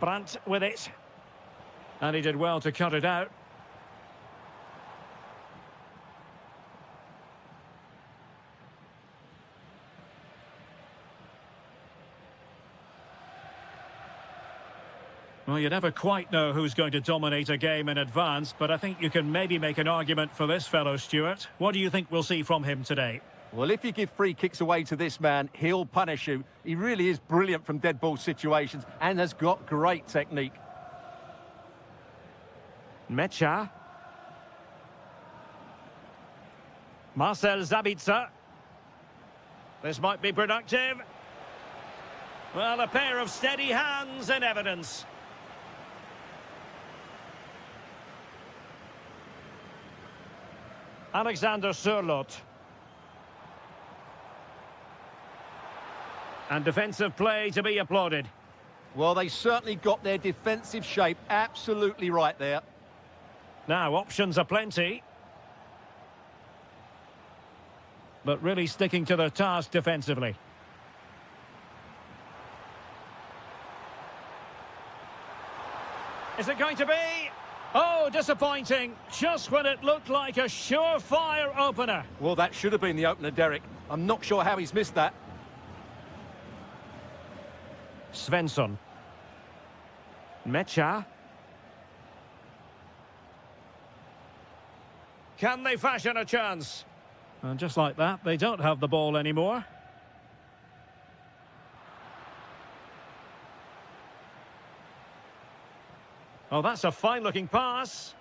Brandt with it. And he did well to cut it out. Well, you never quite know who's going to dominate a game in advance, but I think you can maybe make an argument for this fellow, Stuart. What do you think we'll see from him today? Well, if you give free kicks away to this man, he'll punish you. He really is brilliant from dead ball situations and has got great technique. Mecha. Marcel Sabitzer. This might be productive. Well, a pair of steady hands in evidence. Alexander Sørloth. And defensive play to be applauded. Well, they certainly got their defensive shape absolutely right there. Now, options are plenty. But really sticking to their task defensively. Is it going to be? Oh, disappointing. Just when it looked like a surefire opener. Well, that should have been the opener, Derek. I'm not sure how he's missed that. Svensson. Mecha. Can they fashion a chance? And just like that, they don't have the ball anymore. Oh, that's a fine-looking pass.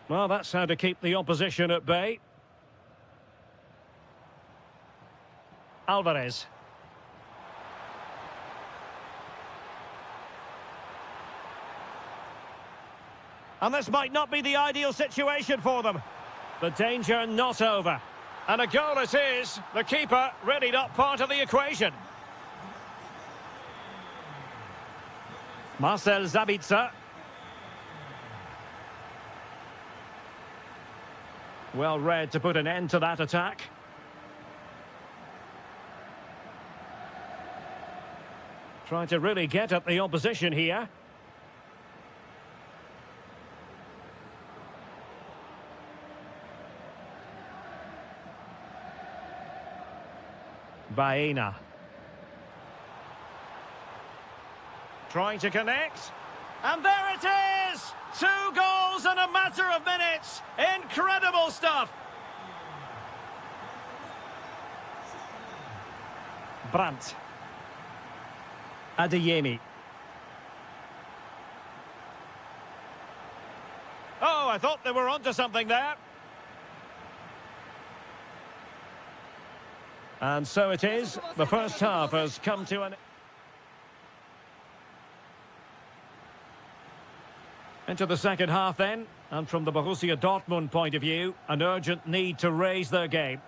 Well, that's how to keep the opposition at bay. Alvarez. And this might not be the ideal situation for them. The danger not over. And a goal it is. The keeper really not part of the equation. Marcel Sabitzer. Well read to put an end to that attack. Trying to really get at the opposition here. Baena. Trying to connect. And there it is! 2 goals in a matter of minutes. Incredible stuff. Brandt. Adeyemi. Oh, I thought they were onto something there. And so it is. The first half has come to an... Into the second half then. And from the Borussia Dortmund point of view, an urgent need to raise their game.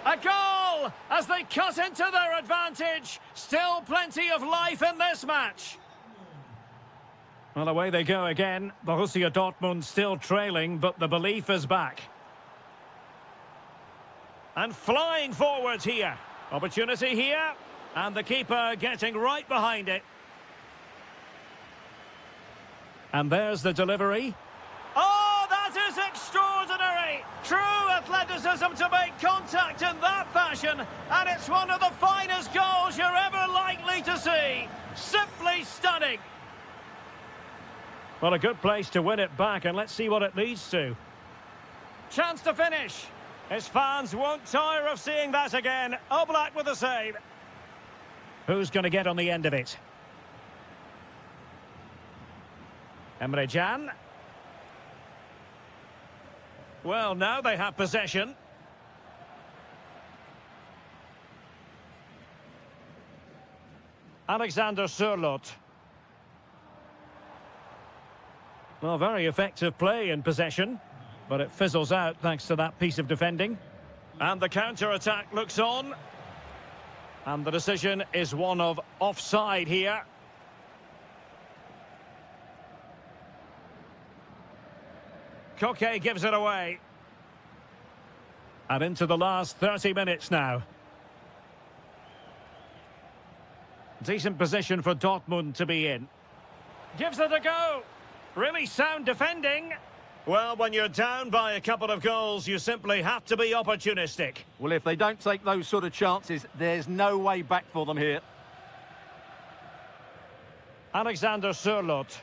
A goal as they cut into their advantage. Still plenty of life in this match. Well, away they go again. Borussia Dortmund still trailing, but the belief is back. And flying forwards here. Opportunity here. And the keeper getting right behind it. And there's the delivery. Oh, that is extraordinary! True athleticism to make contact in that fashion, and it's one of the finest goals you're ever likely to see. Simply stunning. Well, a good place to win it back, and let's see what it leads to. Chance to finish. His fans won't tire of seeing that again. Oblak with the save. Who's going to get on the end of it? Emre Can. Well, now they have possession. Alexander Sørloth. Well, very effective play in possession, but it fizzles out thanks to that piece of defending. And the counter-attack looks on. And the decision is one of offside here. Koke gives it away. And into the last 30 minutes now. Decent position for Dortmund to be in. Gives it a go. Really sound defending. Well, when you're down by a couple of goals, you simply have to be opportunistic. Well, if they don't take those sort of chances, there's no way back for them here. Alexander Sørloth.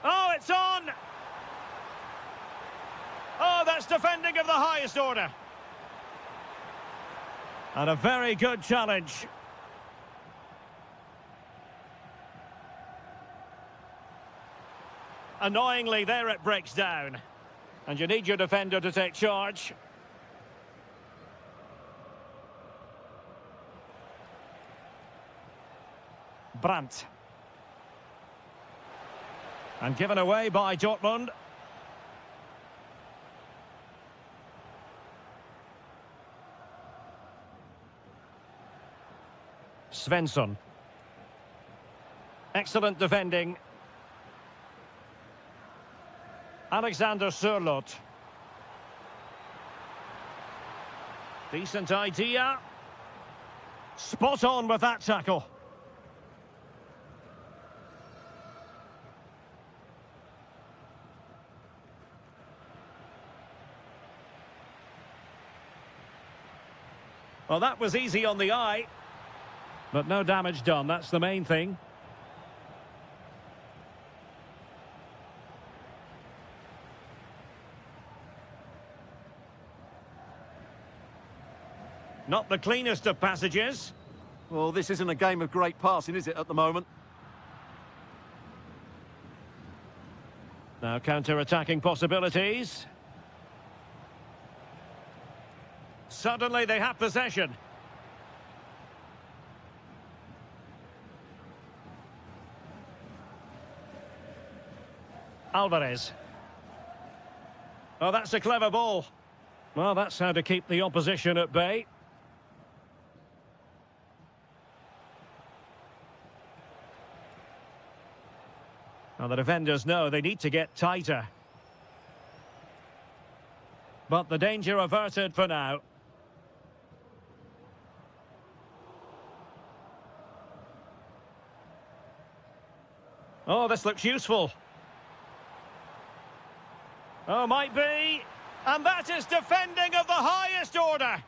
Oh, it's on! Oh, that's defending of the highest order. And a very good challenge. Annoyingly, there it breaks down. And you need your defender to take charge. Brandt. And given away by Dortmund. Svensson. Excellent defending. Alexander Sørloth. Decent idea. Spot on with that tackle. Well, that was easy on the eye. But no damage done, that's the main thing. Not the cleanest of passages. Well, this isn't a game of great passing, is it, at the moment? Now counter-attacking possibilities. Suddenly they have possession. Alvarez. Oh, that's a clever ball. Well, that's how to keep the opposition at bay. Now, the defenders know they need to get tighter. But the danger averted for now. Oh, this looks useful. Oh, might be. And that is defending of the highest order.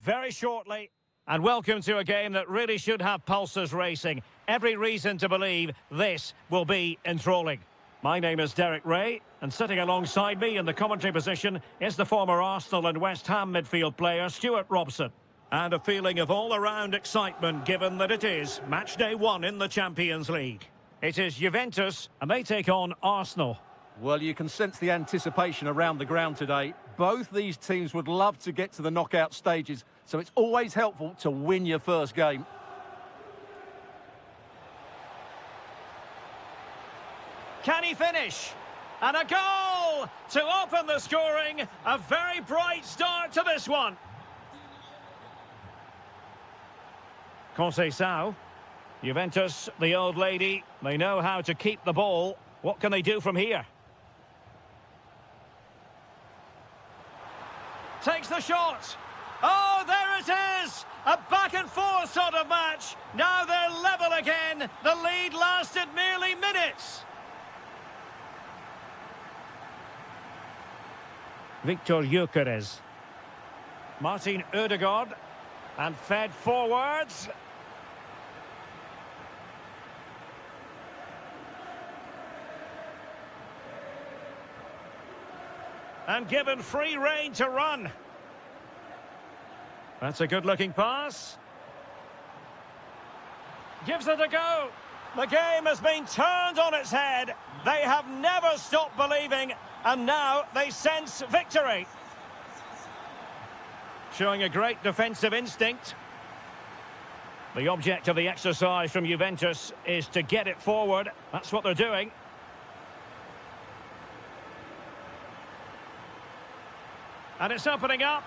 very shortly. And welcome to a game that really should have pulses racing. Every reason to believe this will be enthralling. My name is Derek Ray, and sitting alongside me in the commentary position is the former Arsenal and West Ham midfield player Stuart Robson. And a feeling of all-around excitement given that it is match day 1 in the Champions League. It is Juventus, and they take on Arsenal. Well, you can sense the anticipation around the ground today. Both these teams would love to get to the knockout stages, so it's always helpful to win your first game. Can he finish? And a goal to open the scoring. A very bright start to this one. Conceição. Juventus, the old lady, they know how to keep the ball. What can they do from here? Takes the shot. Oh, there it is! A back-and-forth sort of match. Now they're level again. The lead lasted merely minutes. Victor Gyökeres. Martin Ødegaard. And fed forwards. And given free rein to run. That's a good-looking pass. Gives it a go. The game has been turned on its head. They have never stopped believing, and now they sense victory. Showing a great defensive instinct. The object of the exercise from Juventus is to get it forward. That's what they're doing. And it's opening up.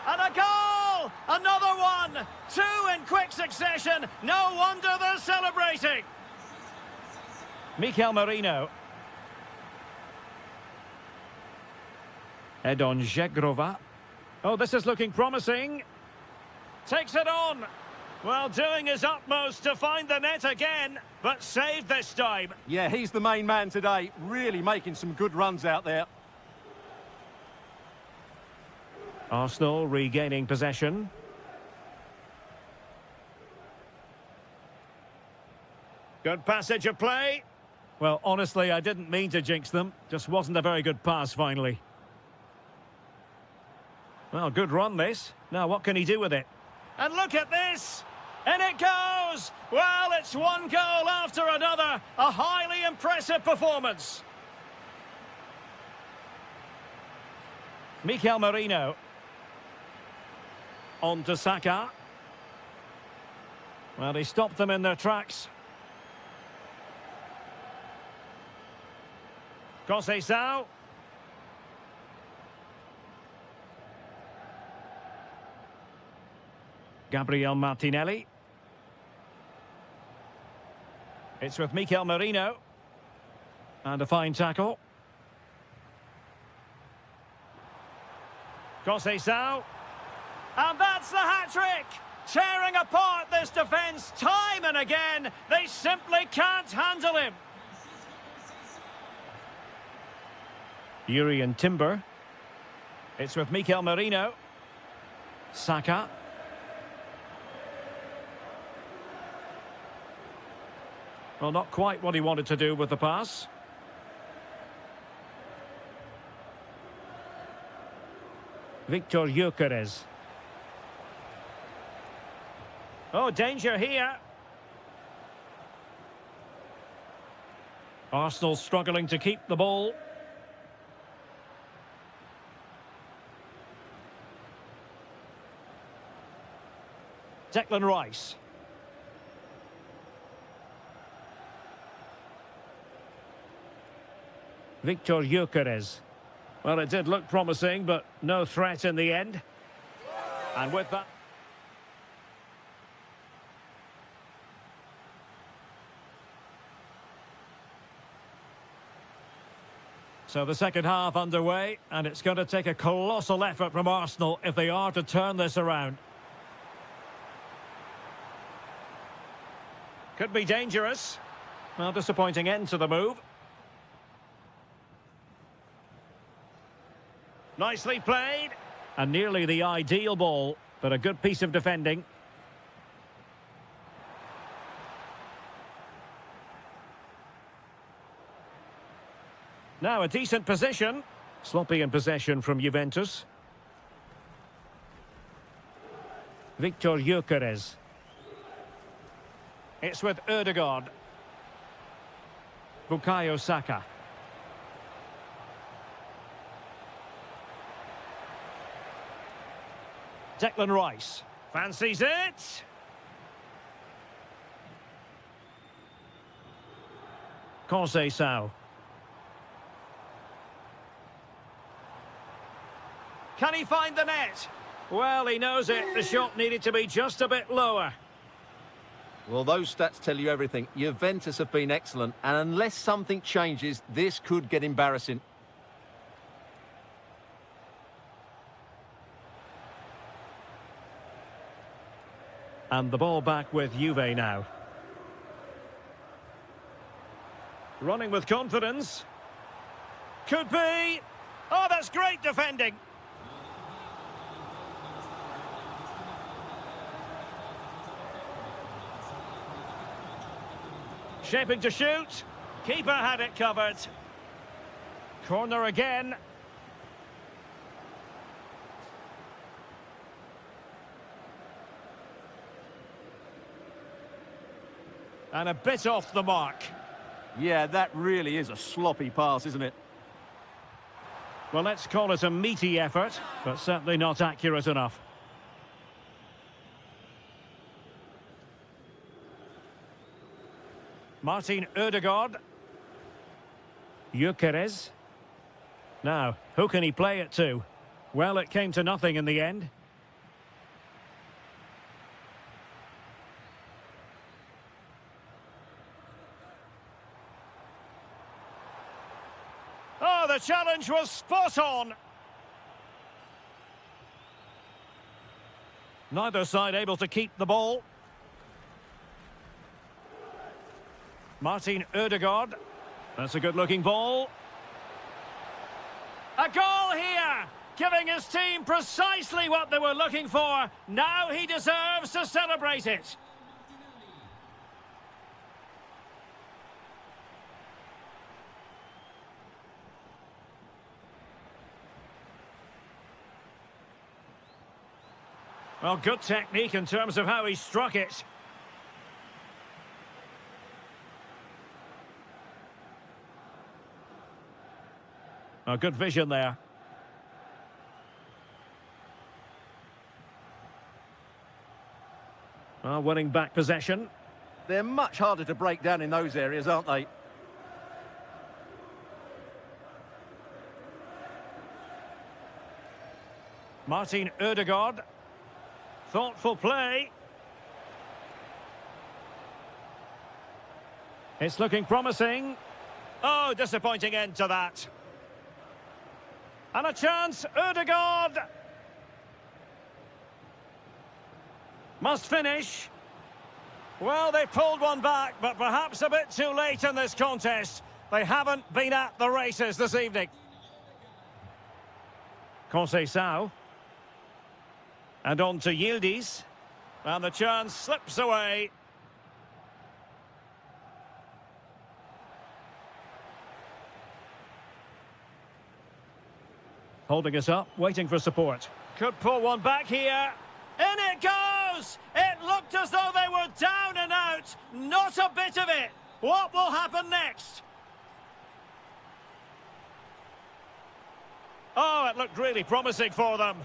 And a goal! Another one! 2 in quick succession. No wonder they're celebrating. Mikel Merino. Edon Žegrova. Oh, this is looking promising. Takes it on. Well, doing his utmost to find the net again, but saved this time. Yeah, he's the main man today. Really making some good runs out there. Arsenal regaining possession. Good passage of play. Well, honestly, I didn't mean to jinx them. Just wasn't a very good pass, finally. Well, good run, this. Now, what can he do with it? And look at this! And it goes! Well, it's one goal after another. A highly impressive performance. Mikel Merino. On to Saka. Well, he stopped them in their tracks. Conceição. Gabriel Martinelli. It's with Mikel Merino. And a fine tackle. Conceição. And that's the hat-trick! Tearing apart this defence time and again. They simply can't handle him. Urian Timber. It's with Mikel Merino. Saka. Well, not quite what he wanted to do with the pass. Victor Gyökeres. Oh, danger here. Arsenal struggling to keep the ball. Declan Rice. Victor Gyökeres. Well, it did look promising, but no threat in the end. And with that... So the second half underway, and it's going to take a colossal effort from Arsenal if they are to turn this around. Could be dangerous. Well, disappointing end to the move. Nicely played. And nearly the ideal ball, But a good piece of defending. Now a decent position. Sloppy in possession from Juventus. Victor Gyökeres. It's with Ødegaard. Bukayo Saka. Declan Rice. Fancies it. Conceição. Can he find the net? Well, he knows it. The shot needed to be just a bit lower. Well, those stats tell you everything. Juventus have been excellent, and unless something changes, this could get embarrassing. And the ball back with Juve now. Running with confidence. Could be. Oh, that's great defending. Shaping to shoot. Keeper had it covered. Corner again. And a bit off the mark. Yeah, that really is a sloppy pass, isn't it? Well, let's call it a meaty effort, but certainly not accurate enough. Martin Ødegaard. Gyökeres. Now, who can he play it to? Well, it came to nothing in the end. Oh, the challenge was spot on. Neither side able to keep the ball. Martin Ødegaard. That's a good-looking ball. A goal here! Giving his team precisely what they were looking for. Now he deserves to celebrate it. Well, good technique in terms of how he struck it. Oh, good vision there. Well, winning back possession. They're much harder to break down in those areas, aren't they? Martin Ødegaard. Thoughtful play. It's looking promising. Oh, disappointing end to that. And a chance, Ødegaard. Must finish. Well, they pulled one back, but perhaps a bit too late in this contest. They haven't been at the races this evening. Conceição. And on to Yildiz. And the chance slips away. Holding us up, waiting for support. Could pull one back here. In it goes! It looked as though they were down and out. Not a bit of it. What will happen next? Oh, it looked really promising for them.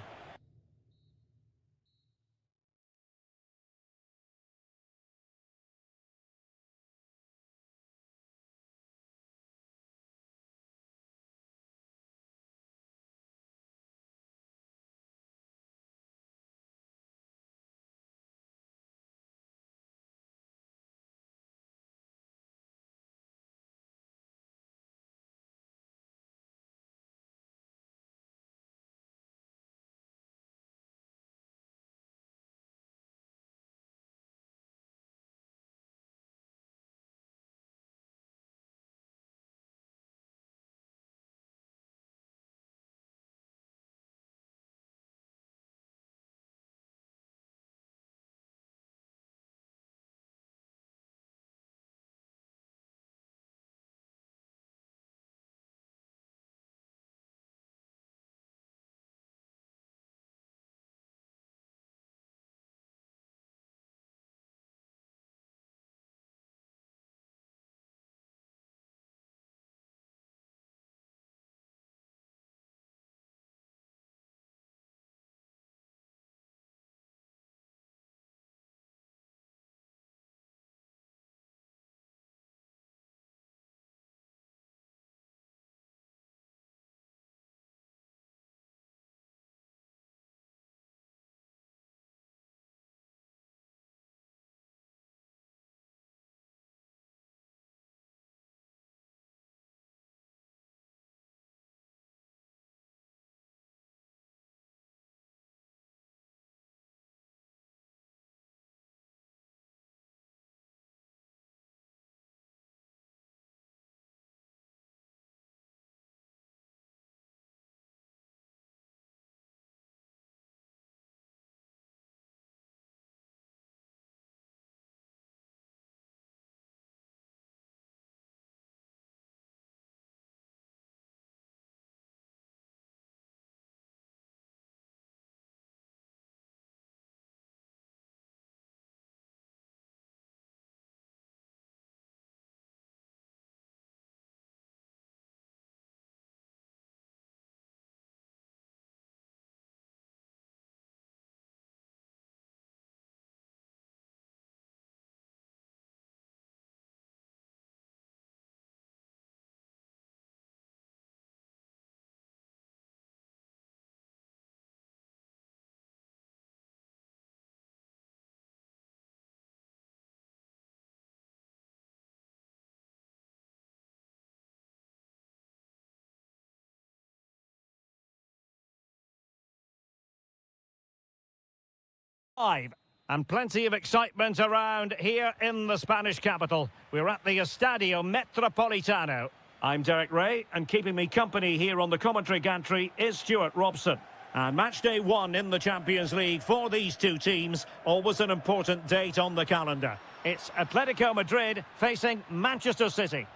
Live. And plenty of excitement around here in the Spanish capital. We're at the Estadio Metropolitano. I'm Derek Ray, and keeping me company here on the commentary gantry is Stuart Robson. And match day 1 in the Champions League for these two teams, always an important date on the calendar. It's Atletico Madrid facing Manchester City.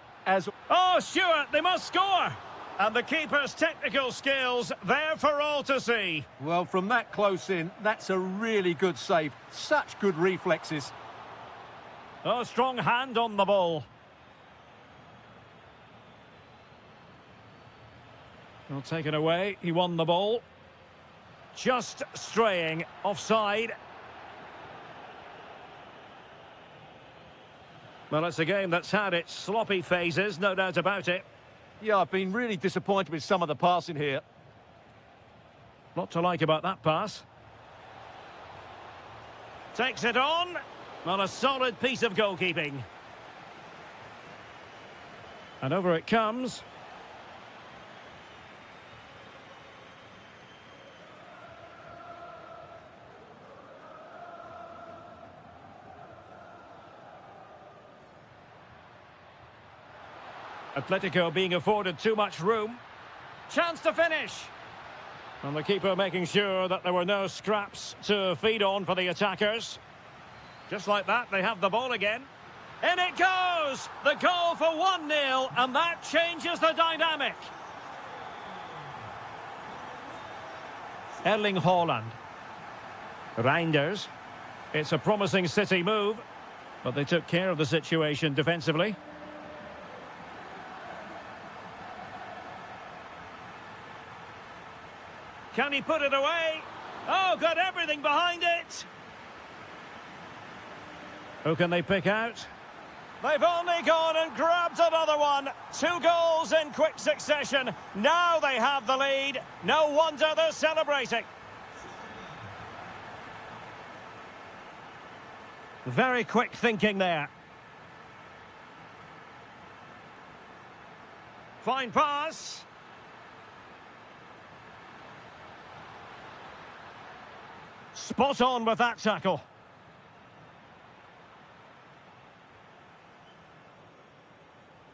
Oh, Stuart, they must score! And the keeper's technical skills there for all to see. Well, from that close in, that's a really good save. Such good reflexes. Oh, strong hand on the ball. Well, taken away. He won the ball. Just straying offside. Well, it's a game that's had its sloppy phases, no doubt about it. Yeah, I've been really disappointed with some of the passing here. Lot to like about that pass. Takes it on. Well, a solid piece of goalkeeping. And over it comes. Atletico being afforded too much room. Chance to finish. And the keeper making sure that there were no scraps to feed on for the attackers. Just like that, they have the ball again. In it goes! The goal for 1-0, and that changes the dynamic. Erling Haaland. Reinders. It's a promising City move, but they took care of the situation defensively. Can he put it away? Oh, got everything behind it. Who can they pick out? They've only gone and grabbed another one. 2 goals in quick succession. Now they have the lead. No wonder they're celebrating. Very quick thinking there. Fine pass. Spot on with that tackle.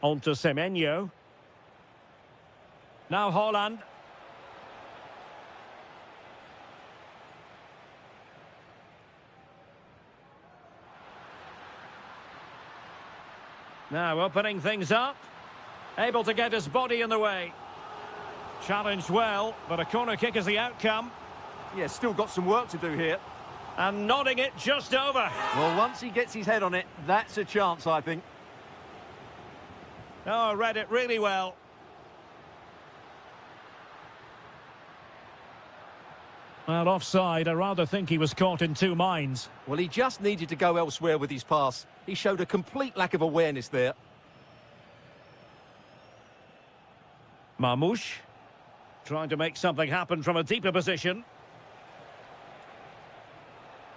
On to Semenyo. Now Haaland. Now opening things up. Able to get his body in the way. Challenged well, but a corner kick is the outcome. Yeah, still got some work to do here. And nodding it just over. Well, once he gets his head on it, that's a chance, I think. Oh, read it really well. Well, offside, I rather think he was caught in two minds. Well, he just needed to go elsewhere with his pass. He showed a complete lack of awareness there. Marmoush. Trying to make something happen from a deeper position.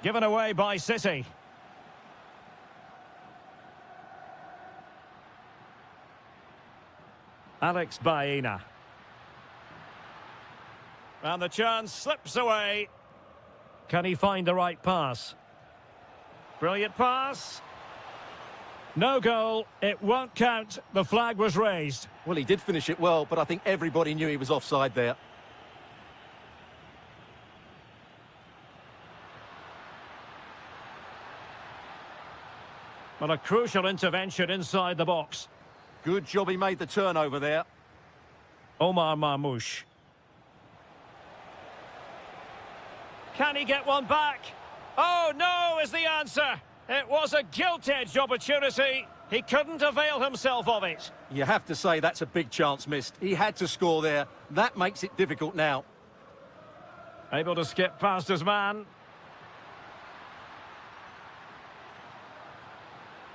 Given away by City. Alex Baena. And the chance slips away. Can he find the right pass? Brilliant pass. No goal. It won't count. The flag was raised. Well, he did finish it well, but I think everybody knew he was offside there. Well, a crucial intervention inside the box. Good job he made the turnover there. Omar Marmoush. Can he get one back? Oh, no is the answer. It was a gilt-edged opportunity. He couldn't avail himself of it. You have to say that's a big chance missed. He had to score there. That makes it difficult now. Able to skip past his man.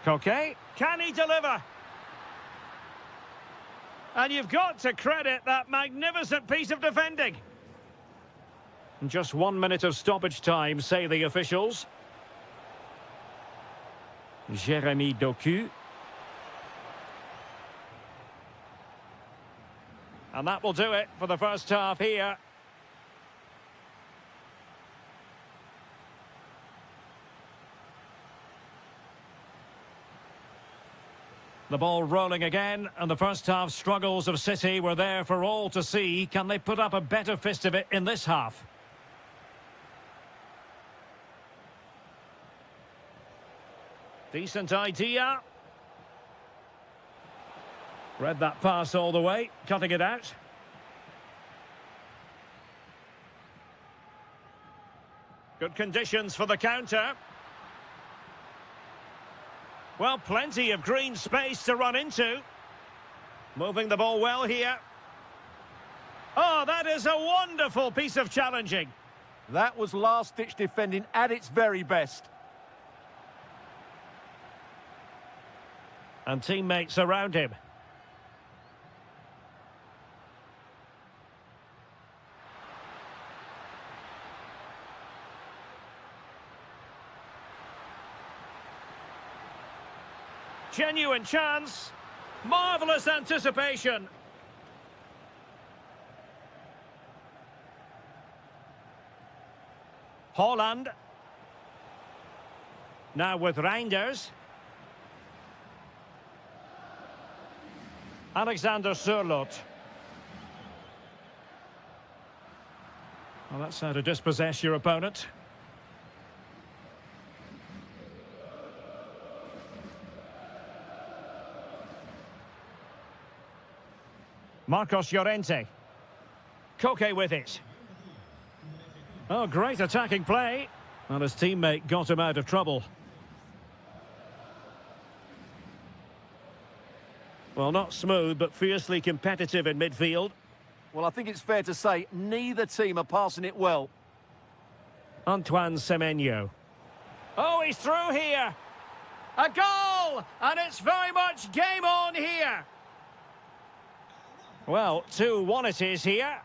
Koke, can he deliver? And you've got to credit that magnificent piece of defending. Just 1 minute of stoppage time, say the officials. Jérémy Doku. And that will do it for the first half here. The ball rolling again, and the first half struggles of City were there for all to see. Can they put up a better fist of it in this half? Decent idea. Read that pass all the way, cutting it out. Good conditions for the counter. Well, plenty of green space to run into. Moving the ball well here. Oh, that is a wonderful piece of challenging. That was last-ditch defending at its very best. And teammates around him. Genuine chance. Marvellous anticipation. Holland. Now with Reinders. Alexander Sørloth. Well, that's how to dispossess your opponent. Marcos Llorente. Koke with it. Oh, great attacking play. And his teammate got him out of trouble. Well, not smooth, but fiercely competitive in midfield. Well, I think it's fair to say neither team are passing it well. Antoine Semenyo. Oh, he's through here. A goal! And it's very much game on here. Well, 2-1 it is here.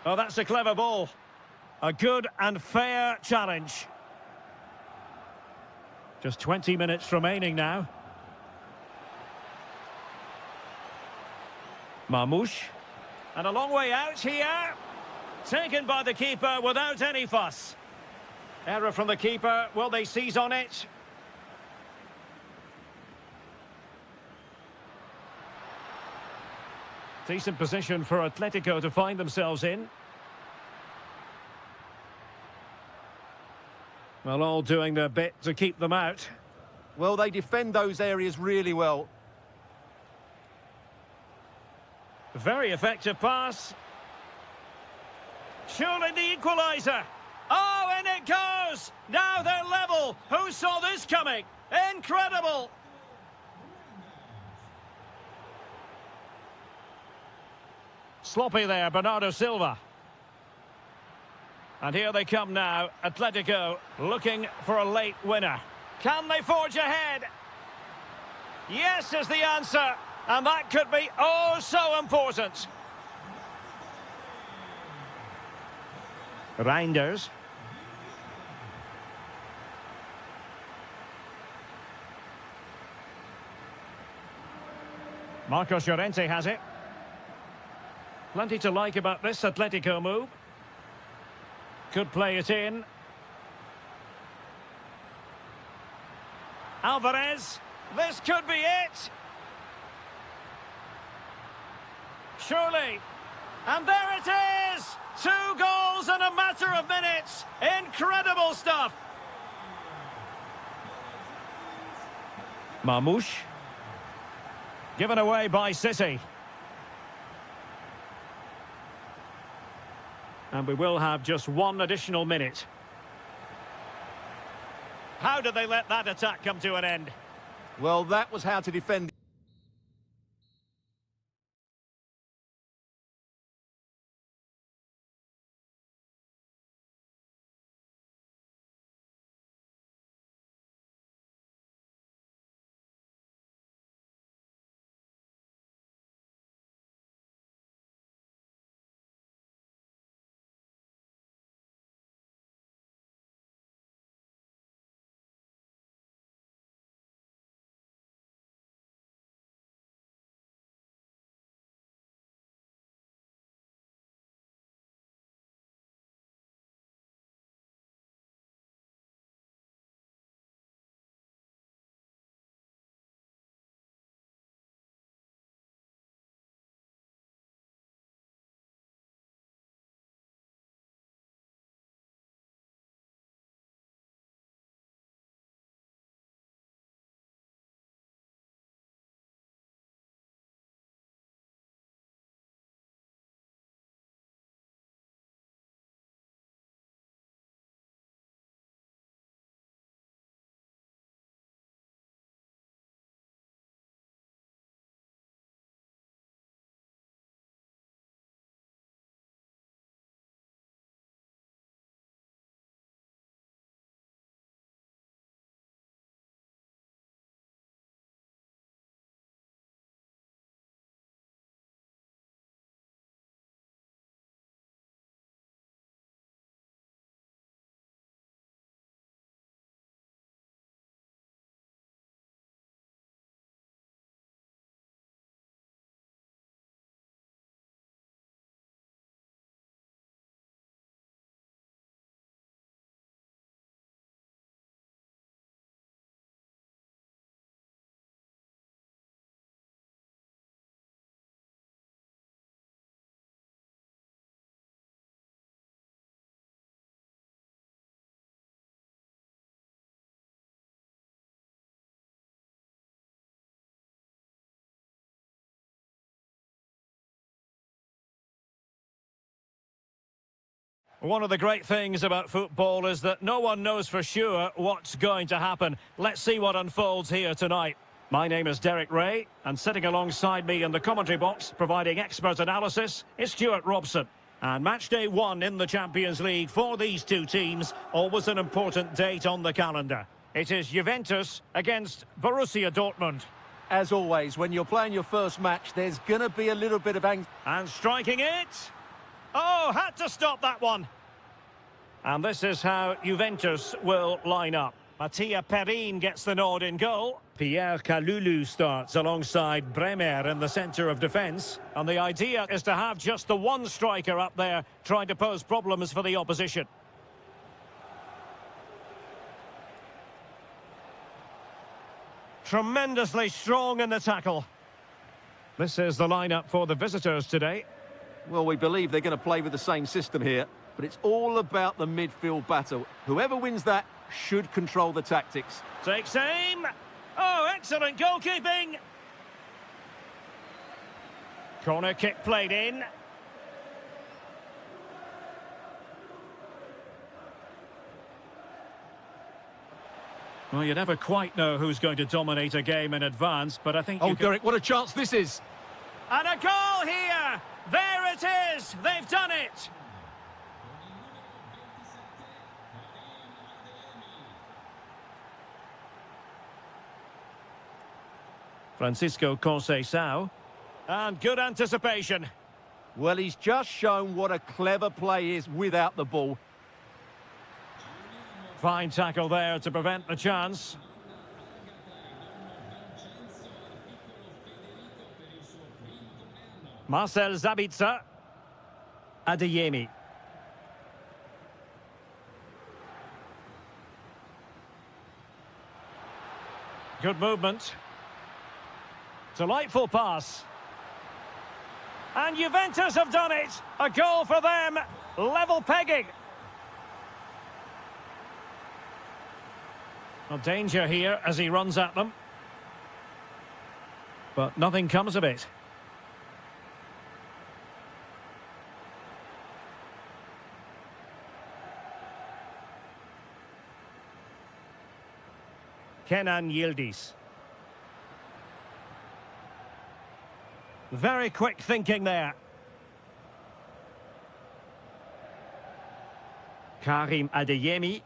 Oh, that's a clever ball. A good and fair challenge. Just 20 minutes remaining now. Marmoush. And a long way out here. Taken by the keeper without any fuss. Error from the keeper. Will they seize on it? Decent position for Atletico to find themselves in. Well, all doing their bit to keep them out. Well, they defend those areas really well. Very effective pass. Surely the equaliser. Oh, and it goes! Now they're level. Who saw this coming? Incredible! Sloppy there, Bernardo Silva. And here they come now, Atletico looking for a late winner. Can they forge ahead? Yes is the answer, and that could be oh so important. Reinders. Marcos Llorente has it. Plenty to like about this Atletico move. Could play it in. Alvarez. This could be it. Surely. And there it is! 2 goals in a matter of minutes. Incredible stuff. Marmoush. Given away by City. And we will have just 1 additional minute. How did they let that attack come to an end? Well, that was how to defend. One of the great things about football is that no one knows for sure what's going to happen. Let's see what unfolds here tonight. My name is Derek Ray, and sitting alongside me in the commentary box, providing expert analysis, is Stuart Robson. And match day 1 in the Champions League for these two teams, always an important date on the calendar. It is Juventus against Borussia Dortmund. As always, when you're playing your first match, there's going to be a little bit of anxiety. And striking it. Oh, had to stop that one. And this is how Juventus will line up. Mattia Perin gets the nod in goal. Pierre Kalulu starts alongside Bremer in the centre of defence. And the idea is to have just the one striker up there trying to pose problems for the opposition. Tremendously strong in the tackle. This is the lineup for the visitors today. Well, we believe they're going to play with the same system here, but it's all about the midfield battle. Whoever wins that should control the tactics. Takes aim. Oh, excellent goalkeeping. Corner kick played in. Well, you never quite know who's going to dominate a game in advance, but I think Oh, Derek, what a chance this is. And a goal here! There it is! They've done it! Francisco Conceição. And good anticipation. Well, he's just shown what a clever play is without the ball. Fine tackle there to prevent the chance. Marcel Sabitzer. Adeyemi. Good movement. Delightful pass. And Juventus have done it. A goal for them. Level pegging. Well, danger here as he runs at them. But nothing comes of it. Kenan Yildiz. Very quick thinking there. Karim Adeyemi.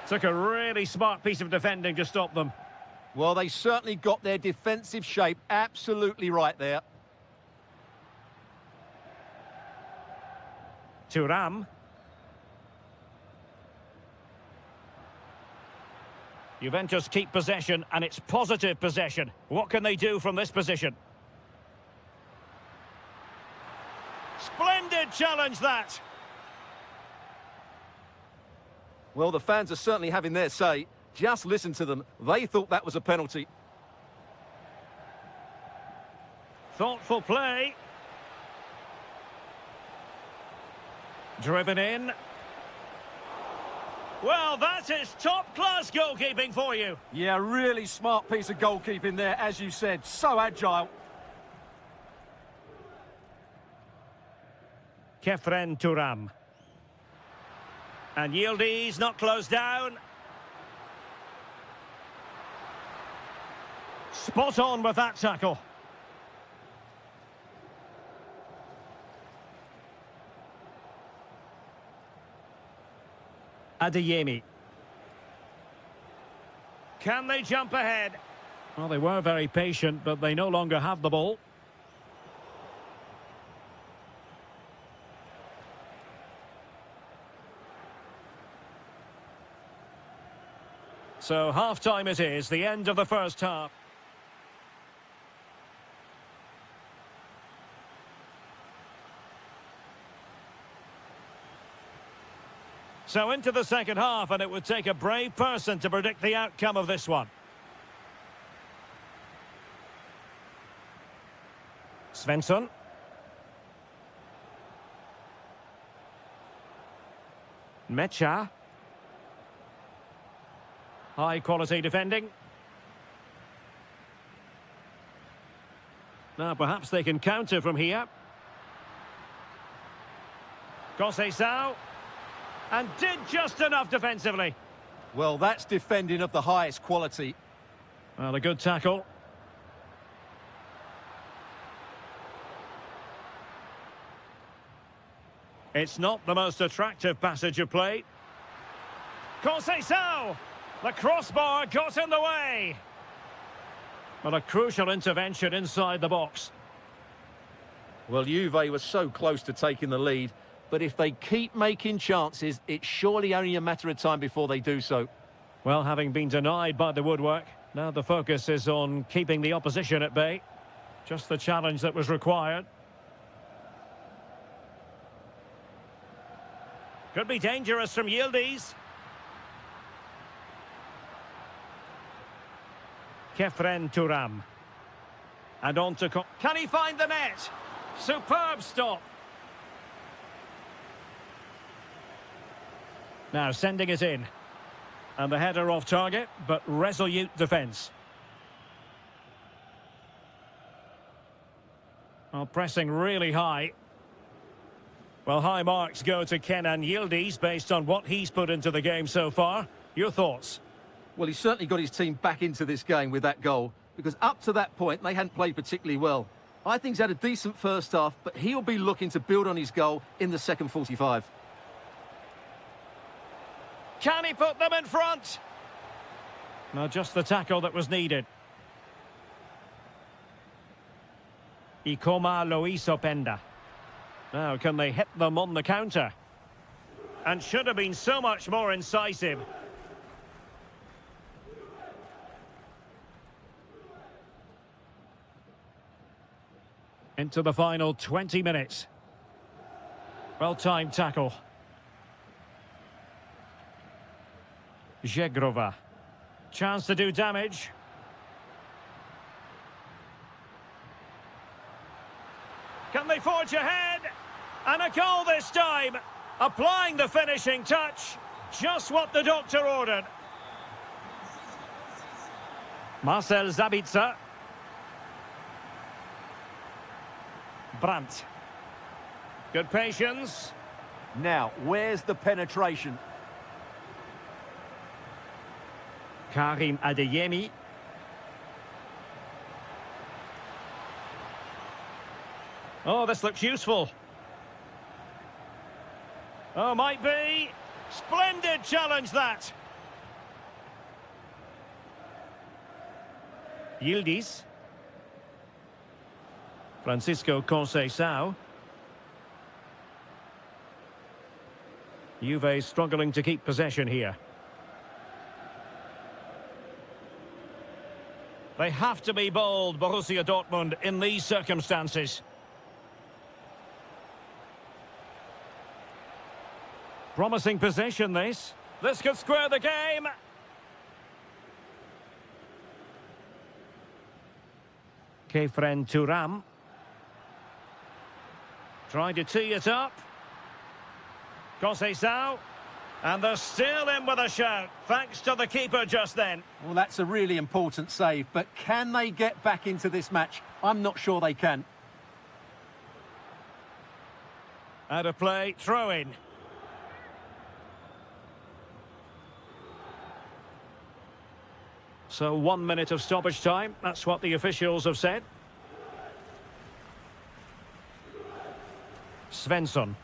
Took a really smart piece of defending to stop them. Well, they certainly got their defensive shape absolutely right there. Thuram. Juventus keep possession, and it's positive possession. What can they do from this position? Splendid challenge, that! Well, the fans are certainly having their say. Just listen to them. They thought that was a penalty. Thoughtful play. Driven in. Well, that is top-class goalkeeping for you. Yeah, really smart piece of goalkeeping there, as you said. So agile. Kefren Thuram. And Yildiz not closed down. Spot on with that tackle. Adeyemi. Can they jump ahead? Well, they were very patient, but they no longer have the ball. So half-time it is, the end of the first half. So into the second half, and it would take a brave person to predict the outcome of this one. Svensson. Mecha. High quality defending. Now perhaps they can counter from here. Conceição. And did just enough defensively. Well, that's defending of the highest quality. Well, a good tackle. It's not the most attractive passage of play. Conceição! The crossbar got in the way. Well, a crucial intervention inside the box. Well, Juve was so close to taking the lead, but if they keep making chances, it's surely only a matter of time before they do so. Well, having been denied by the woodwork, now the focus is on keeping the opposition at bay. Just the challenge that was required. Could be dangerous from Yildiz. Kefren Turam. And on to... Can he find the net? Superb stop. Now sending it in. And the header off target, but resolute defence. Well, pressing really high. Well, high marks go to Kenan Yildiz based on what he's put into the game so far. Your thoughts? Well, he's certainly got his team back into this game with that goal, because up to that point, they hadn't played particularly well. I think he's had a decent first half, but he'll be looking to build on his goal in the second 45. Can he put them in front? No, just the tackle that was needed. Ikoma Loisopenda. Now, can they hit them on the counter? And should have been so much more incisive. Into the final 20 minutes. Well-timed tackle. Zegrova. Chance to do damage. Can they forge ahead? And a goal this time. Applying the finishing touch. Just what the doctor ordered. Marcel Zabitzer. Brandt. Good patience. Now, where's the penetration? Karim Adeyemi. Oh, this looks useful. Oh, might be. Splendid challenge, that. Yildiz. Francisco Conceição. Juve struggling to keep possession here. They have to be bold, Borussia Dortmund, in these circumstances. Promising possession, this. This could square the game. Kefren Turam. Trying to tee it up. Conceição. And they're still in with a shout, thanks to the keeper just then. Well, that's a really important save, but can they get back into this match? I'm not sure they can. Out of play, throw in. So 1 minute of stoppage time, that's what the officials have said. Svensson.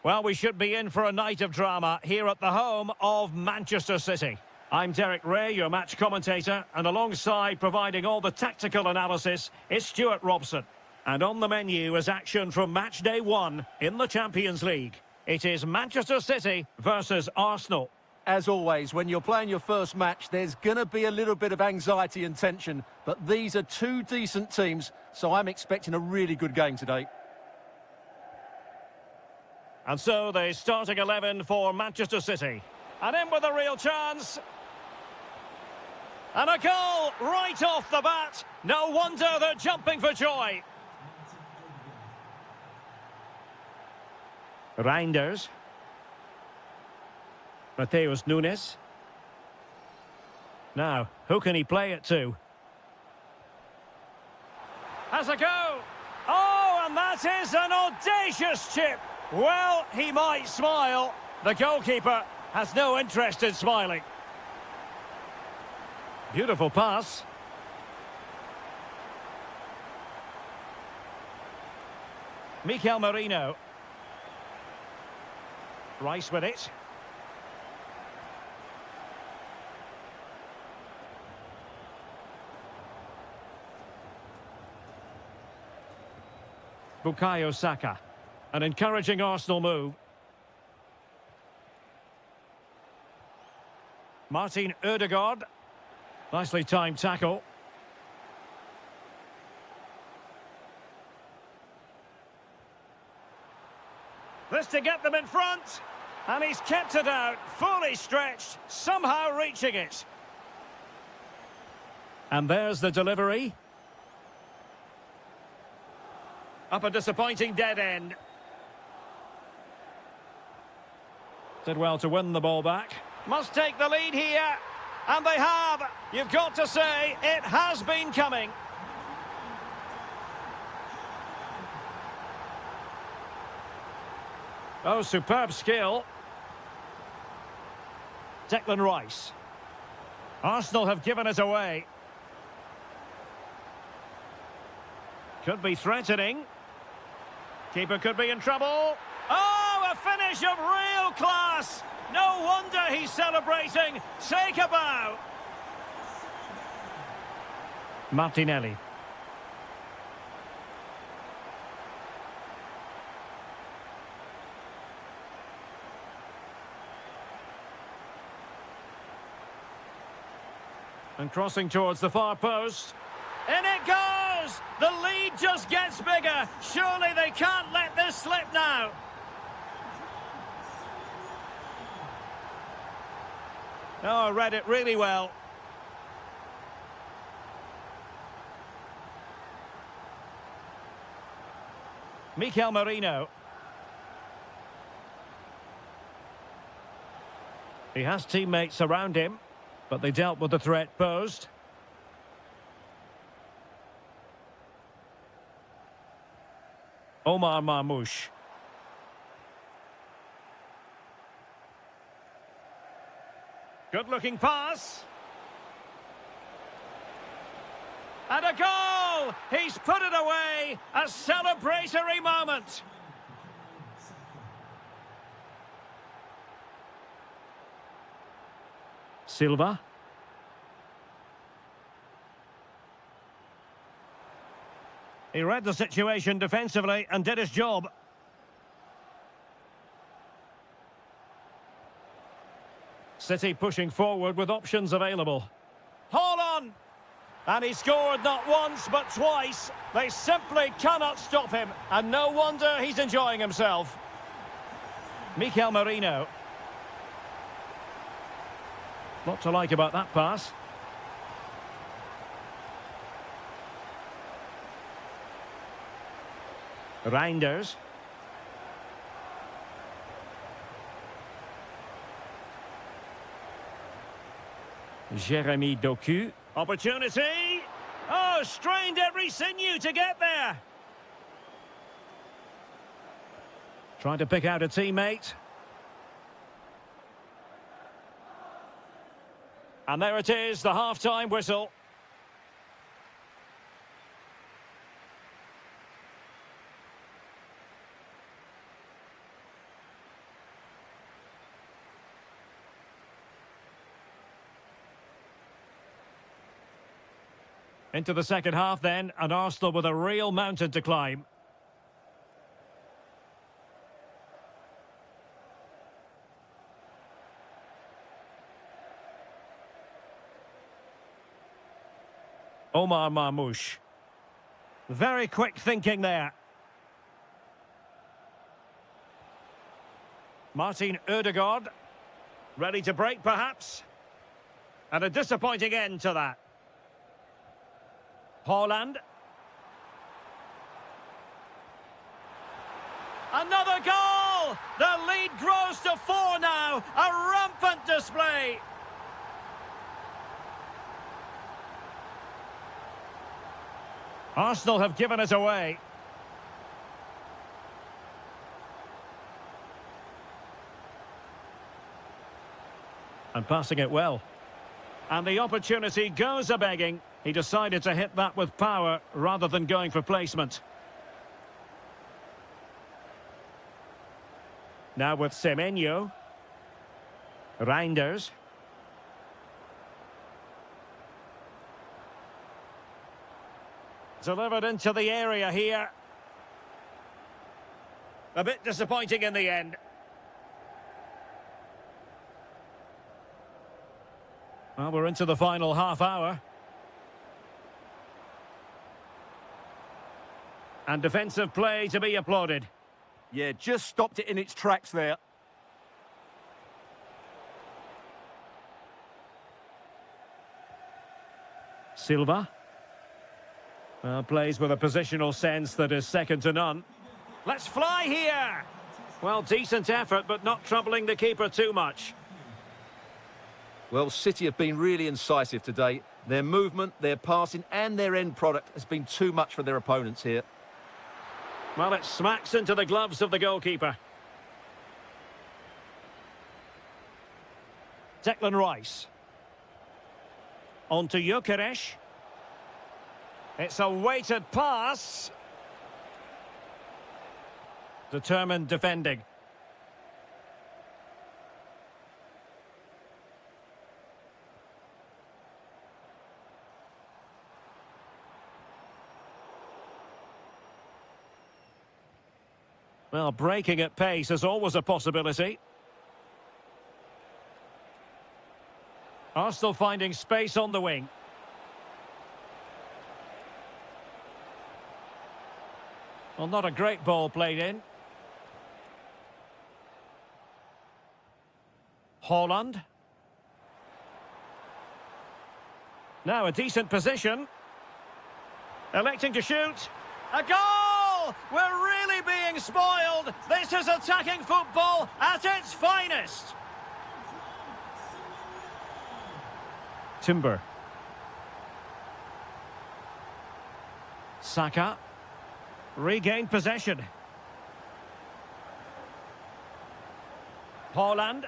Well, we should be in for a night of drama here at the home of Manchester City. I'm Derek Ray, your match commentator, and alongside providing all the tactical analysis is Stuart Robson. And on the menu is action from match day 1 in the Champions League. It is Manchester City versus Arsenal. As always, when you're playing your first match, there's going to be a little bit of anxiety and tension, but these are two decent teams, so I'm expecting a really good game today. And so the starting 11 for Manchester City. And in with a real chance. And a goal right off the bat. No wonder they're jumping for joy. Reinders. Mateus Nunes. Now, who can he play it to? Has a go. Oh, and that is an audacious chip. Well, he might smile. The goalkeeper has no interest in smiling. Beautiful pass. Mikel Merino. Rice with it. Bukayo Saka. An encouraging Arsenal move. Martin Ødegaard. Nicely timed tackle. This to get them in front. And he's kept it out, fully stretched, somehow reaching it. And there's the delivery. Up a disappointing dead end. Did well to win the ball back. Must take the lead here. And they have. You've got to say, it has been coming. Oh, superb skill. Declan Rice. Arsenal have given it away. Could be threatening. Keeper could be in trouble. Oh, a finish of real class. No wonder he's celebrating. Take a bow. Martinelli. And crossing towards the far post. In it goes! The lead just gets bigger. Surely they can't let this slip now. Oh, read it really well. Mikel Merino. He has teammates around him, but they dealt with the threat posed. Omar Marmoush. Good-looking pass. And a goal! He's put it away. A celebratory moment. Silva. He read the situation defensively and did his job. City pushing forward with options available. Hold on! And he scored not once but twice. They simply cannot stop him. And no wonder he's enjoying himself. Mikel Merino. Lot to like about that pass. Reinders. Jeremy Doku. Opportunity. Oh, strained every sinew to get there. Trying to pick out a teammate. And there it is, the half-time whistle. Into the second half then, and Arsenal with a real mountain to climb. Omar Marmoush. Very quick thinking there. Martin Ødegaard. Ready to break, perhaps? And a disappointing end to that. Haaland. Another goal! The lead grows to 4 now. A rampant display. Arsenal have given it away. And passing it well. And the opportunity goes a-begging. He decided to hit that with power rather than going for placement. Now with Semenyo. Reinders. Delivered into the area here. A bit disappointing in the end. Well, we're into the final half hour. And defensive play to be applauded. Yeah, just stopped it in its tracks there. Silva. Plays with a positional sense that is second to none. Let's fly here! Well, decent effort, but not troubling the keeper too much. Well, City have been really incisive today. Their movement, their passing and their end product has been too much for their opponents here. Well, it smacks into the gloves of the goalkeeper. Declan Rice. On to Gyökeres. It's a weighted pass. Determined defending. Well, breaking at pace is always a possibility. Arsenal finding space on the wing. Well, not a great ball played in. Haaland. Now a decent position. Electing to shoot. A goal! We're really being spoiled. This is attacking football at its finest. Timber. Saka. Regained possession. Haaland.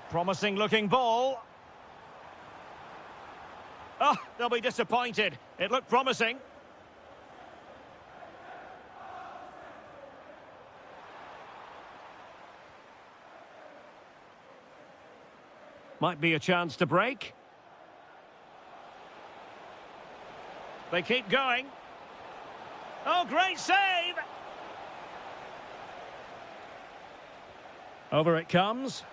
Promising looking ball. Oh, they'll be disappointed. It looked promising. Might be a chance to break. They keep going. Oh, great save! Over it comes.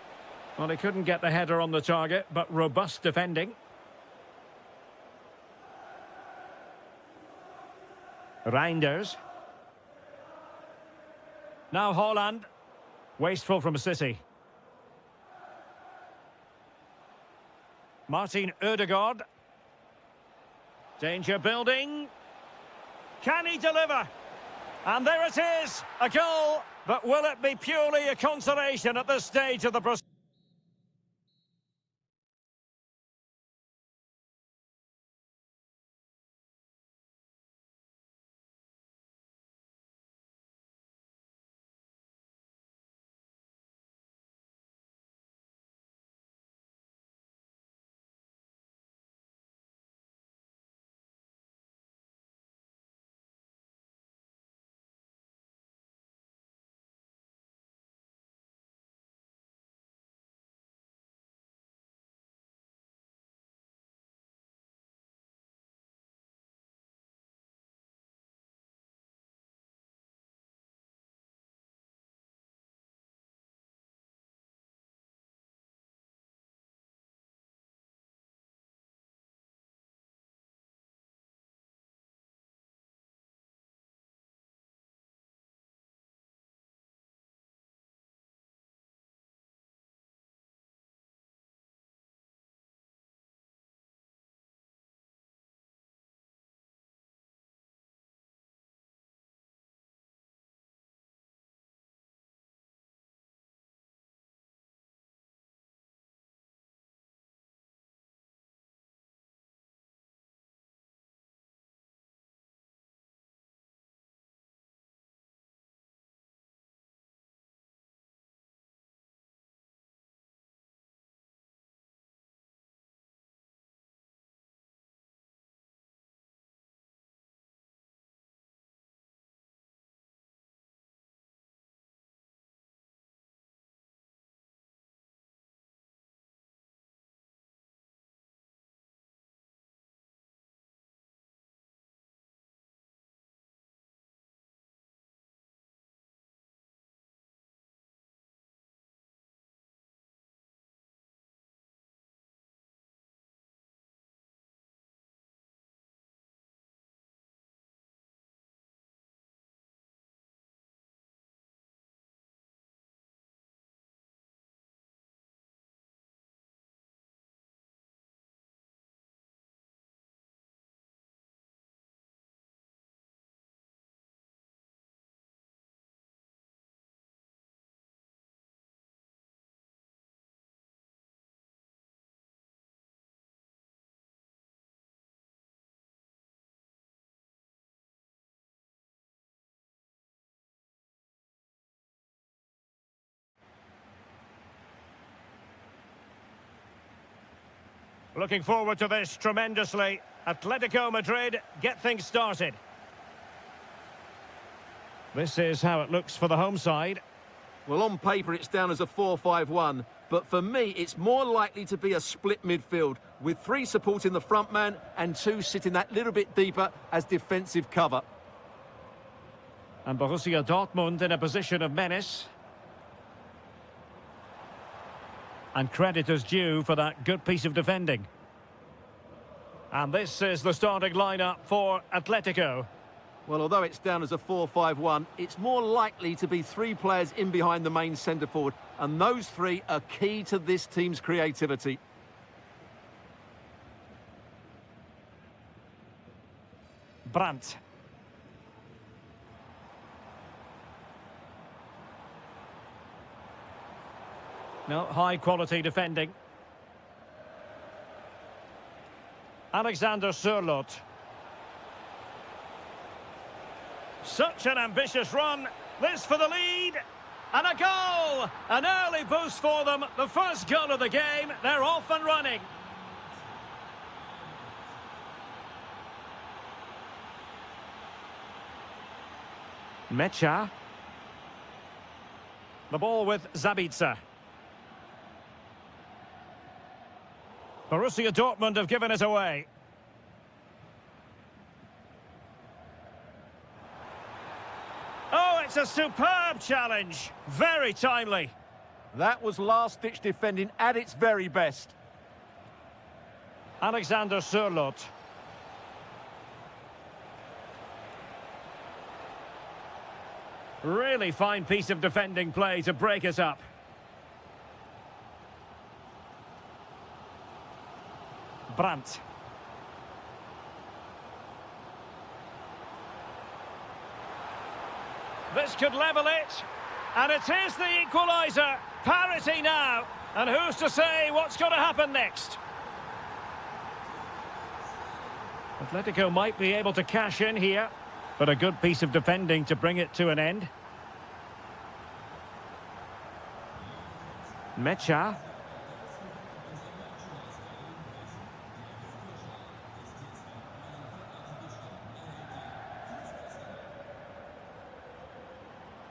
Well, he couldn't get the header on the target, but robust defending. Reinders. Now Haaland. Wasteful from City. Martin Ødegaard. Danger building. Can he deliver? And there it is, a goal. But will it be purely a consolation at this stage of the proceedings? Looking forward to this tremendously. Atletico Madrid get things started. This is how it looks for the home side. Well, on paper, it's down as a 4-5-1. But for me, it's more likely to be a split midfield, with 3 supporting the front man and 2 sitting that little bit deeper as defensive cover. And Borussia Dortmund in a position of menace. And credit is due for that good piece of defending. And this is the starting lineup for Atletico. Well, although it's down as a 4-5-1, it's more likely to be 3 players in behind the main centre-forward, and those 3 are key to this team's creativity. Brandt. No, high-quality defending. Alexander Sørloth. Such an ambitious run. This for the lead. And a goal! An early boost for them. The first goal of the game. They're off and running. Mecha. The ball with Zabitzer. Borussia Dortmund have given it away. Oh, it's a superb challenge. Very timely. That was last-ditch defending at its very best. Alexander Sørloth. Really fine piece of defending play to break us up. Brandt. This could level it. And it is the equaliser. Parity now. And who's to say what's going to happen next? Atletico might be able to cash in here. But a good piece of defending to bring it to an end. Mecha.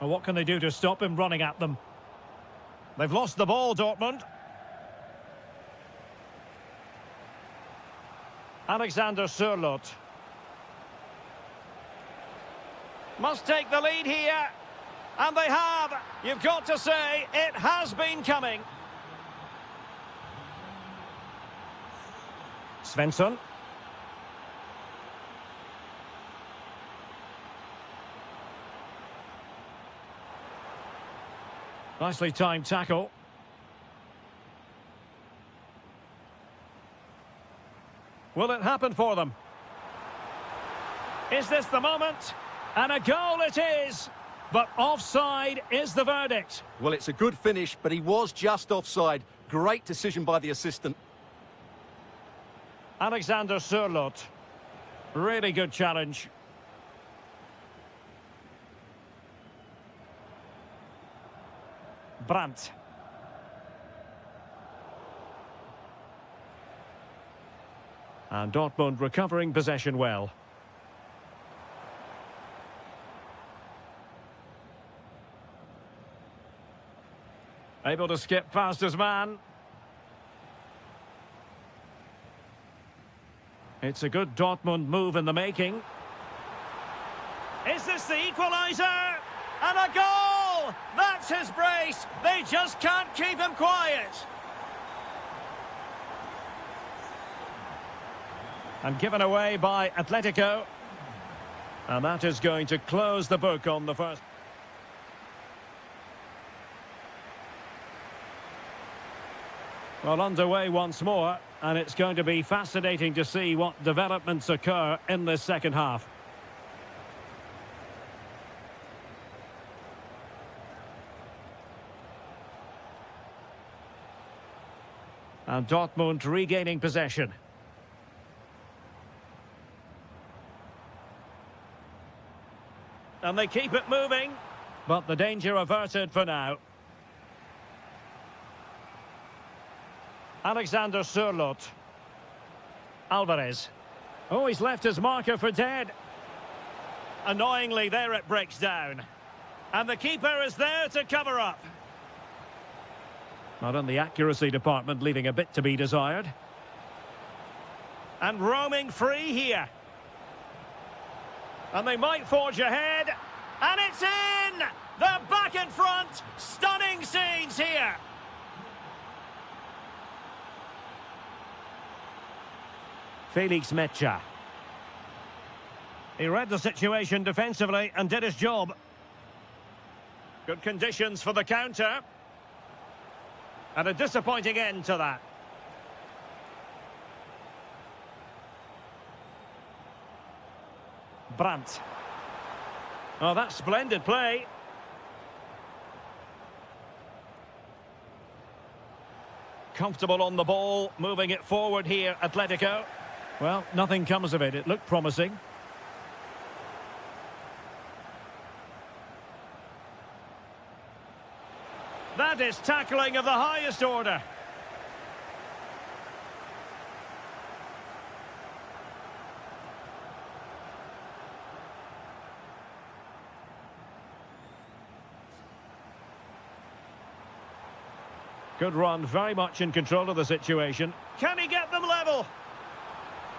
Well, what can they do to stop him running at them? They've lost the ball, Dortmund. Alexander Sørloth. Must take the lead here. And they have. You've got to say, it has been coming. Svensson. Nicely timed tackle. Will it happen for them? Is this the moment? And a goal it is. But offside is the verdict. Well, it's a good finish, but he was just offside. Great decision by the assistant. Alexander Sørloth. Really good challenge. Brandt. And Dortmund recovering possession well. Able to skip past his man. It's a good Dortmund move in the making. Is this the equaliser? And a goal! That's his brace. They just can't keep him quiet. And given away by Atletico. And that is going to close the book on the first. Well, underway once more, and it's going to be fascinating to see what developments occur in this second half. And Dortmund regaining possession. And they keep it moving, but the danger averted for now. Alexander Sørloth. Alvarez. Oh, he's left his marker for dead. Annoyingly, there it breaks down. And the keeper is there to cover up. Not in the accuracy department, leaving a bit to be desired. And roaming free here. And they might forge ahead. And it's in! They're back in front! Stunning scenes here! Felix Mecha. He read the situation defensively and did his job. Good conditions for the counter. And a disappointing end to that. Brandt. Oh, that's splendid play. Comfortable on the ball, moving it forward here, Atletico. Well, nothing comes of it. It looked promising. That is tackling of the highest order. Good run, very much in control of the situation. Can he get them level?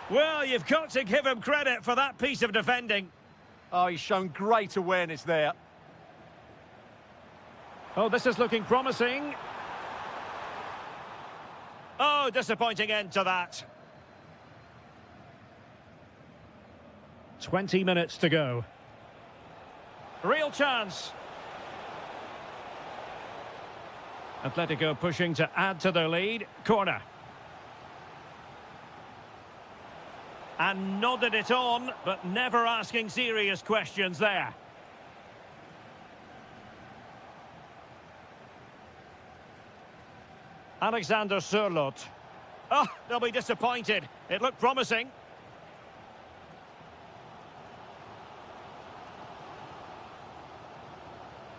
Well, you've got to give him credit for that piece of defending. Oh, he's shown great awareness there. Oh, this is looking promising. Oh, disappointing end to that. 20 minutes to go. Real chance. Atletico pushing to add to their lead. Corner. And nodded it on, but never asking serious questions there. Alexander Sørloth. Oh, they'll be disappointed. It looked promising.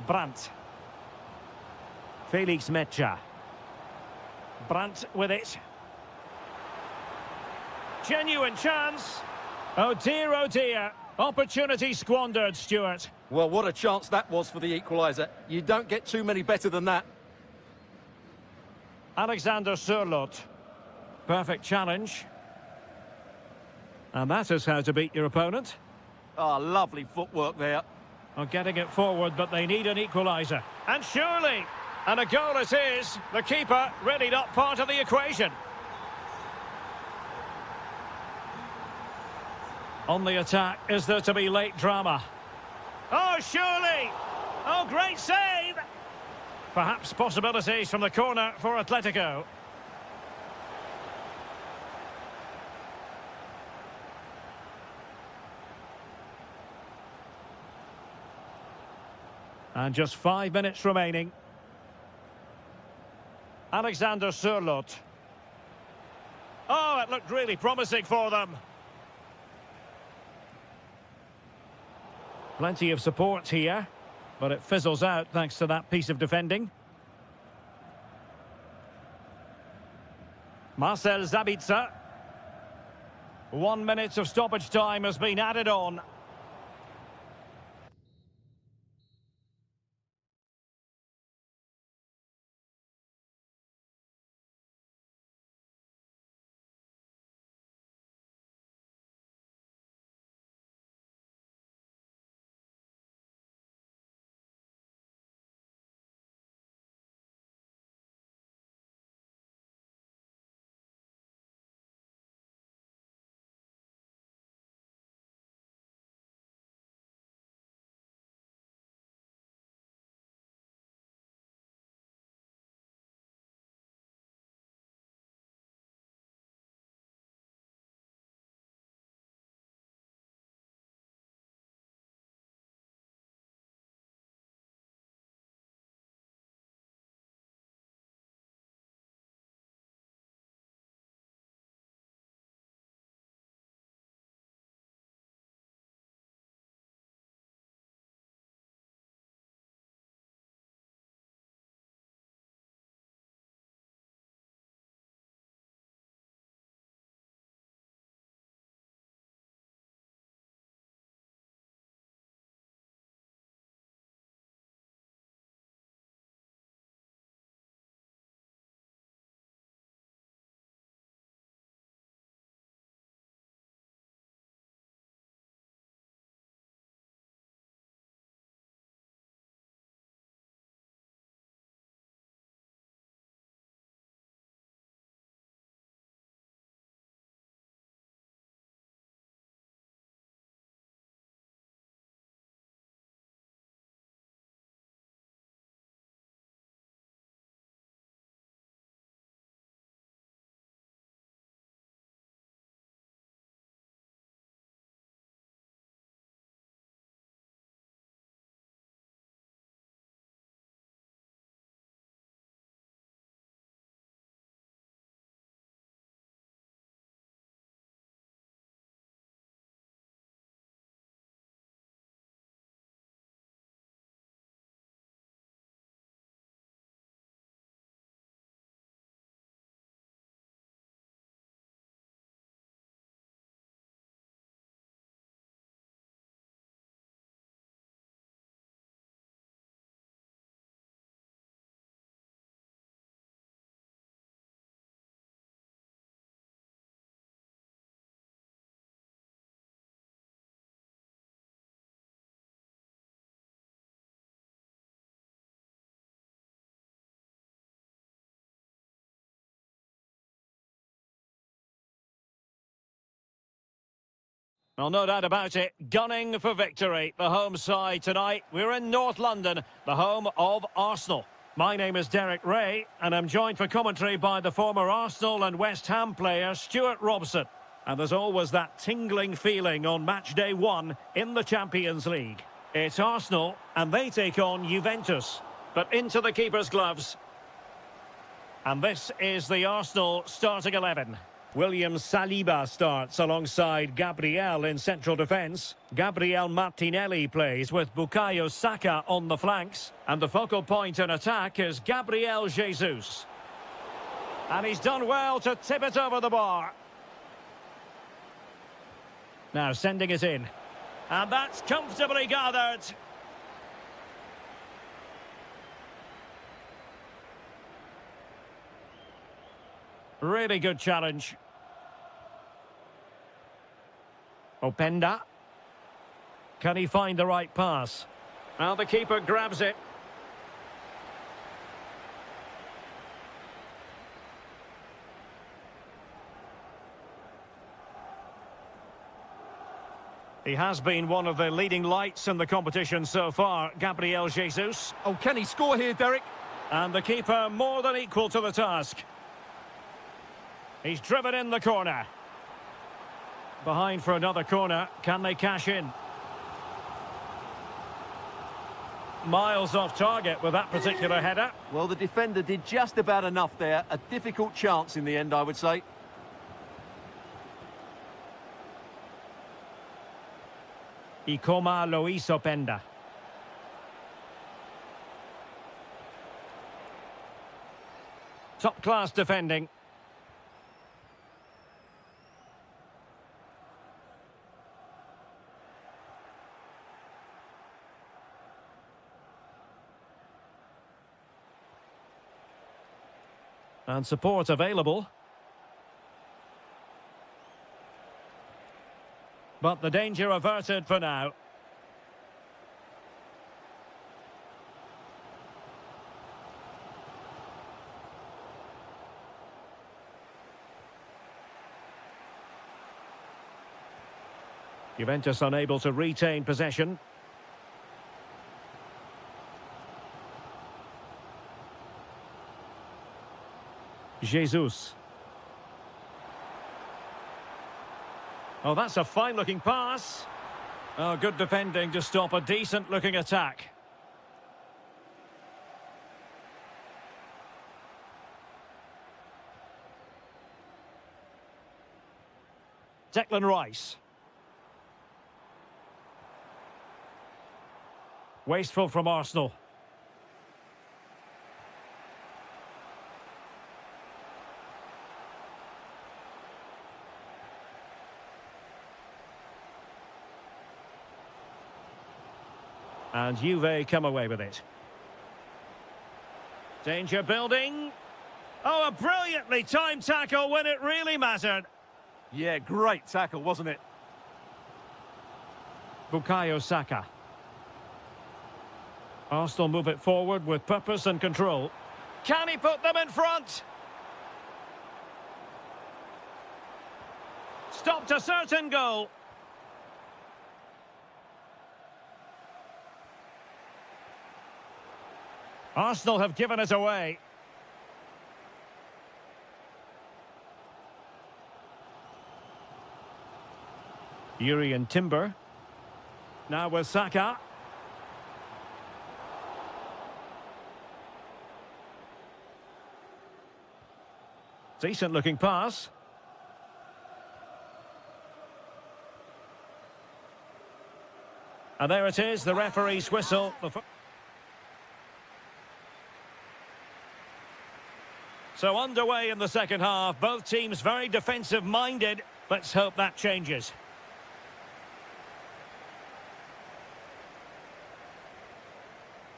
Brandt. Felix Mecha. Brandt with it. Genuine chance. Oh dear. Opportunity squandered, Stuart. Well, what a chance that was for the equaliser. You don't get too many better than that. Alexander Sørloth. Perfect challenge. And that is how to beat your opponent. Oh, lovely footwork there. Well, getting it forward, but they need an equaliser. And surely, and a goal it is. The keeper really not part of the equation. On the attack, is there to be late drama? Oh, surely! Oh, great save! Perhaps possibilities from the corner for Atletico. And just 5 minutes remaining. Alexander Sørloth. Oh, it looked really promising for them. Plenty of support here, but it fizzles out thanks to that piece of defending. Marcel Sabitzer. 1 minute of stoppage time has been added on. Well, no doubt about it, gunning for victory. The home side tonight. We're in North London, the home of Arsenal. My name is Derek Ray, and I'm joined for commentary by the former Arsenal and West Ham player Stuart Robson. And there's always that tingling feeling on match day one in the Champions League. It's Arsenal, and they take on Juventus. But into the keeper's gloves. And this is the Arsenal starting 11. William Saliba starts alongside Gabriel in central defence. Gabriel Martinelli plays with Bukayo Saka on the flanks. And the focal point in attack is Gabriel Jesus. And he's done well to tip it over the bar. Now sending it in. And that's comfortably gathered. Really good challenge. Openda. Can he find the right pass? Well, the keeper grabs it. He has been one of the leading lights in the competition so far, Gabriel Jesus. Oh, can he score here, Derek? And the keeper more than equal to the task. He's driven in the corner. Behind for another corner. Can they cash in? Miles off target with that particular header. Well, the defender did just about enough there. A difficult chance in the end, I would say. Ikoma Luis Openda. Top-class defending. And support available. But the danger averted for now. Juventus unable to retain possession. Jesus. Oh, that's a fine-looking pass. Oh, good defending to stop a decent-looking attack. Declan Rice. Wasteful from Arsenal. And Juve come away with it. Danger building. Oh, a brilliantly timed tackle when it really mattered. Yeah, great tackle, wasn't it? Bukayo Saka. Arsenal move it forward with purpose and control. Can he put them in front? Stopped a certain goal. Arsenal have given it away. Yuri and Timber. Now with Saka. Decent looking pass. And there it is, the referee's whistle. So underway in the second half, both teams very defensive-minded. Let's hope that changes.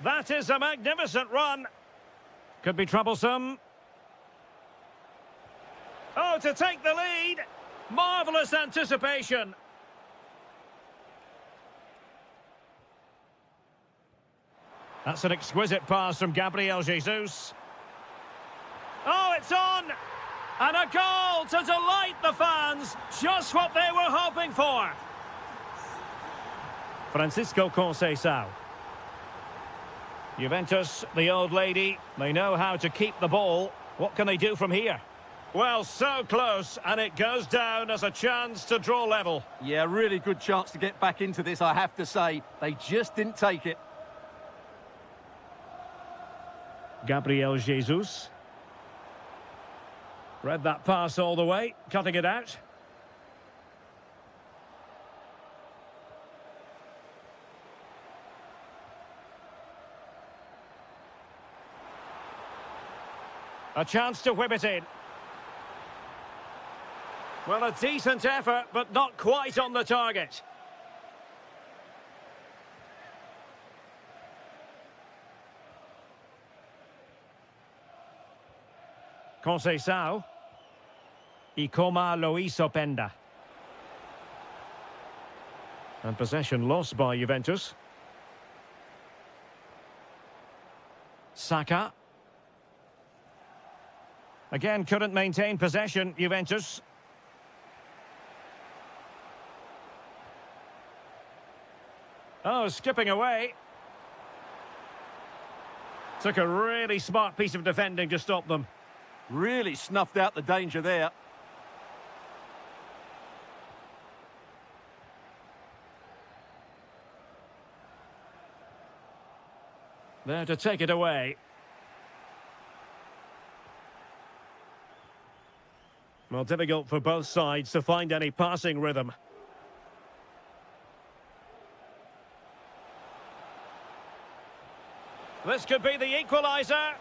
That is a magnificent run. Could be troublesome. Oh, to take the lead. Marvellous anticipation. That's an exquisite pass from Gabriel Jesus. Oh, it's on! And a goal to delight the fans. Just what they were hoping for. Francisco Conceição. Juventus, the old lady, they know how to keep the ball. What can they do from here? Well, so close, and it goes down as a chance to draw level. Yeah, really good chance to get back into this, I have to say. They just didn't take it. Gabriel Jesus. Read that pass all the way, cutting it out. A chance to whip it in. Well, a decent effort, but not quite on the target. Conceição. Y como lo hizo Penda. And possession lost by Juventus. Saka. Again, couldn't maintain possession, Juventus. Oh, skipping away. Took a really smart piece of defending to stop them. Really snuffed out the danger there. There to take it away. Well, difficult for both sides to find any passing rhythm. This could be the equaliser.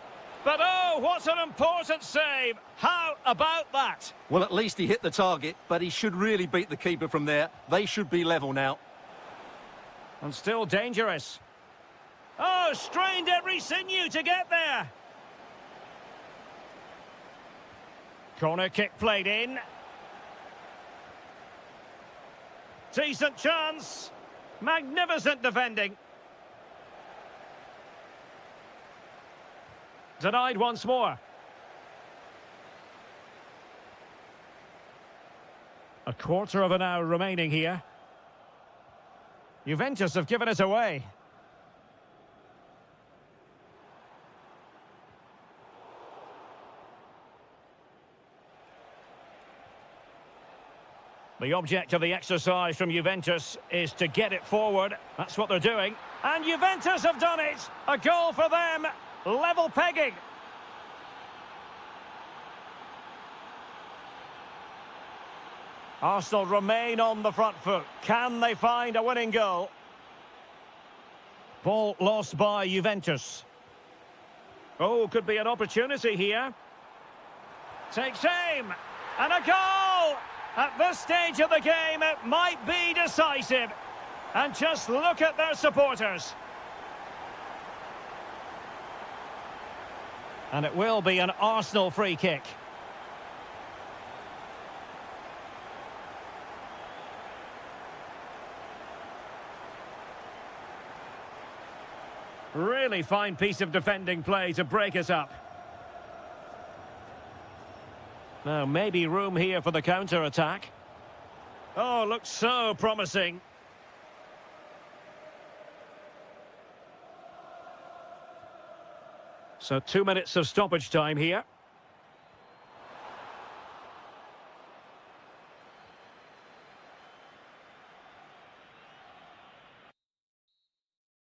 But oh, what an important save. How about that? Well, at least he hit the target, but he should really beat the keeper from there. They should be level now. And still dangerous. Oh, strained every sinew to get there. Corner kick played in. Decent chance. Magnificent defending. Denied once more. A quarter of an hour remaining here. Juventus have given it away. The object of the exercise from Juventus is to get it forward. That's what they're doing. And Juventus have done it! A goal for them! Level pegging. Arsenal remain on the front foot. Can they find a winning goal? Ball lost by Juventus. Oh, could be an opportunity here. Takes aim. And a goal! At this stage of the game, it might be decisive. And just look at their supporters. And it will be an Arsenal free kick. Really fine piece of defending play to break us up. Now, maybe room here for the counter-attack. Oh, looks so promising. So 2 minutes of stoppage time here.